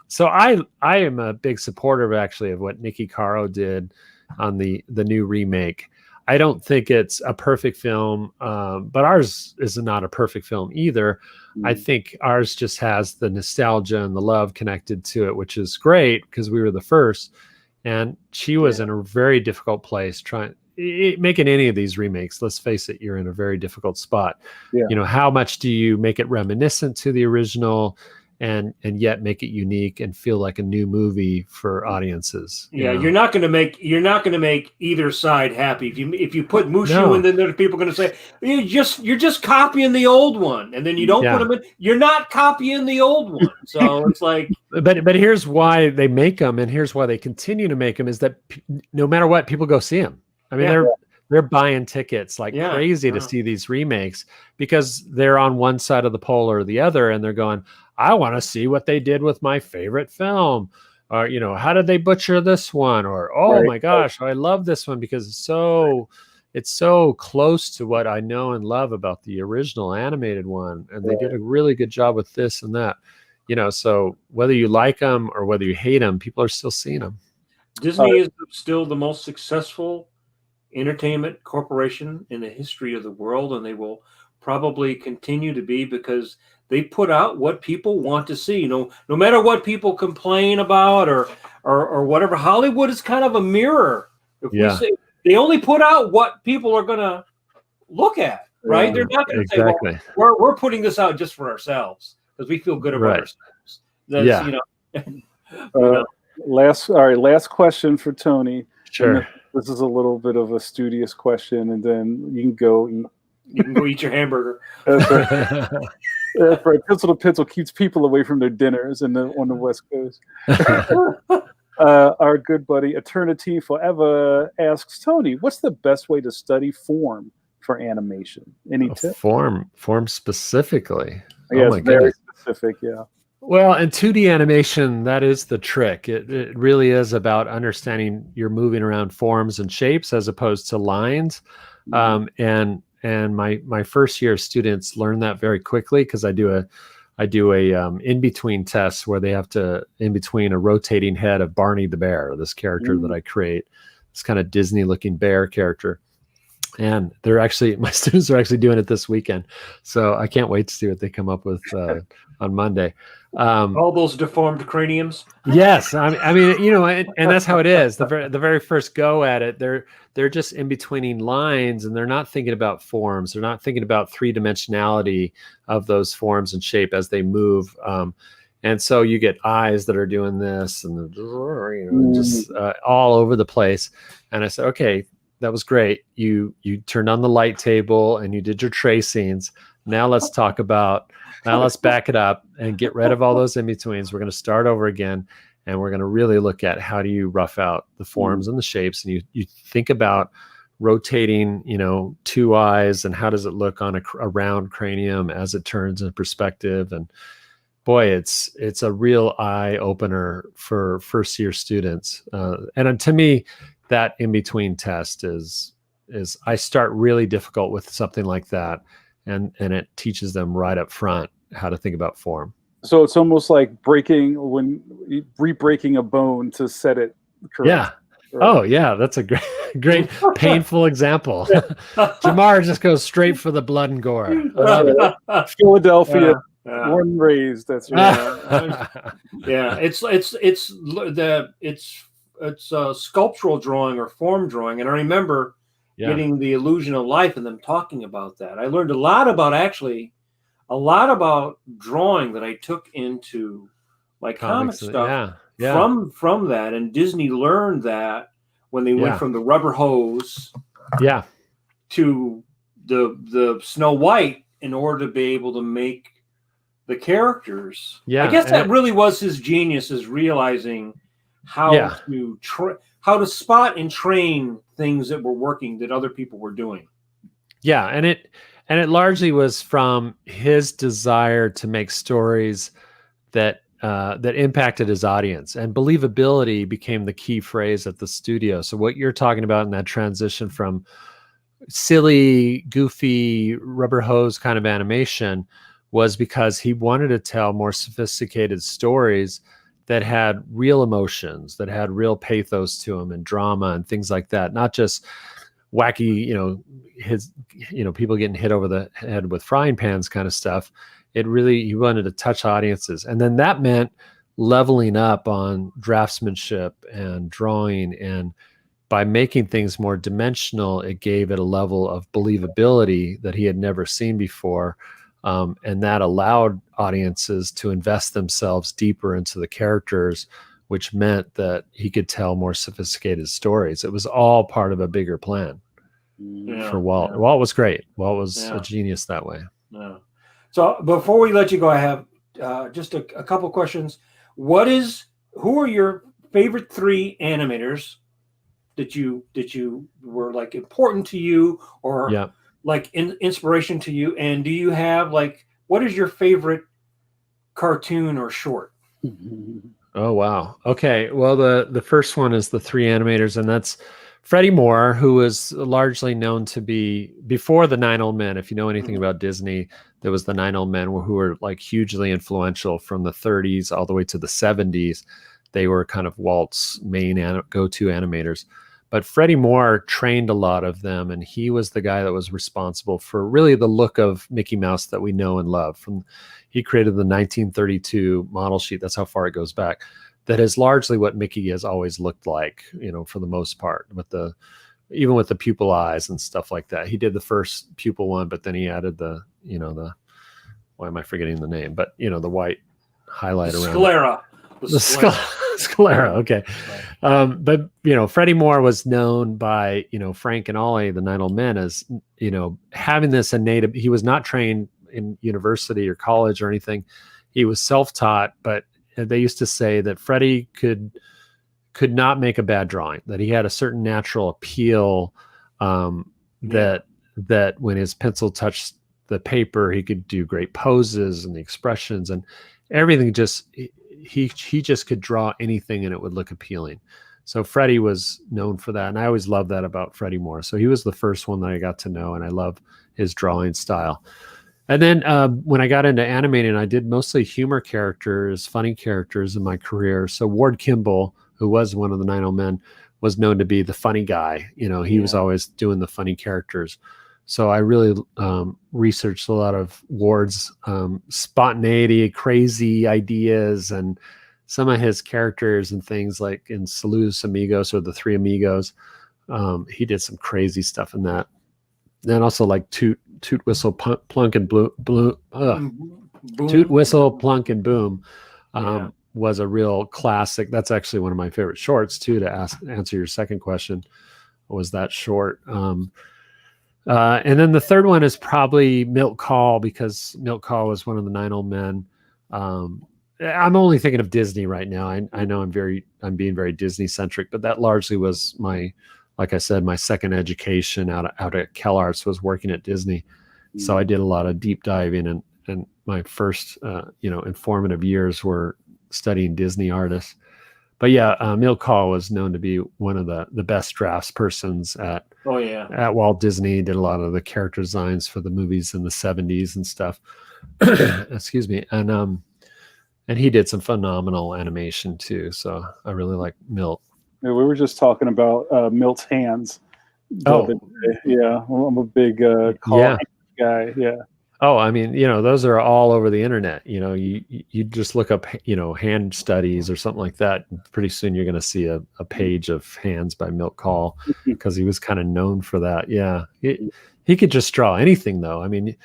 So I am a big supporter of what Nikki Caro did on the new remake. I don't think it's a perfect film, but ours is not a perfect film either. I think ours just has the nostalgia and the love connected to it, which is great because we were the first. And she was in a very difficult place making any of these remakes. Let's face it, you're in a very difficult spot. You know, how much do you make it reminiscent to the original and yet make it unique and feel like a new movie for audiences? Yeah, you're not going to make either side happy. If you put Mushu in, then there are people going to say you're just copying the old one, and then you don't put them in. You're not copying the old one. So it's like, but here's why they make them, and here's why they continue to make them: is that no matter what, people go see them. I mean, they're buying tickets like crazy to see these remakes because they're on one side of the pole or the other, and they're going, I want to see what they did with my favorite film, or, you know, how did they butcher this one? Or, oh my gosh, I love this one because it's so close to what I know and love about the original animated one. And they did a really good job with this and that, you know, so whether you like them or whether you hate them, people are still seeing them. Disney is still the most successful entertainment corporation in the history of the world, and they will probably continue to be because they put out what people want to see. No matter what people complain about or whatever. Hollywood is kind of a mirror. If we say, they only put out what people are going to look at, right? They're not going to say, well, we're putting this out just for ourselves because we feel good about ourselves. That's, you know. Last question for Tony. Sure. This is a little bit of a studious question, and then you can go eat your hamburger. That's right. That's right. Pencil to Pencil keeps people away from their dinners on the West Coast. Our good buddy Eternity Forever asks Tony, what's the best way to study form for animation? Any tips? Form specifically. Yes, very specific, yeah. Well, in 2D animation, that is the trick. It really is about understanding you're moving around forms and shapes as opposed to lines. And my first year students learn that very quickly because I do a in between tests where they have to in between a rotating head of Barney the bear, this character that I create, this kind of Disney looking bear character. And my students are actually doing it this weekend. So I can't wait to see what they come up with on Monday. All those deformed craniums. Yes. I mean, you know, and that's how it is. The very first go at it, they're just in betweening lines and they're not thinking about forms. They're not thinking about three-dimensionality of those forms and shape as they move. And so you get eyes that are doing this and just all over the place. And I said, okay, that was great. You turned on the light table and you did your tracings. Now let's back it up and get rid of all those in-betweens. We're going to start over again. And we're going to really look at how do you rough out the forms and the shapes. And you think about rotating, two eyes and how does it look on a round cranium as it turns in perspective. And boy, it's a real eye opener for first year students. And to me, that in-between test is I start really difficult with something like that. And it teaches them right up front how to think about form. So it's almost like re-breaking a bone to set it correct. Yeah. Right. Oh yeah, that's a great painful example. Jamar just goes straight for the blood and gore. Philadelphia, born and raised. That's right. Yeah, it's a sculptural drawing or form drawing, and I remember getting the illusion of life and them talking about that. I learned a lot about drawing that I took into my comic stuff. Yeah. from that, and Disney learned that when they went from the rubber hose to the Snow White in order to be able to make the characters. Yeah, I guess that really was his genius, is realizing how to spot and train things that were working that other people were doing. Yeah, and it largely was from his desire to make stories that that impacted his audience, and believability became the key phrase at the studio. So what you're talking about in that transition from silly, goofy, rubber hose kind of animation was because he wanted to tell more sophisticated stories that had real emotions, that had real pathos to them, and drama and things like that. Not just wacky, people getting hit over the head with frying pans kind of stuff. He wanted to touch audiences. And then that meant leveling up on draftsmanship and drawing. And by making things more dimensional, it gave it a level of believability that he had never seen before. And that allowed audiences to invest themselves deeper into the characters, which meant that he could tell more sophisticated stories. It was all part of a bigger plan for Walt. Yeah. Walt was great. Walt was a genius that way. Yeah. So before we let you go, I have just a couple questions. Who are your favorite 3 animators that you were like important to you, or like inspiration to you? And do you have what is your favorite cartoon or short? Oh, wow. Okay. Well, the first one is the 3 animators, and that's Freddie Moore, who was largely known to be, before the 9 Old Men, if you know anything about Disney, there was the 9 Old Men who were like hugely influential from the 30s all the way to the 70s. They were kind of Walt's main go-to animators. But Freddie Moore trained a lot of them, and he was the guy that was responsible for really the look of Mickey Mouse that we know and love. He created the 1932 model sheet. That's how far it goes back. That is largely what Mickey has always looked like, for the most part, even with the pupil eyes and stuff like that. He did the first pupil one, but then he added why am I forgetting the name? But the white highlight around sclera. The sclera. Okay. Right. But Freddie Moore was known by Frank and Ollie, the 9 Old Men, as having this innate. He was not trained in university or college or anything. He was self-taught, but they used to say that Freddie could not make a bad drawing, that he had a certain natural appeal, that when his pencil touched the paper, he could do great poses and the expressions and everything. He just could draw anything and it would look appealing. So Freddie was known for that. And I always loved that about Freddie Moore. So he was the first one that I got to know, and I love his drawing style. And then when I got into animating, I did mostly humor characters, funny characters in my career. So Ward Kimball, who was one of the 9 Old Men, was known to be the funny guy. He was always doing the funny characters. So I really researched a lot of Ward's spontaneity, crazy ideas, and some of his characters and things like in Saludos Amigos or the 3 Amigos. He did some crazy stuff in that. Then also like Toot Whistle Plunk and Boom. Toot Whistle Plunk and Boom was a real classic. That's actually one of my favorite shorts too. To answer your second question, was that short. And then the third one is probably Milt Kahl, because Milt Kahl was one of the 9 Old Men. I'm only thinking of Disney right now. I know I'm being very Disney centric, but that largely was like I said, my second education out at CalArts was working at Disney. So I did a lot of deep diving, and my first, informative years were studying Disney artists. But Milt Kahl was known to be one of the best drafts persons at Walt Disney. Did a lot of the character designs for the movies in the 70s and stuff. Excuse me. And he did some phenomenal animation too. So I really like Milt. Yeah, we were just talking about Milt's hands. Yeah, I'm a big Kahl guy. Yeah. Oh, I mean, those are all over the internet. You just look up, hand studies or something like that. Pretty soon you're going to see a page of hands by Milt Kahl, because he was kind of known for that. Yeah. He could just draw anything though. I mean,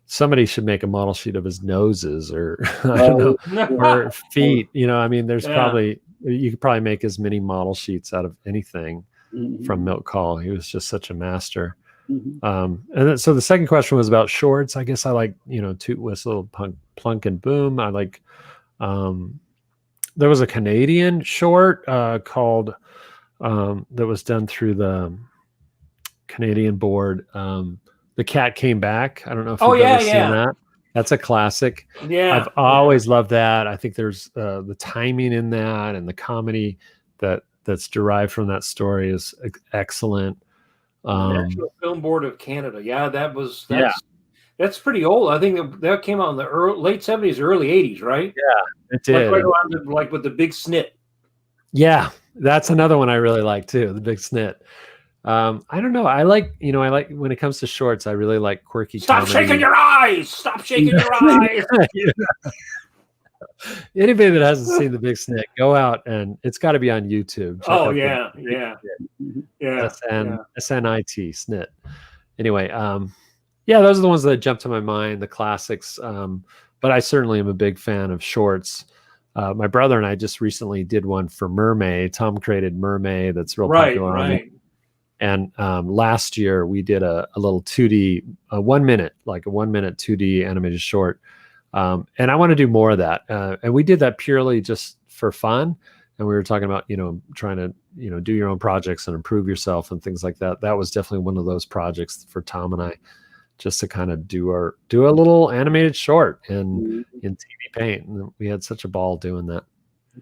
somebody should make a model sheet of his noses or, I don't know, or feet. I mean, there's probably you could probably make as many model sheets out of anything Mhm. from Milk Call. He was just such a master. Mhm. And then, so the second question was about shorts. I guess I like, Toot Whistle, Plunk and Boom. I like, there was a Canadian short called, that was done through the Canadian board. The Cat Came Back. I don't know if Oh you've yeah, ever seen yeah, that. That's a classic. yeah. I've always loved that. I think there's the timing in that and the comedy that's derived from that story is excellent. National Film Board of Canada. Yeah, Yeah. that's pretty old. I think that came out in the late 70s, early 80s, right? It Like did. right around like with the big snit. Yeah, that's another one I really like too. The Big Snit. I don't know. I like when it comes to shorts, I really like quirky Stop comedy. shaking your eyes! Stop shaking your eyes! Anybody that hasn't seen the Big Snit, go out and it's got to be on YouTube. Check Oh out yeah, the yeah, Mhm. yeah. SNIT Snit. Anyway, yeah, those are the ones that jump to my mind, the classics. But I certainly am a big fan of shorts. My brother and I just recently did one for Mermaid. Tom created Mermaid, that's real Right, popular on right. And last year we did a little 2D, a 1 minute, like a 1 minute 2D animated short. And I want to do more of that. And we did that purely just for fun. And we were talking about, trying to, do your own projects and improve yourself and things like that. That was definitely one of those projects for Tom and I, just to kind of do a little animated short in TV Paint. And we had such a ball doing that.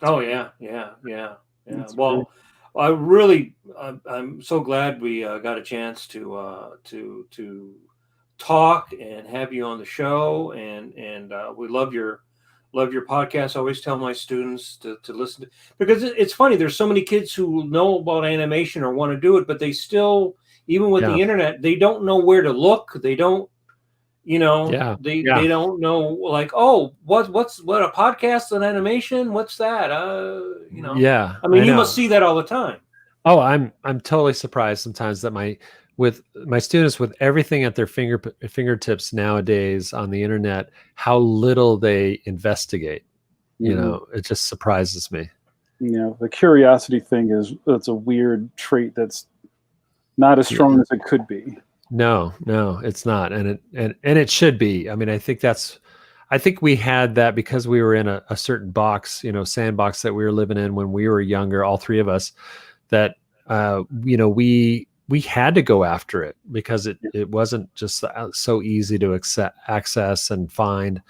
Oh yeah, yeah, yeah, yeah. That's Well, I'm so glad we got a chance to talk and have you on the show, and we love your podcast. I always tell my students to listen to, because it's funny. There's so many kids who know about animation or want to do it, but they still, even with the internet, they don't know where to look. They don't. They don't know, like, oh, what a podcast on animation? What's that? Yeah. I mean, you must see that all the time. Oh, I'm totally surprised sometimes that with my students, with everything at their fingertips nowadays on the internet, how little they investigate. It just surprises me. The curiosity thing that's a weird trait that's not as strong as it could be. No, it's not, and it should be. I mean, I think we had that because we were in a certain box, sandbox that we were living in when we were younger, all three of us. That we had to go after it because it wasn't just so easy to access and find.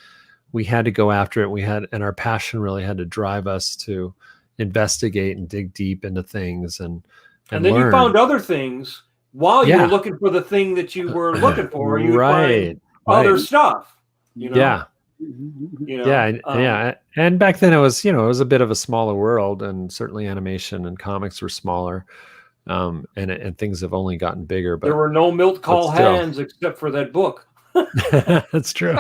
We had to go after it. And our passion really had to drive us to investigate and dig deep into things and then learn. You found other things while you were looking for the thing that you were looking for. You would find other stuff. Yeah. And back then it was a bit of a smaller world, and certainly animation and comics were smaller, and things have only gotten bigger. But there were no milk call hands except for that book. That's true.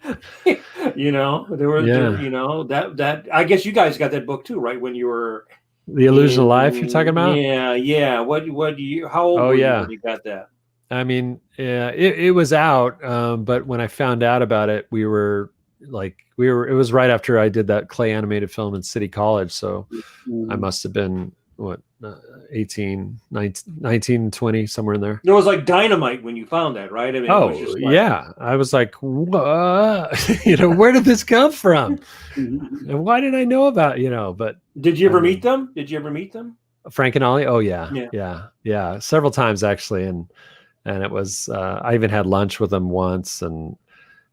There were that I guess you guys got that book too, right? When you were The Illusion of Life, you're talking about? Yeah. What do you? How old were you when you got that? I mean, it was out, but when I found out about it, it was right after I did that clay animated film in City College. So I must have been 18, 19, 20, somewhere in there. There was like dynamite when you found that, right? I mean, it was just yeah. I was like, where did this come from? And why did I know about, but did you ever meet them? Frank and Ollie? Oh yeah. Several times actually. And it was, I even had lunch with them once, and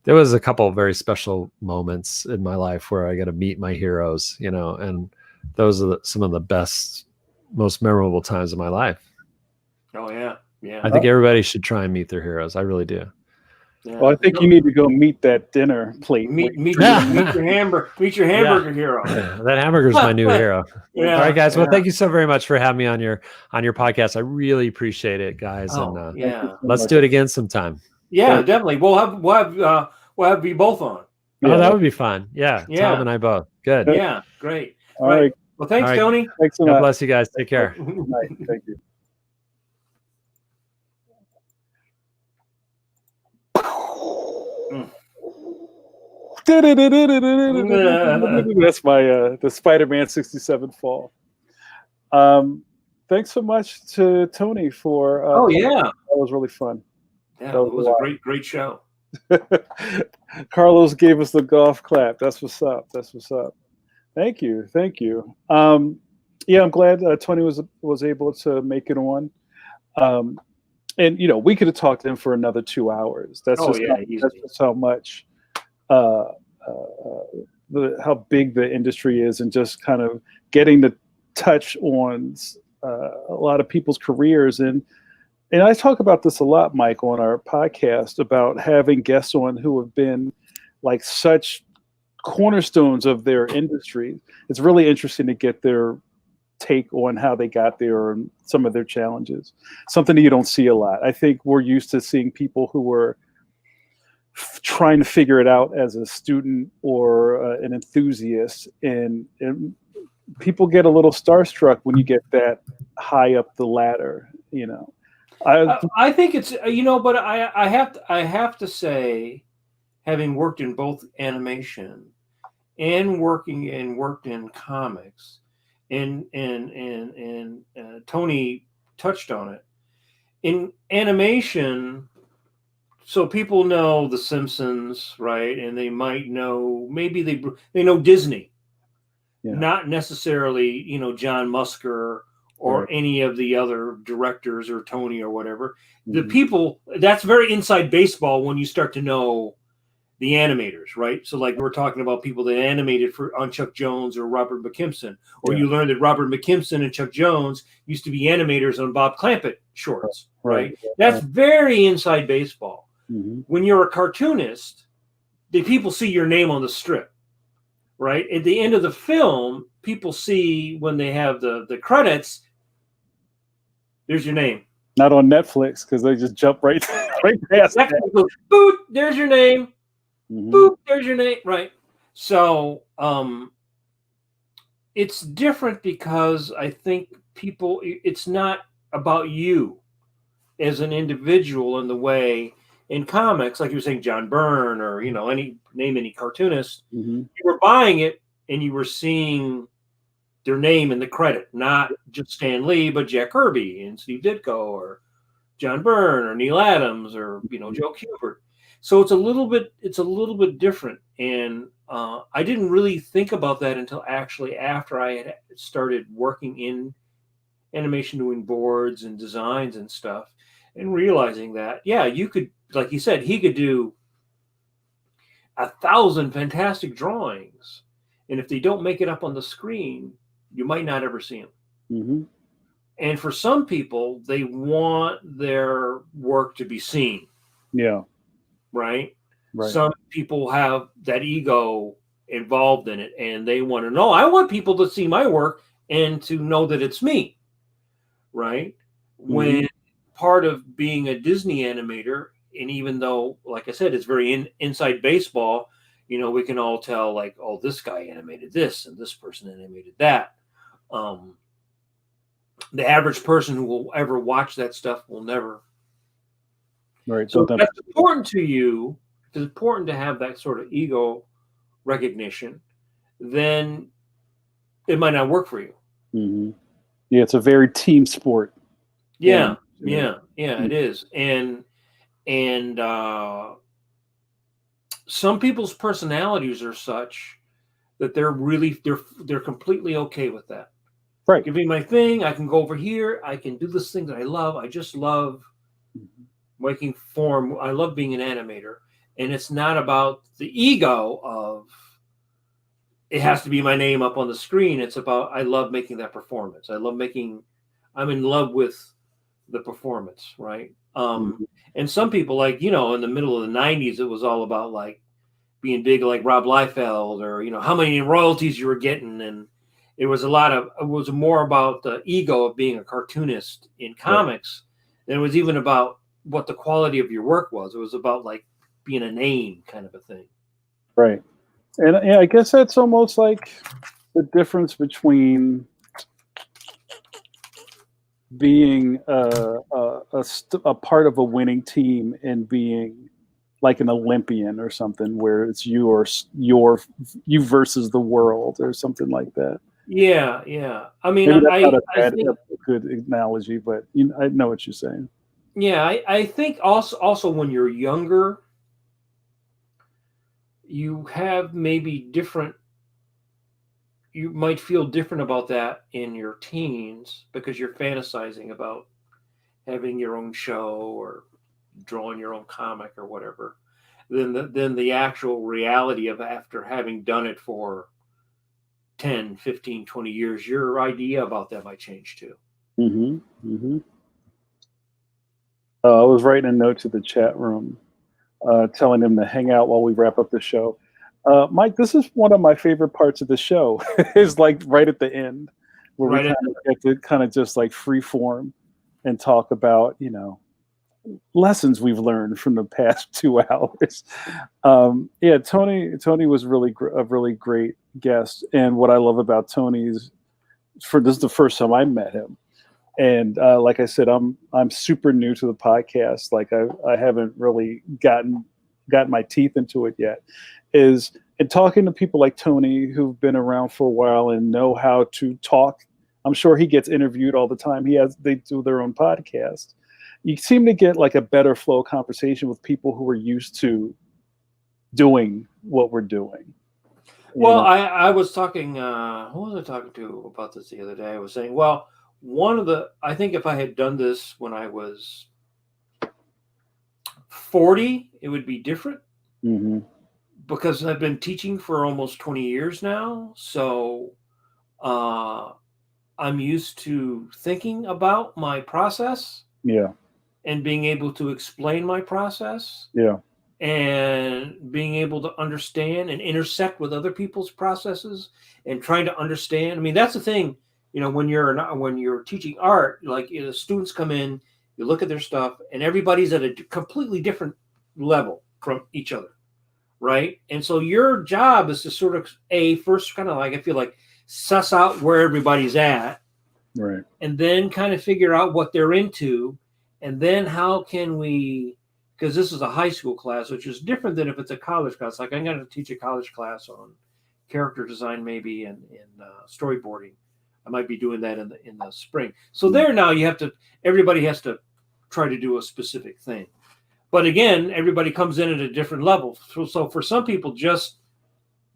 there was a couple of very special moments in my life where I got to meet my heroes, and those are some of the best, most memorable times of my life. Oh yeah. I think everybody should try and meet their heroes. I really do. Yeah. Well, I think you need to go meet that dinner plate. Meet your hamburger hero. That hamburger's my new hero. Yeah. All right, guys. Well, thank you so very much for having me on your podcast. I really appreciate it, guys. Let's do it again sometime. Yeah, definitely. We'll have you both on. Oh, that would be fun. Yeah. Tom and I both. Good. Yeah, great. All right. Well, thanks, Tony. Thanks a lot. God bless you guys. Take care. Right. Thank you. That's my the Spider-Man 67 fall. Thanks so much to Tony for. Oh yeah, that was really fun. yeah, That it was a great show. Carlos gave us the golf clap. That's what's up. That's what's up. Thank you. Thank you. Yeah, I'm glad Tony was able to make it on. And we could have talked to him for another 2 hours. That's Oh just yeah, that's just how much how big the industry is, and just kind of getting to touch on a lot of people's careers. And I talk about this a lot, Mike, on our podcast, about having guests on who have been like such cornerstones of their industry. It's really interesting to get their take on how they got there and some of their challenges. Something that you don't see a lot. I think we're used to seeing people who were trying to figure it out as a student or an enthusiast, and people get a little starstruck when you get that high up the ladder. I think it's but I have to say, having worked in both animation and worked in comics, and Tony touched on it in animation. So people know The Simpsons, right? And they might know, maybe they know Disney, not necessarily John Musker or any of the other directors or Tony or whatever. The people, that's very inside baseball when you start to know the animators, right? So like we're talking about people that animated on Chuck Jones or Robert McKimson, or you learn that Robert McKimson and Chuck Jones used to be animators on Bob Clampett shorts, right? That's very inside baseball. When you're a cartoonist, the people see your name on the strip, right? At the end of the film, people see when they have the credits, there's your name. Not on Netflix, because they just jump right past that. Boop, there's your name. Boop, there's your name. Right. So it's different because I think it's not about you as an individual in the way in comics, like you were saying, John Byrne or any cartoonist, you were buying it and you were seeing their name in the credit, not just Stan Lee, but Jack Kirby and Steve Ditko or John Byrne or Neil Adams or Joe Kubert. So it's a little bit different, and I didn't really think about that until actually after I had started working in animation, doing boards and designs and stuff, and realizing that you could, like you said, he could do 1,000 fantastic drawings, and if they don't make it up on the screen, you might not ever see them. And for some people, they want their work to be seen. Right? Some people have that ego involved in it, and they want to know. I want people to see my work and to know that it's me. Right? When part of being a Disney animator, and even though, like I said, it's very inside baseball, we can all tell, like, oh, this guy animated this and this person animated that. The average person who will ever watch that stuff will never. Right. So if that's important to you, it's important to have that sort of ego recognition, then it might not work for you. Yeah, it's a very team sport. Yeah, it is. And some people's personalities are such that they're completely okay with that. Right. Give me my thing. I can go over here. I can do this thing that I love. I just love making form. I love being an animator. And it's not about the ego of it has to be my name up on the screen. It's about I love making that performance. I'm in love with the performance, right? And some people, like, in the middle of the 90s, it was all about like being big like Rob Liefeld, or how many royalties you were getting, and it was more about the ego of being a cartoonist in comics than it was even about what the quality of your work was. It was about like being a name kind of a thing. Right. And I guess that's almost like the difference between being a part of a winning team and being like an Olympian or something, where it's you versus the world or something like that. Yeah. I mean, Maybe that's not I think, a good analogy, but I know what you're saying. yeah, I think also when you're younger, you have maybe different. You might feel different about that in your teens because you're fantasizing about having your own show or drawing your own comic or whatever than the actual reality of after having done it for 10, 15, 20 years, your idea about that might change too. Mm-hmm. Mm-hmm. I was writing a note to the chat room, telling them to hang out while we wrap up the show. Mike, this is one of my favorite parts of the show. Is like right at the end, where we Right at get to kind of just like free form and talk about lessons we've learned from the past 2 hours. Yeah, Tony was a really great guest, and what I love about Tony is, this is the first time I met him, and like I said, I'm super new to the podcast. Like I haven't really gotten my teeth into it yet. And talking to people like Tony who've been around for a while and know how to talk. I'm sure he gets interviewed all the time. They do their own podcast. You seem to get like a better flow conversation with people who are used to doing what we're doing. Well, I was talking, who was I talking to about this the other day? I was saying, well, I think if I had done this when I was 40, it would be different. Mm-hmm. Because I've been teaching for almost 20 years now. So I'm used to thinking about my process. Yeah. And being able to explain my process. Yeah. And being able to understand and intersect with other people's processes and trying to understand. I mean, that's the thing, when you're teaching art, like the students come in, you look at their stuff, and everybody's at a completely different level from each other. Right. And so your job is to sort of first kind of like, I feel like, suss out where everybody's at. Right. And then kind of figure out what they're into. And then how can we, because this is a high school class, which is different than if it's a college class. Like I'm going to teach a college class on character design, maybe, and storyboarding. I might be doing that in the spring. So there now everybody has to try to do a specific thing. But again, everybody comes in at a different level. So for some people, just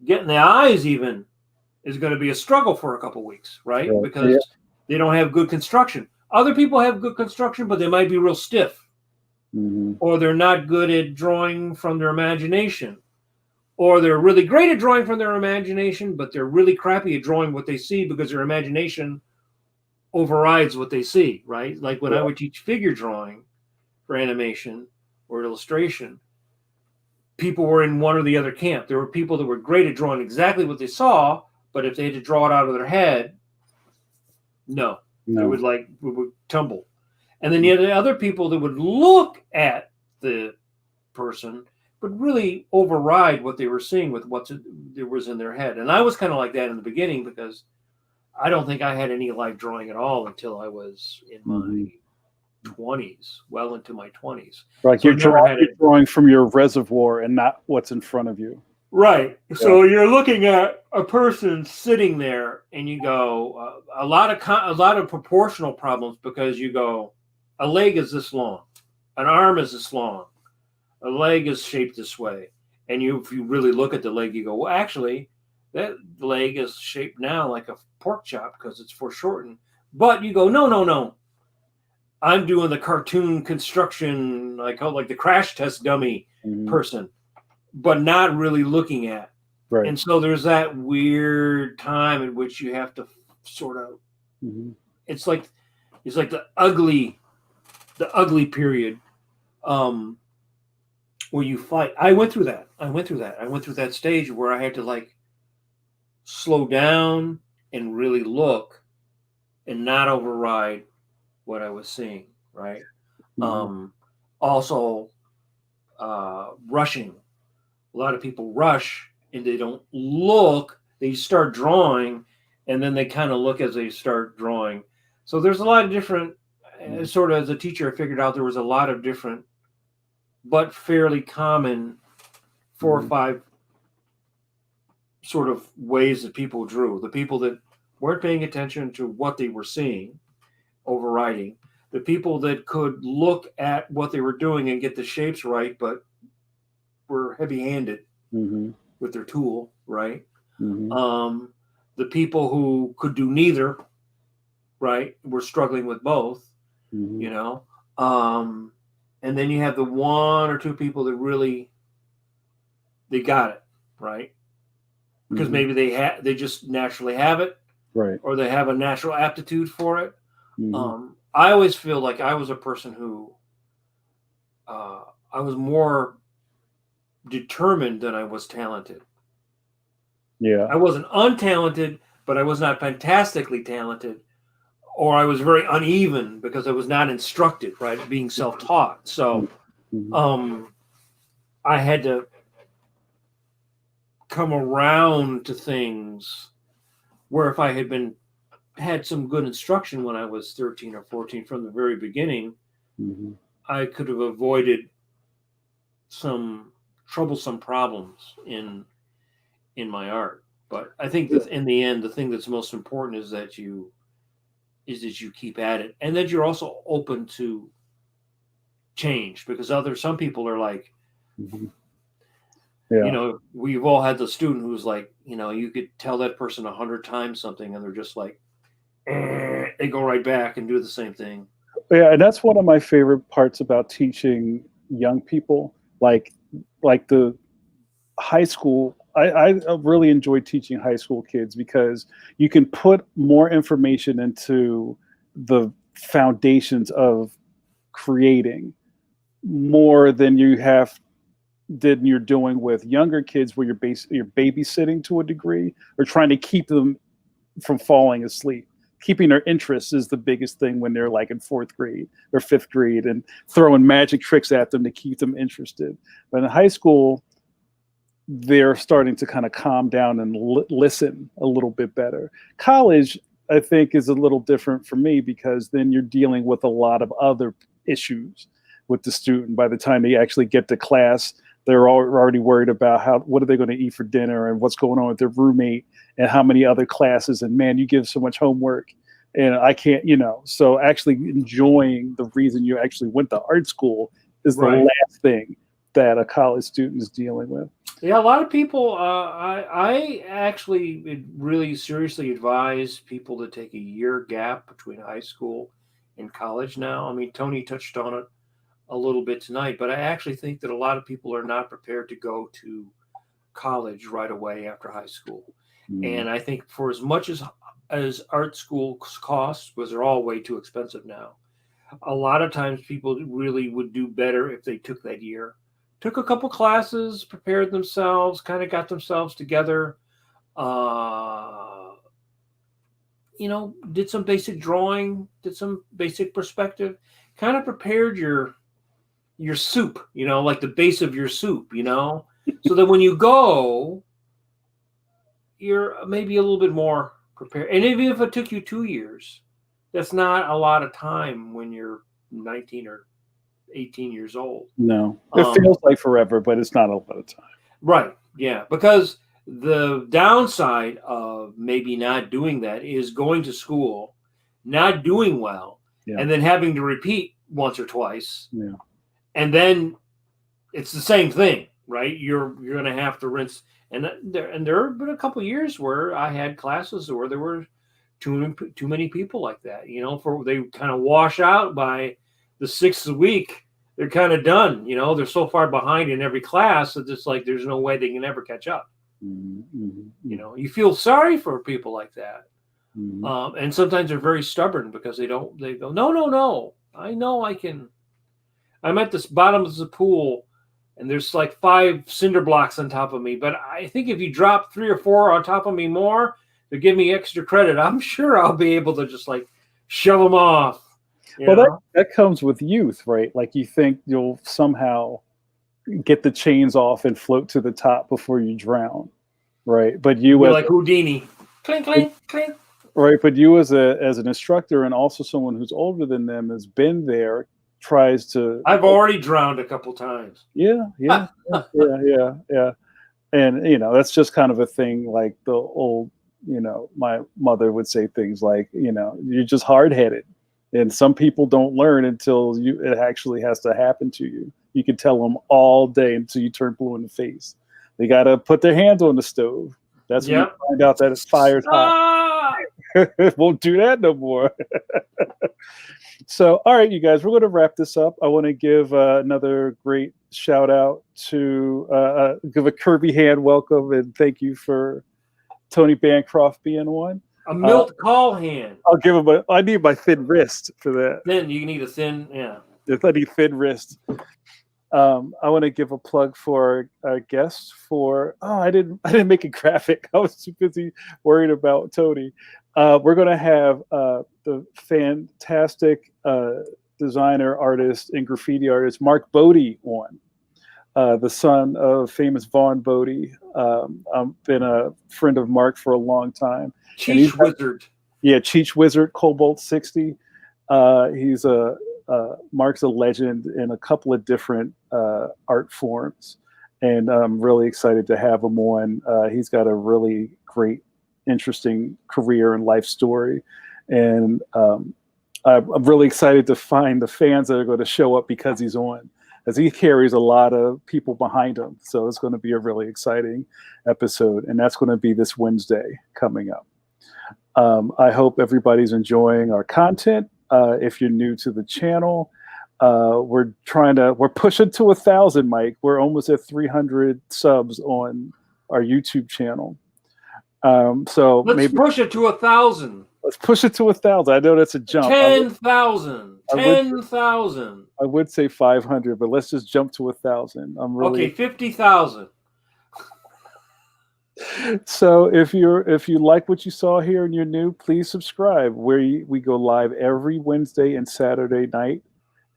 getting the eyes even is going to be a struggle for a couple of weeks, right? Yeah. Because they don't have good construction. Other people have good construction, but they might be real stiff. Mm-hmm. Or they're not good at drawing from their imagination. Or they're really great at drawing from their imagination, but they're really crappy at drawing what they see because their imagination overrides what they see, right? Like when I would teach figure drawing for animation or illustration, people were in one or the other camp. There were people that were great at drawing exactly what they saw, but if they had to draw it out of their head, no. It would tumble. And then you had the other people that would look at the person, but really override what they were seeing with what was in their head. And I was kind of like that in the beginning because I don't think I had any live drawing at all until I was in my 20s, well into my 20s. Like you're drawing from your reservoir and not what's in front of you. Right. Yeah. So you're looking at a person sitting there, and you go a lot of proportional problems because you go, a leg is this long, an arm is this long, a leg is shaped this way, and if you really look at the leg, you go, well, actually, that leg is shaped now like a pork chop because it's foreshortened. But you go, no. I'm doing the cartoon construction, like the crash test dummy person, but not really looking at. Right. And so there's that weird time in which you have to sort of, it's like the ugly period where you fight. I went through that. I went through that stage where I had to like slow down and really look and not override what I was seeing, right? Also, rushing. A lot of people rush and they don't look. They start drawing, and then they kind of look as they start drawing. So there's a lot of different. Sort of as a teacher, I figured out there was a lot of different but fairly common 4 or 5 sort of ways that people drew. The people that weren't paying attention to what they were seeing, overriding. The people that could look at what they were doing and get the shapes right, but were heavy-handed with their tool, right? The people who could do neither, right, were struggling with both, you know. And then you have the 1 or 2 people that really, they got it, right? Because maybe they just naturally have it, right, or they have a natural aptitude for it. I always feel like I was a person who I was more determined than I was talented. Yeah. I wasn't untalented, but I was not fantastically talented, or I was very uneven because I was not instructed, right? Being self-taught. So I had to come around to things where if I had some good instruction when I was 13 or 14 from the very beginning, I could have avoided some troublesome problems in my art. But I think that in the end, the thing that's most important is that you keep at it, and that you're also open to change, because some people are like, you know, we've all had the student who's like, you know, you could tell that person 100 times something and they're just like, they go right back and do the same thing. Yeah, and that's one of my favorite parts about teaching young people, like the high school. I really enjoy teaching high school kids because you can put more information into the foundations of creating more than you're doing with younger kids, where you're babysitting to a degree, or trying to keep them from falling asleep. Keeping their interest is the biggest thing when they're like in 4th grade or 5th grade, and throwing magic tricks at them to keep them interested. But in high school, they're starting to kind of calm down and listen a little bit better. College, I think, is a little different for me, because then you're dealing with a lot of other issues with the student. By the time they actually get to class, they're already worried about what are they going to eat for dinner, and what's going on with their roommate, and how many other classes. And man, you give so much homework, and I can't, so actually enjoying the reason you actually went to art school is the last thing that a college student is dealing with. Yeah, a lot of people, I actually really seriously advise people to take a year gap between high school and college now. I mean, Tony touched on it a little bit tonight, but I actually think that a lot of people are not prepared to go to college right away after high school. And I think for as much as art school costs, because they're all way too expensive now, a lot of times people really would do better if they took that year. Took a couple classes, prepared themselves, kind of got themselves together, did some basic drawing, did some basic perspective, kind of prepared your soup, like the base of your soup, so that when you go, you're maybe a little bit more prepared. And even if it took you 2 years, that's not a lot of time when you're 19 or 18 years old. No, it feels like forever, but it's not a lot of time. Right. Yeah. Because the downside of maybe not doing that is going to school, not doing well, and then having to repeat once or twice. Yeah. And then it's the same thing, right? You're going to have to rinse. And there have been a couple of years where I had classes where there were too many people like that, they kind of wash out by the 6th week. They're kind of done, they're so far behind in every class that it's like there's no way they can ever catch up. You feel sorry for people like that. And sometimes they're very stubborn because they go, no, I know I can. I'm at the bottom of the pool and there's like 5 cinder blocks on top of me, but I think if you drop 3 or 4 on top of me more to give me extra credit, I'm sure I'll be able to just like shove them off. Well, that comes with youth, right? Like you think you'll somehow get the chains off and float to the top before you drown, right? But you're like Houdini, clink, clink, clink. Right, but you as an instructor and also someone who's older than them has been there, tries to. I've already drowned a couple times. Yeah. And that's just kind of a thing. Like the old, my mother would say things like, you're just hard headed, and some people don't learn until it actually has to happen to you. You can tell them all day until you turn blue in the face. They got to put their hands on the stove. That's when you find out that it fires hot. It won't do that no more. So, all right, you guys, we're going to wrap this up. I want to give another great shout out to give a Kirby hand welcome and thank you for Tony Bancroft being one. A Milt call hand. I'll give him I need my thin wrist for that. Then you need a thin, If I need thin wrist. I want to give a plug for our guest I didn't make a graphic. I was too busy worried about Tony. We're going to have the fantastic designer, artist, and graffiti artist Mark Bodie on, the son of famous Vaughn Bodie. I've been a friend of Mark for a long time. Cheech Wizard. Yeah, Cheech Wizard, Cobalt 60. He's Mark's a legend in a couple of different art forms, and I'm really excited to have him on. He's got a really great, interesting career and life story, and I'm really excited to find the fans that are going to show up because he's on, as he carries a lot of people behind him. So it's going to be a really exciting episode, and that's going to be this Wednesday coming up. I hope everybody's enjoying our content. If you're new to the channel, we're pushing to 1,000, Mike. We're almost at 300 subs on our YouTube channel. So let's push it to 1,000. Let's push it to 1,000. I know that's a jump. 10,000. 10,000. I would say 500, but let's just jump to 1,000. I'm really okay. 50,000. So if you like what you saw here and you're new, please subscribe. We go live every Wednesday and Saturday night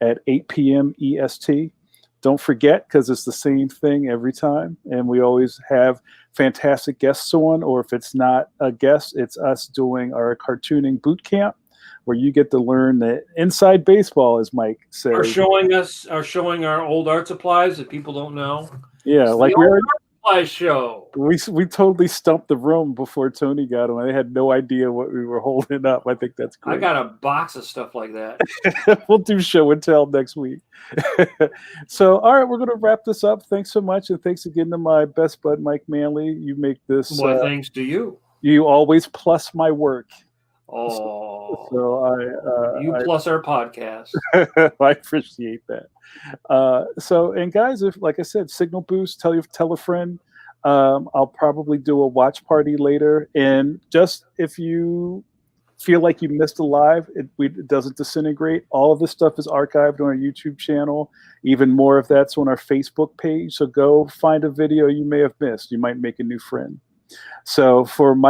at 8 p.m. EST. Don't forget, because it's the same thing every time, and we always have fantastic guests on, or if it's not a guest, it's us doing our cartooning boot camp, where you get to learn the inside baseball, as Mike says. Are showing our old art supplies that people don't know. Yeah, it's like we're show. We totally stumped the room before Tony got on. They had no idea what we were holding up. I think that's great. I got a box of stuff like that. We'll do show and tell next week. So, all right, we're going to wrap this up. Thanks so much, and thanks again to my best bud, Mike Manley. You make this. Well, thanks to you. You always plus my work. Oh, so you plus our podcast. I appreciate that. And guys, if, like I said, signal boost, tell a friend. I'll probably do a watch party later, and just if you feel like you missed a live, it doesn't disintegrate. All of this stuff is archived on our YouTube channel. Even more of that's on our Facebook page. So go find a video you may have missed. You might make a new friend. So for my